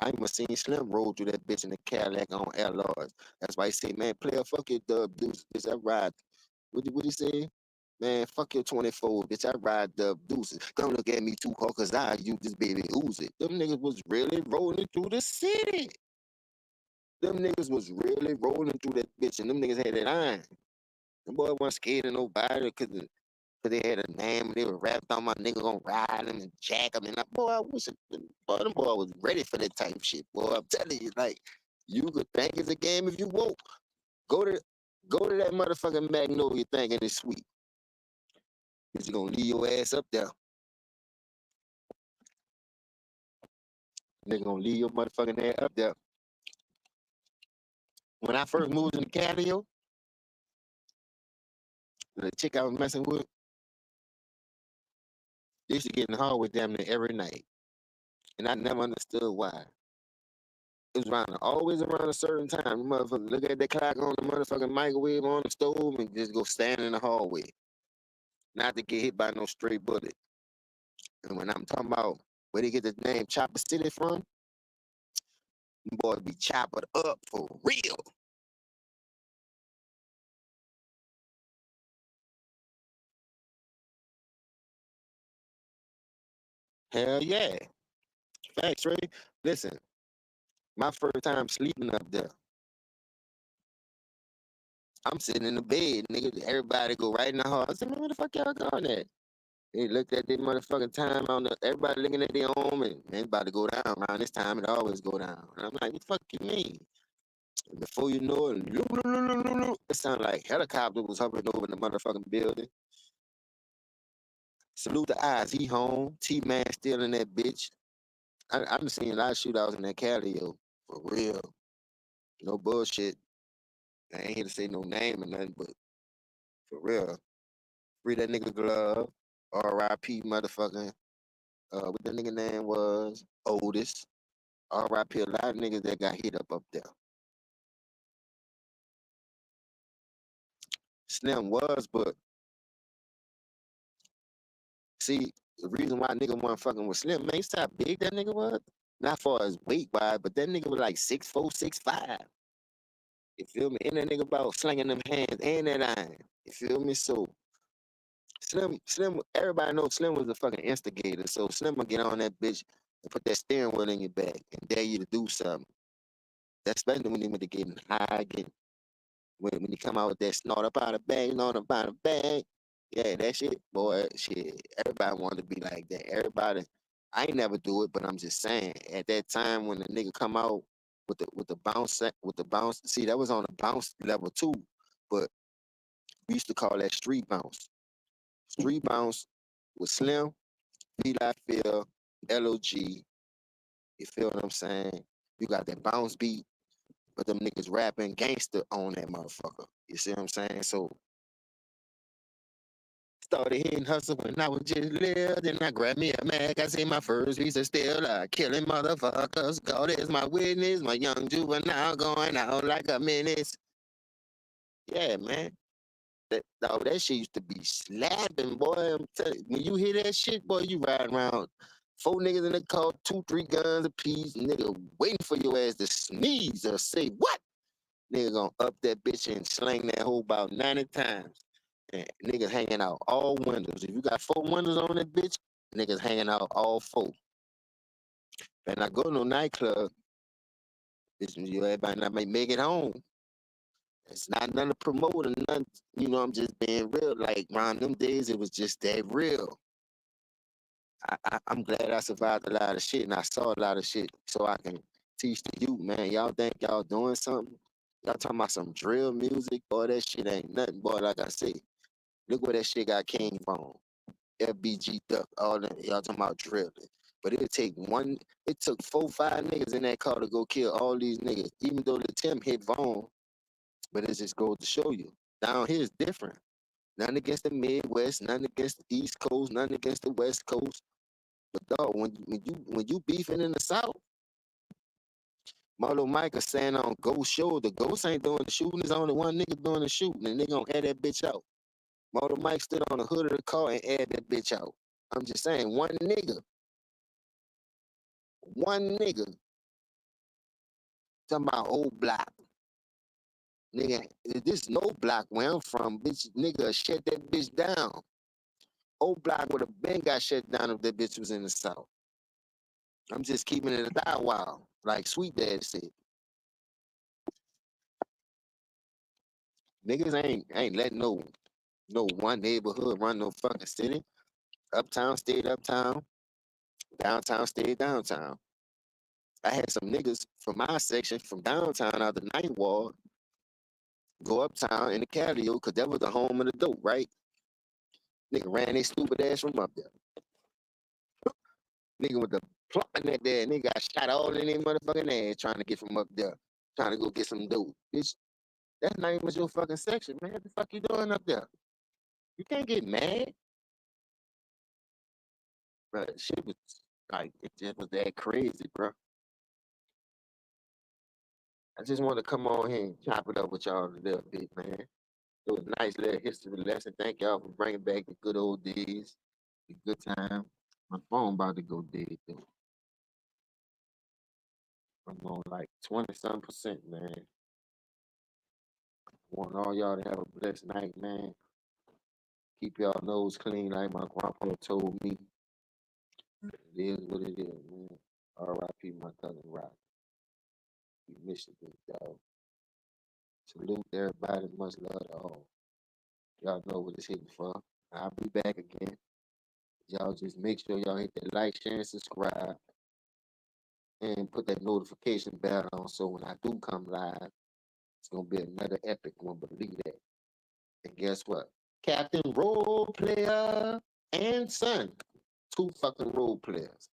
I even seen Slim roll through that bitch in the Cadillac on LRs. That's why he say, man, player, fuck your dub deuces. Bitch, I ride. What he say? Man, fuck your 24, bitch. I ride dub deuces. Don't look at me too hard, cause I use this baby ooze it. Them niggas was really rolling through the city. Them niggas was really rolling through that bitch, and them niggas had that iron. Them boy wasn't scared of nobody because they had a name and they were rapped on my nigga gonna ride him and jack him. And I, boy, I wish boy, them boy was ready for that type of shit. Boy, I'm telling you, like, you could think it's a game if you won't. Go to go to that motherfucking Magnolia thing and it's sweet. Cause you gonna leave your ass up there. Nigga gonna leave your motherfucking ass up there. When I first moved in the Catio, the chick I was messing with used to get in the hall with them every night. And I never understood why. It was around always around a certain time. The motherfucker look at the clock on the motherfucking microwave on the stove and just go stand in the hallway. Not to get hit by no stray bullet. And when I'm talking about where they get the name Chopper City from, them boys be chopped up for real. Hell yeah. Facts, Ray. Listen, my first time sleeping up there, I'm sitting in the bed, nigga. Everybody go right in the hall. I said, man, where the fuck y'all going at? They looked at their motherfucking time on the, everybody looking at their home and man, it's about to go down. Around this time, it always go down. And I'm like, what the fuck you mean? And before you know it, it sounded like helicopter was hovering over the motherfucking building. Salute the eyes, he home. T-Man still in that bitch. I done seen a lot of shootouts in that Calio. For real. No bullshit. I ain't here to say no name or nothing, but for real. Free that nigga glove. R.I.P. motherfucking. What that nigga name was? Otis. R.I.P. A lot of niggas that got hit up there. Slim was, but see, the reason why nigga wasn't fucking with Slim, man, you see how big that nigga was? Not far as weight wise, but that nigga was like 6'4", 6'5". You feel me? And that nigga about slinging them hands and that iron. You feel me? So Slim, everybody knows Slim was a fucking instigator. So Slim will get on that bitch and put that steering wheel in your back and dare you to do something. That's especially when they getting high, when you come out with that snort up out of bag, snort up out of bag. Yeah, that shit, boy, shit. Everybody wanted to be like that. Everybody, I ain't never do it, but I'm just saying. At that time when the nigga come out with the bounce, see that was on the bounce level too, but we used to call that street bounce. Street bounce was Slim, V. Phil, LOG. You feel what I'm saying? You got that bounce beat, but them niggas rapping gangster on that motherfucker. You see what I'm saying? So started hitting hustle when I was just little. Then I grabbed me a Mac. I say my first piece of steel. Killing motherfuckers. God is my witness. My young juvenile going out like a menace. Yeah, man. That shit used to be slapping, boy. I'm telling you, when you hear that shit, boy, you ride around. Four niggas in the car, 2, 3 guns apiece, nigga waiting for your ass to sneeze or say what? Nigga gonna up that bitch and slang that hole about 90 times. And niggas hanging out all windows. If you got 4 windows on that bitch, niggas hanging out all 4. And I go to no nightclub, bitch, you everybody not may make it home. It's not nothing to promote or nothing. You know, I'm just being real. Like around them days, it was just that real. I'm glad I survived a lot of shit and I saw a lot of shit so I can teach the youth, man. Y'all think y'all doing something? Y'all talking about some drill music? Boy, that shit ain't nothing, boy. Like I say, look where that shit got came from. FBG Duck, all that. Y'all talking about drilling. But it took 4, 5 niggas in that car to go kill all these niggas, even though the Tim hit Vaughn. But it just goes to show you. Down here is different. Nothing against the Midwest, nothing against the East Coast, nothing against the West Coast. But dog, when you beefing in the South, Marlo Mike is saying on Ghost show, the Ghost ain't doing the shooting, there's only one nigga doing the shooting, and they gonna add that bitch out. Marlo Mike stood on the hood of the car and add that bitch out. I'm just saying, one nigga, talking about old block. Nigga, this no block where I'm from, bitch, nigga, shut that bitch down. Old block would have been got shut down if that bitch was in the South. I'm just keeping it a thou wow, like Sweet Dad said. Niggas ain't letting no one neighborhood run no fucking city. Uptown stayed uptown, downtown stayed downtown. I had some niggas from my section from downtown out the ninth ward go uptown in the catio because that was the home of the dope, right? Nigga ran their stupid ass from up there. Nigga with the plucking that there, nigga got shot all in their motherfucking ass trying to get from up there. trying to go get some dope. Bitch, that's not even your fucking section, man. What the fuck you doing up there? You can't get mad. Bro, shit was like, it just was that crazy, bro. I just want to come on here and chop it up with y'all a little bit, man. It was a nice little history lesson. Thank y'all for bringing back the good old days, the good time. My phone about to go dead, though. I'm on like 20-some percent, man. I want all y'all to have a blessed night, man. Keep y'all nose clean like my grandpa told me. It is what it is, man. R.I.P. my cousin Rock. We miss you, big dog. Salute everybody. Much love to all. Y'all know what it's hitting for. I'll be back again. Y'all just make sure y'all hit that like, share, and subscribe. And put that notification bell on so when I do come live, it's going to be another epic one. Believe that. And guess what? Captain Role Player and Son. 2 fucking role players.